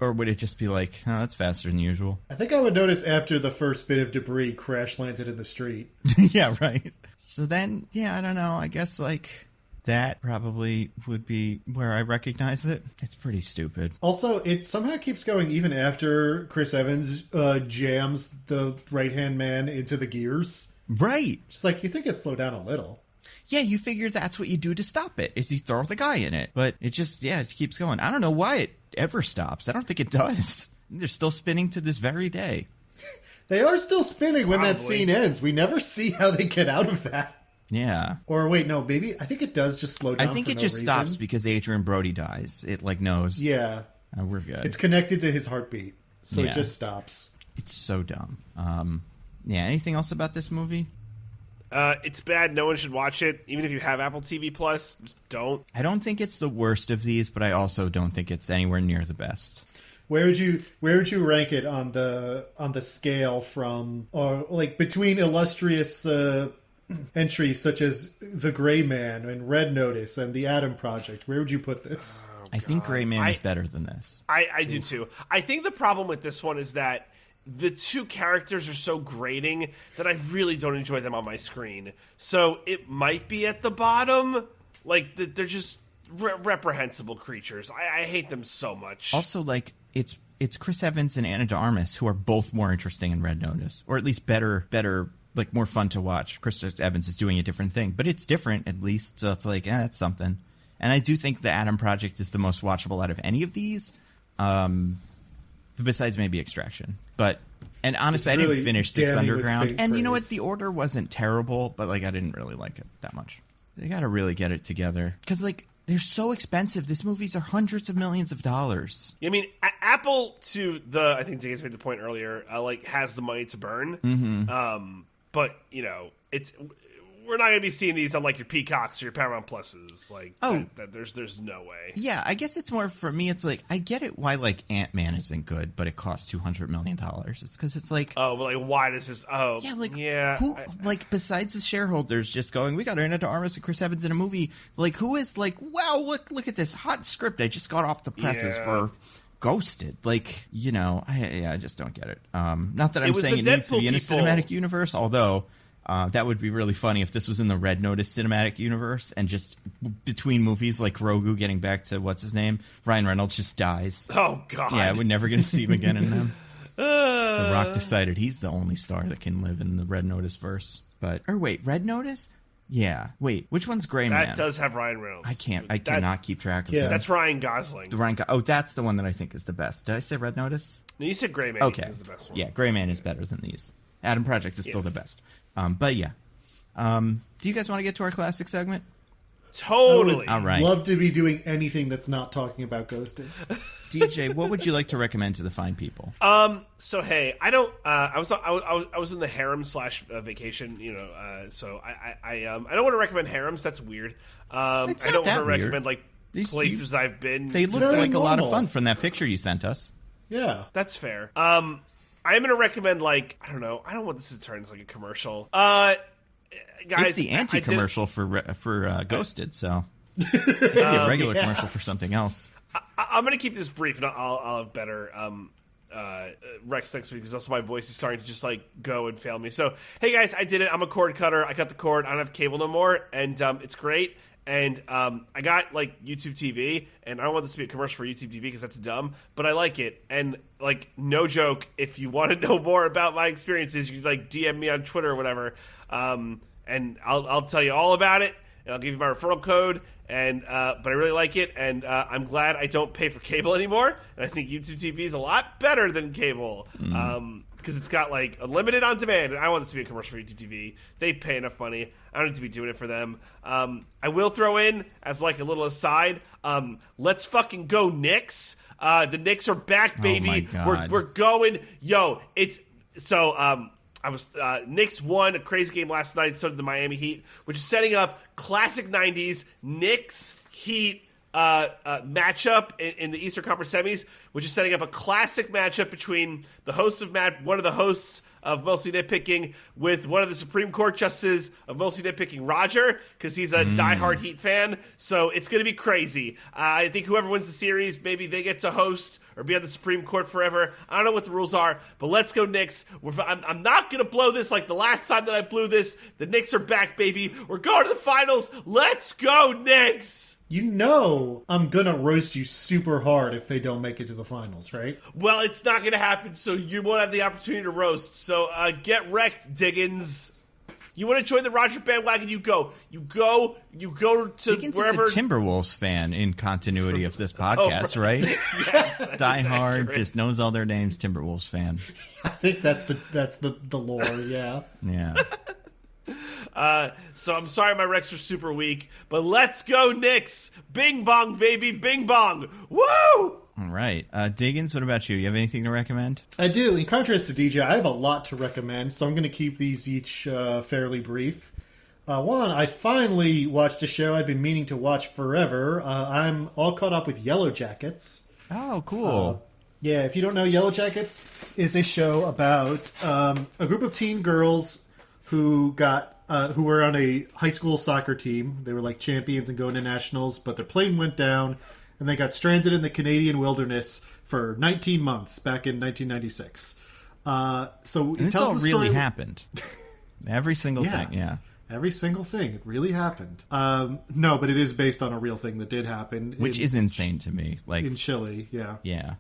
or would it just be like, oh, that's faster than usual? I think I would notice after the first bit of debris crash landed in the street. Yeah, right. So then, yeah, I don't know. I guess, like, that probably would be where I recognize it. It's pretty stupid. Also, it somehow keeps going even after Chris Evans jams the right-hand man into the gears. Right. Just like, you think it'd slow down a little. Yeah, you figure that's what you do to stop it, is you throw the guy in it. But it just, it keeps going. I don't know why it ever stops. I don't think it does. They're still spinning to this very day. They are still spinning when that scene ends. We never see how they get out of that. Yeah. Or wait, no, maybe I think it does just slow down. I think it just stops because Adrian Brody dies. It like knows. Yeah. Oh, we're good. It's connected to his heartbeat, so it just stops. It's so dumb. Yeah. Anything else about this movie? It's bad. No one should watch it. Even if you have Apple TV Plus, just don't. I don't think it's the worst of these, but I also don't think it's anywhere near the best. Where would you rank it on the scale from like between illustrious entries such as The Gray Man and Red Notice and The Atom Project? Where would you put this? I think Gray Man is better than this. I do too. I think the problem with this one is that the two characters are so grating that I really don't enjoy them on my screen. So it might be at the bottom. Like, they're just reprehensible creatures. I hate them so much. Also, like, it's Chris Evans and Ana de Armas who are both more interesting in Red Notice. Or at least better, like, more fun to watch. Chris Evans is doing a different thing. But it's different, at least. So it's like, that's something. And I do think the Atom Project is the most watchable out of any of these. besides maybe Extraction. And honestly, It's I didn't really finish Six damning with Underground. faint And you know what? praise. The order wasn't terrible, but, like, I didn't really like it that much. They got to really get it together. Because, like, they're so expensive. These movies are hundreds of millions of dollars. I mean, Apple, I think Diggins made the point earlier, like, has the money to burn. Mm-hmm. But, you know, we're not going to be seeing these on, like, your Peacocks or your Paramount Pluses. Like, there's no way. Yeah, I guess it's more, for me, it's like, I get it why, like, Ant-Man isn't good, but it costs $200 million. It's because it's like... Oh, but, like, why does this... Oh, yeah, like, yeah. Who, like, besides the shareholders just going, we got Ana de Armas and Chris Evans in a movie, like, who is like, wow, look at this hot script I just got off the presses for... Ghosted, like, you know, I just don't get it. Not that I'm saying it needs to be in a cinematic universe, although that would be really funny if this was in the Red Notice cinematic universe and just between movies like Grogu getting back to what's his name, Ryan Reynolds just dies. Oh God, yeah, we're never gonna see him again in them. The Rock decided he's the only star that can live in the Red Notice verse. Wait, Red Notice? Yeah. Wait, which one's Gray Man? That does have Ryan Reynolds. I cannot keep track of that. That's Ryan Gosling. That's the one that I think is the best. Did I say Red Notice? No, you said Gray Man. Okay. Is the best one. Yeah, Gray Man is better than these. Adam Project is still the best. But yeah. Do you guys want to get to our classic segment? Totally. All right. Love to be doing anything that's not talking about Ghosted. DJ, what would you like to recommend to the fine people? So hey, I don't. I was in the harem / vacation. You know. So I don't want to recommend harems. That's weird. I don't want to recommend like places I've been. They look like a lot of fun from that picture you sent us. Yeah, that's fair. I am going to recommend like I don't know. I don't want this to turn into like a commercial. Guys, it's the anti-commercial for Ghosted, so maybe a regular commercial for something else. I'm going to keep this brief, and I'll have better Rex next week because also my voice is starting to just like go and fail me. So, hey guys, I did it. I'm a cord cutter. I cut the cord. I don't have cable no more, and it's great. And I got like YouTube TV, and I don't want this to be a commercial for YouTube TV because that's dumb, but I like it. And like, no joke, if you want to know more about my experiences, you can like DM me on Twitter or whatever, and I'll tell you all about it, and I'll give you my referral code. And but I really like it, and I'm glad I don't pay for cable anymore. And I think YouTube TV is a lot better than cable because it's got like unlimited on demand. And I want this to be a commercial for YouTube TV. They pay enough money. I don't need to be doing it for them. I will throw in as like a little aside. Let's fucking go Knicks. The Knicks are back, baby. Oh my God. We're going. Yo, it's so. Knicks won a crazy game last night, so did the Miami Heat, which is setting up classic 90s Knicks-Heat matchup in the Eastern Conference semis, which is setting up a classic matchup between one of the hosts of Mostly Nitpicking with one of the Supreme Court justices of Mostly Nitpicking, Roger, because he's a diehard Heat fan. So it's going to be crazy. I think whoever wins the series, maybe they get to host or be on the Supreme Court forever. I don't know what the rules are, but let's go Knicks. I'm not going to blow this like the last time that I blew this. The Knicks are back, baby. We're going to the finals. Let's go Knicks. You know I'm going to roast you super hard if they don't make it to the finals, right? Well, it's not going to happen, so you won't have the opportunity to roast. So get wrecked, Diggins. You want to join the Roger bandwagon? You go to Diggins wherever. is a Timberwolves fan in continuity of this podcast, right? Yes, Die hard, just knows all their names. Timberwolves fan. I think that's the lore. Yeah. Yeah. So I'm sorry my Recs are super weak, but let's go Knicks! Bing bong, baby, bing bong! Woo! All right. Diggins, what about you? You have anything to recommend? I do. In contrast to DJ, I have a lot to recommend, so I'm going to keep these each fairly brief. One, I finally watched a show I've been meaning to watch forever. I'm all caught up with Yellow Jackets. Oh, cool. Yeah, if you don't know, Yellow Jackets is a show about a group of teen girls who were on a high school soccer team. They were like champions and going to nationals, but their plane went down and they got stranded in the Canadian wilderness for 19 months back in 1996. So this all really happened. Every single thing, yeah. Every single thing. It really happened. No, but it is based on a real thing that did happen. Which is insane to me. Like in Chile, yeah. Yeah.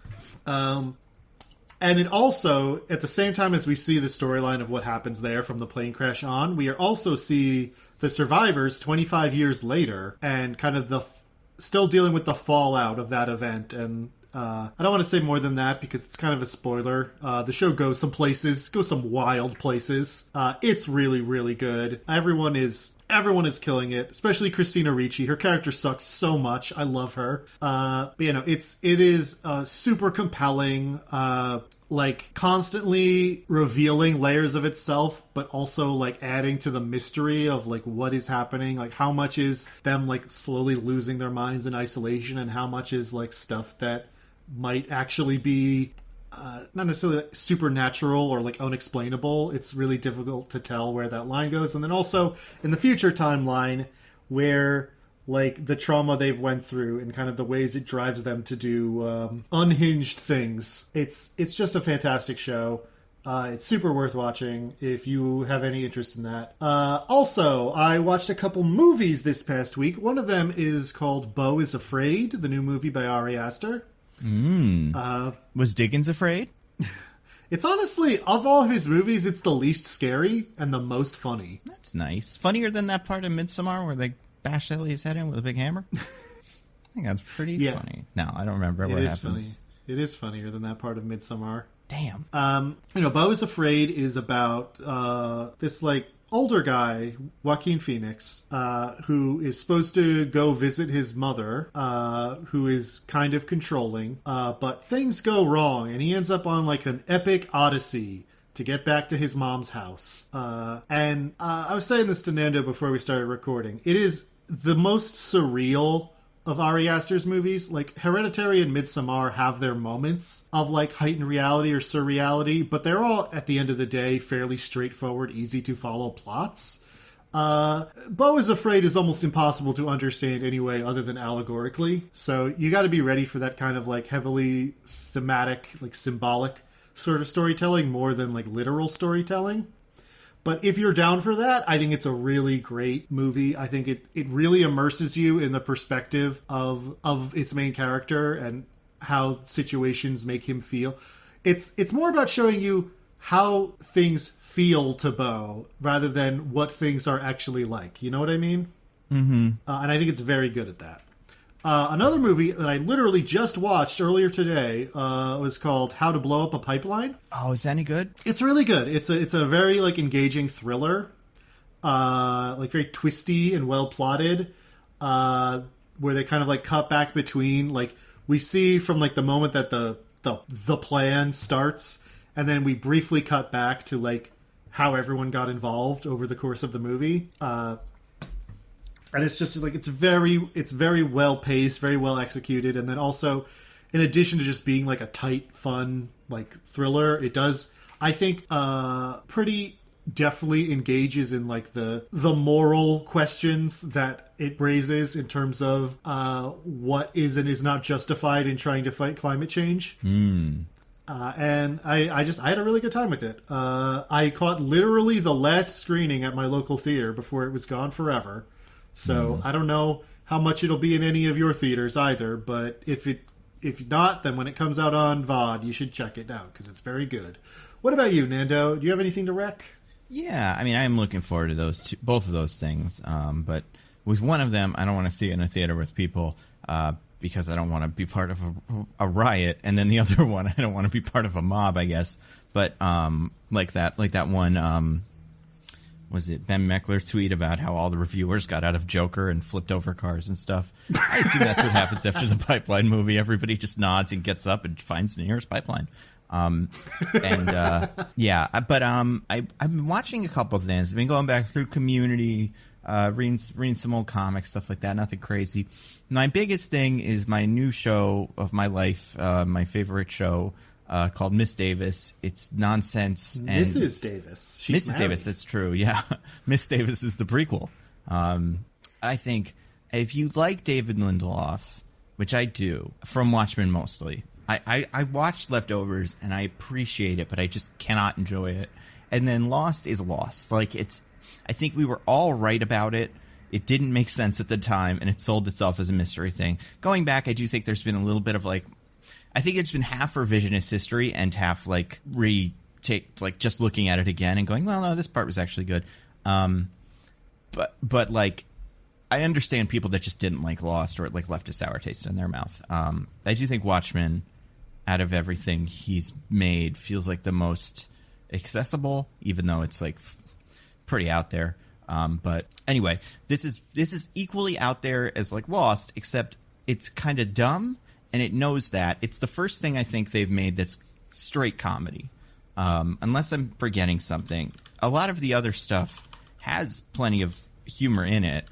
And it also, at the same time as we see the storyline of what happens there from the plane crash on, we also see the survivors 25 years later and kind of still dealing with the fallout of that event and I don't want to say more than that because it's kind of a spoiler. The show goes some wild places. It's really, really good. Everyone is killing it, especially Christina Ricci. Her character sucks so much. I love her. But, it is super compelling, like constantly revealing layers of itself, but also like adding to the mystery of like what is happening, like how much is them like slowly losing their minds in isolation and how much is like stuff that might actually be not necessarily like supernatural or like unexplainable. It's really difficult to tell where that line goes. And then also in the future timeline where like the trauma they've went through and kind of the ways it drives them to do unhinged things. It's just a fantastic show. It's super worth watching if you have any interest in that. Also, I watched a couple movies this past week. One of them is called Beau is Afraid, the new movie by Ari Aster. Was Diggins afraid? It's honestly, of all of his movies, it's the least scary and the most funny. That's nice. Funnier than that part of Midsommar where they bash Elliott's head in with a big hammer? I think that's pretty funny. No, I don't remember what happens. Funny. It is funnier than that part of Midsommar. Damn. Beau is Afraid is about this like older guy, Joaquin Phoenix, who is supposed to go visit his mother, who is kind of controlling, but things go wrong, and he ends up on like an epic odyssey to get back to his mom's house. And I was saying this to Nando before we started recording. It is the most surreal of Ari Aster's movies. Like Hereditary and Midsommar have their moments of like heightened reality or surreality, but they're all at the end of the day fairly straightforward, easy to follow plots. Beau is Afraid is almost impossible to understand anyway other than allegorically, so you got to be ready for that kind of like heavily thematic, like symbolic sort of storytelling more than like literal storytelling. But if you're down for that, I think it's a really great movie. I think it really immerses you in the perspective of its main character and how situations make him feel. It's more about showing you how things feel to Beau rather than what things are actually like. You know what I mean? Mm-hmm. And I think it's very good at that. Another movie that I literally just watched earlier today was called How to Blow Up a Pipeline. Oh, is that any good? It's really good. It's a very like engaging thriller, like very twisty and well plotted, where they kind of like cut back between like we see from like the moment that the plan starts, and then we briefly cut back to like how everyone got involved over the course of the movie. And it's just like it's very well paced, very well executed, and then also, in addition to just being like a tight, fun like thriller, it does, I think, pretty definitely engages in like the moral questions that it raises in terms of what is and is not justified in trying to fight climate change. And I had a really good time with it. I caught literally the last screening at my local theater before it was gone forever. So I don't know how much it'll be in any of your theaters either, but if not, then when it comes out on VOD, you should check it out because it's very good. What about you, Nando? Do you have anything to rec? Yeah, I mean, I am looking forward to both of those things. But with one of them, I don't want to see it in a theater with people because I don't want to be part of a riot, and then the other one, I don't want to be part of a mob, I guess. But like that one. Was it Ben Meckler tweet about how all the reviewers got out of Joker and flipped over cars and stuff? I assume that's what happens after the Pipeline movie. Everybody just nods and gets up and finds the nearest pipeline. I've been watching a couple of things. I've been going back through Community, reading some old comics, stuff like that. Nothing crazy. My biggest thing is my new show of my life, my favorite show, called Miss Davis. It's nonsense. And Mrs. Davis. She's Mrs. married. Davis, that's true, yeah. Miss Davis is the prequel. I think if you like David Lindelof, which I do, from Watchmen mostly, I watched Leftovers and I appreciate it, but I just cannot enjoy it. And then Lost is Lost. Like, I think we were all right about it. It didn't make sense at the time, and it sold itself as a mystery thing. Going back, I do think there's been a little bit of like, I think it's been half revisionist history and half like just looking at it again and going, well, no, this part was actually good. But like, I understand people that just didn't like Lost or it like left a sour taste in their mouth. I do think Watchmen, out of everything he's made, feels like the most accessible, even though it's like pretty out there. But anyway, this is equally out there as like Lost, except it's kind of dumb, and it knows that. It's the first thing I think they've made that's straight comedy. Unless I'm forgetting something. A lot of the other stuff has plenty of humor in it.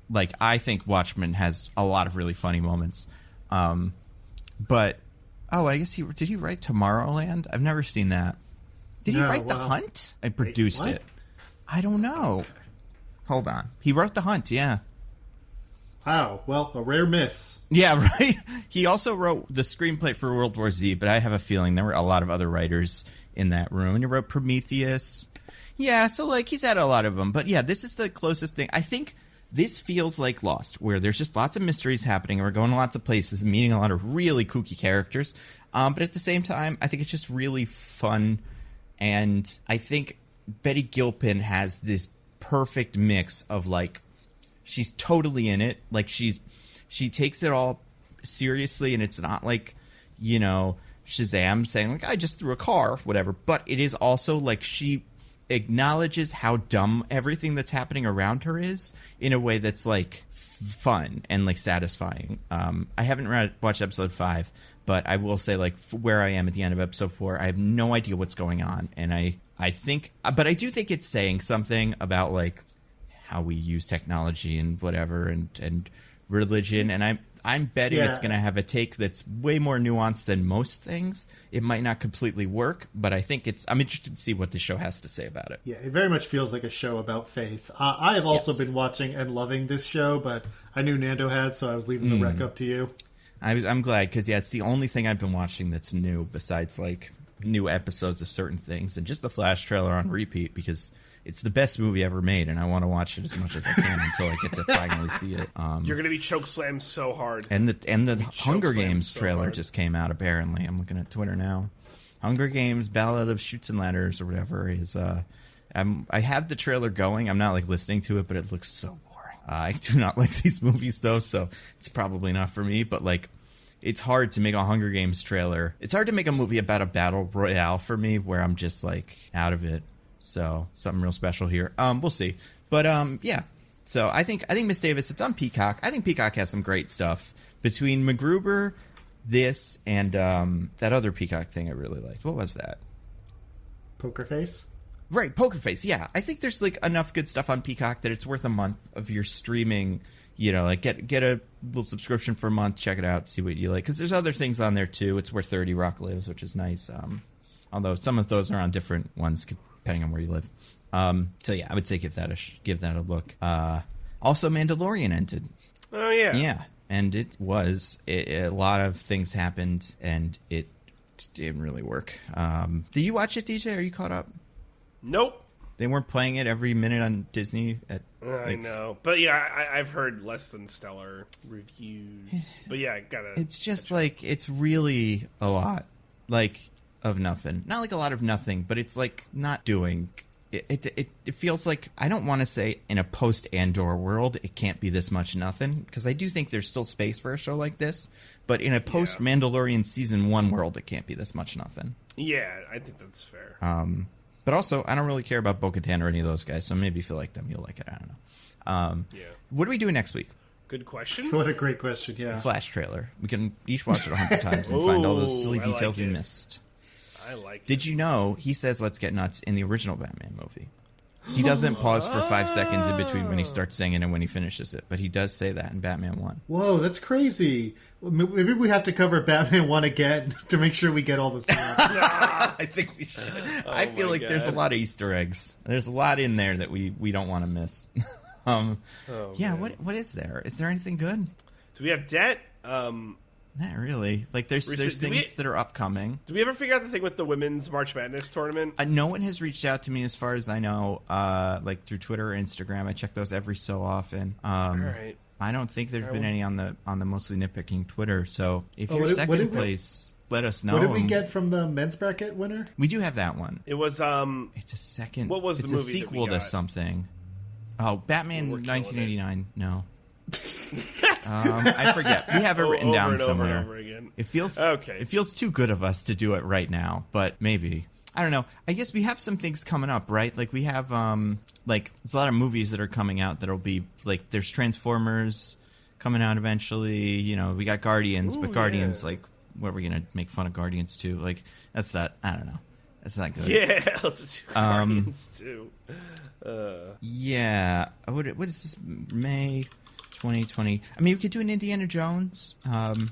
Like, I think Watchmen has a lot of really funny moments. But, I guess did he write Tomorrowland? I've never seen that. Did he write The Hunt? I produced it. I don't know. Okay. Hold on. He wrote The Hunt, yeah. Wow. Well, a rare miss. Yeah, right? He also wrote the screenplay for World War Z, but I have a feeling there were a lot of other writers in that room. And he wrote Prometheus. Yeah, so, like, he's had a lot of them. But, yeah, this is the closest thing. I think this feels like Lost, where there's just lots of mysteries happening, and we're going to lots of places and meeting a lot of really kooky characters. But at the same time, I think it's just really fun. And I think Betty Gilpin has this perfect mix of, like, she's totally in it. Like, she takes it all seriously, and it's not like, you know, Shazam saying, like, I just threw a car, whatever. But it is also, like, she acknowledges how dumb everything that's happening around her is in a way that's, like, fun and, like, satisfying. I haven't watched episode 5, but I will say, like, where I am at the end of episode 4, I have no idea what's going on. And I think, but I do think it's saying something about, like, how we use technology and whatever and religion. And I'm betting it's going to have a take that's way more nuanced than most things. It might not completely work, but I think I'm interested to see what the show has to say about it. Yeah, it very much feels like a show about faith. I have also been watching and loving this show, but I knew Nando had, so I was leaving the rec up to you. I'm glad, because, it's the only thing I've been watching that's new besides, like, new episodes of certain things and just the Flash trailer on repeat, because it's the best movie ever made, and I want to watch it as much as I can until I get to finally see it. You're going to be chokeslammed so hard. And the Hunger Games trailer just came out, apparently. I'm looking at Twitter now. Hunger Games Ballad of Chutes and Ladders or whatever is... I have the trailer going. I'm not, like, listening to it, but it looks so boring. I do not like these movies, though, so it's probably not for me. But, like, it's hard to make a Hunger Games trailer. It's hard to make a movie about a battle royale for me where I'm just, like, out of it. So something real special here. We'll see. But yeah. So I think Miss Davis, it's on Peacock. I think Peacock has some great stuff between MacGruber, this, and that other Peacock thing I really liked. What was that? Poker Face? Right, Poker Face. Yeah, I think there's like enough good stuff on Peacock that it's worth a month of your streaming. You know, like get a little subscription for a month, check it out, see what you like. Because there's other things on there too. It's where 30 Rock lives, which is nice. Although some of those are on different ones, depending on where you live. So yeah, I would say give that a look. Also, Mandalorian ended. Oh yeah, yeah, and it was a lot of things happened, and it didn't really work. Did you watch it, DJ? Are you caught up? Nope. They weren't playing it every minute on Disney. I know, but yeah, I've heard less than stellar reviews. But yeah, It's just like it's really a lot, like, of nothing. Not like a lot of nothing, but it's like not doing. It feels like, I don't want to say in a post Andor world it can't be this much nothing, because I do think there's still space for a show like this. But in a post Mandalorian season 1 world, it can't be this much nothing. Yeah, I think that's fair. But also, I don't really care about Bo-Katan or any of those guys, so maybe if you like them, you'll like it. I don't know. Yeah. What are we doing next week? Good question. What a great question, yeah. Flash trailer. We can each watch it 100 times and find all those silly details we missed. I like it. Did you know he says let's get nuts in the original Batman movie? He doesn't pause for 5 seconds in between when he starts singing and when he finishes it, but he does say that in Batman 1. Whoa, that's crazy. Maybe we have to cover Batman 1 again to make sure we get all this. I think we should. I feel like there's a lot of Easter eggs. There's a lot in there that we don't want to miss. Yeah, what is there? Is there anything good? Do we have debt? Not really. Like, there's things that are upcoming. Did we ever figure out the thing with the women's March Madness tournament? No one has reached out to me as far as I know, like through Twitter or Instagram. I check those every so often. All right. I don't think there's been any on the mostly nitpicking Twitter. So if you're second place, let us know. What did we get from the men's bracket winner? We do have that one. It was It's a second. What was the movie? It's a sequel to something. Oh, Batman 1989. No. I forget. We have it written down somewhere. Over again. It feels okay. It feels too good of us to do it right now, but maybe. I don't know. I guess we have some things coming up, right? Like we have like there's a lot of movies that are coming out that'll be like there's Transformers coming out eventually. You know, we got Guardians, but Guardians like what are we gonna make fun of Guardians too? Like that's not. I don't know. That's not good. Yeah, let's do Guardians too. Yeah. What is this? May 2020. I mean, we could do an Indiana Jones. And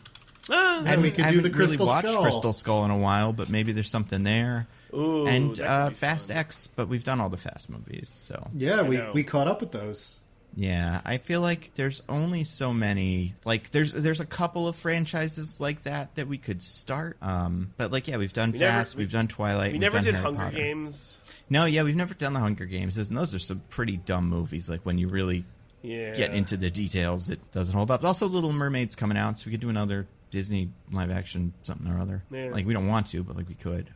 we could do the Crystal really Skull. watched Crystal Skull in a while, but maybe there's something there. Ooh, and Fast X, but we've done all the Fast movies, so yeah, we caught up with those. Yeah, I feel like there's only so many. Like there's a couple of franchises like that we could start. But like we've done we've done Twilight. We never did Harry Hunger Potter. Games. No, we've never done the Hunger Games, and those are some pretty dumb movies. Like when you really get into the details, it doesn't hold up. Also, Little Mermaid's coming out, so we could do another Disney live action something or other. Yeah. Like we don't want to, but like we could.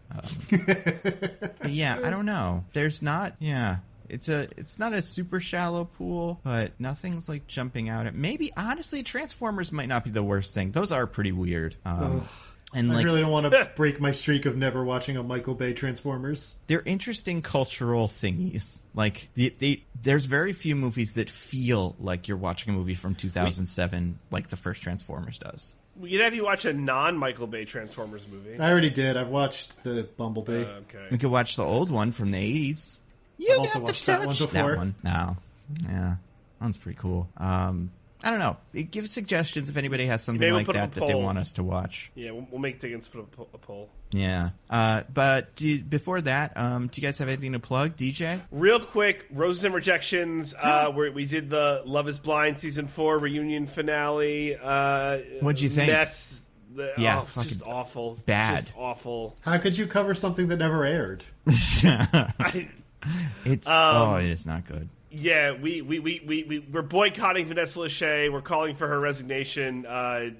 But yeah, I don't know. There's not. Yeah. It's not a super shallow pool, but nothing's like jumping out at. Maybe honestly, Transformers might not be the worst thing. Those are pretty weird. And I like, really don't want to break my streak of never watching a Michael Bay Transformers. They're interesting cultural thingies. Like there's very few movies that feel like you're watching a movie from 2007, like the first Transformers does. We could have you watch a non-Michael Bay Transformers movie. I already did. I've watched the Bumblebee. Okay. We could watch the old one from the 80s. I've also watched that one before. That one. No. Yeah. That one's pretty cool. I don't know. Give suggestions if anybody has something like that they want us to watch. Yeah, we'll make Diggins put a poll. Yeah. But before that, do you guys have anything to plug, DJ? Real quick, Roses and Rejections. Where we did the Love is Blind Season 4 reunion finale. What'd you think? Mess. Fucking just awful. Bad. Just awful. How could you cover something that never aired? It is not good. Yeah, we're boycotting Vanessa Lachey. We're calling for her resignation.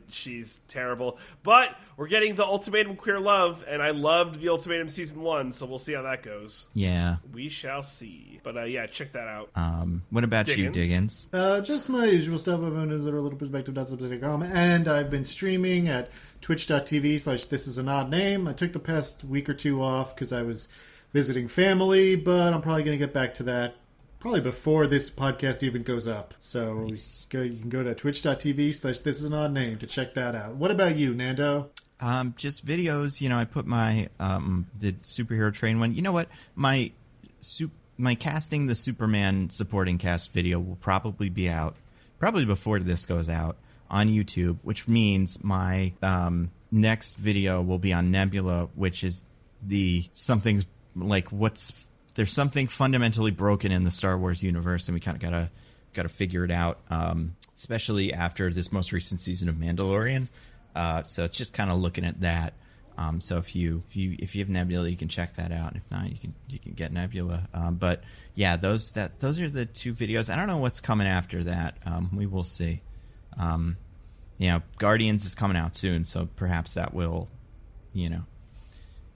She's terrible. But we're getting the Ultimatum Queer Love, and I loved the Ultimatum Season 1, so we'll see how that goes. Yeah. We shall see. But check that out. What about you, Diggins? Just my usual stuff. I'm on a and I've been streaming at twitch.tv/this is an odd name. I took the past week or two off because I was visiting family, but I'm probably going to get back to that probably before this podcast even goes up. So nice. You can go to twitch.tv/this is an odd name to check that out. What about you, Nando? Just videos. I put my the superhero train one. You know what? My casting the Superman supporting cast video will probably be out probably before this goes out on YouTube, which means my next video will be on Nebula, which is something's like there's something fundamentally broken in the Star Wars universe, and we kind of gotta figure it out, especially after this most recent season of Mandalorian. So it's just kind of looking at that. So if you have Nebula, you can check that out. If not, you can get Nebula. But yeah, those are the two videos. I don't know what's coming after that. We will see. Guardians is coming out soon, so perhaps that will,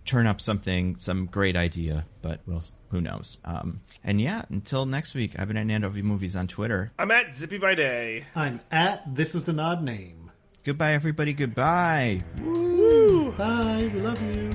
turn up some great idea, but who knows? And until next week, I've been at Nando V Movies on Twitter. I'm at Zippy by Day. I'm at This Is an Odd Name. Goodbye, everybody. Goodbye. Woo! Bye. We love you.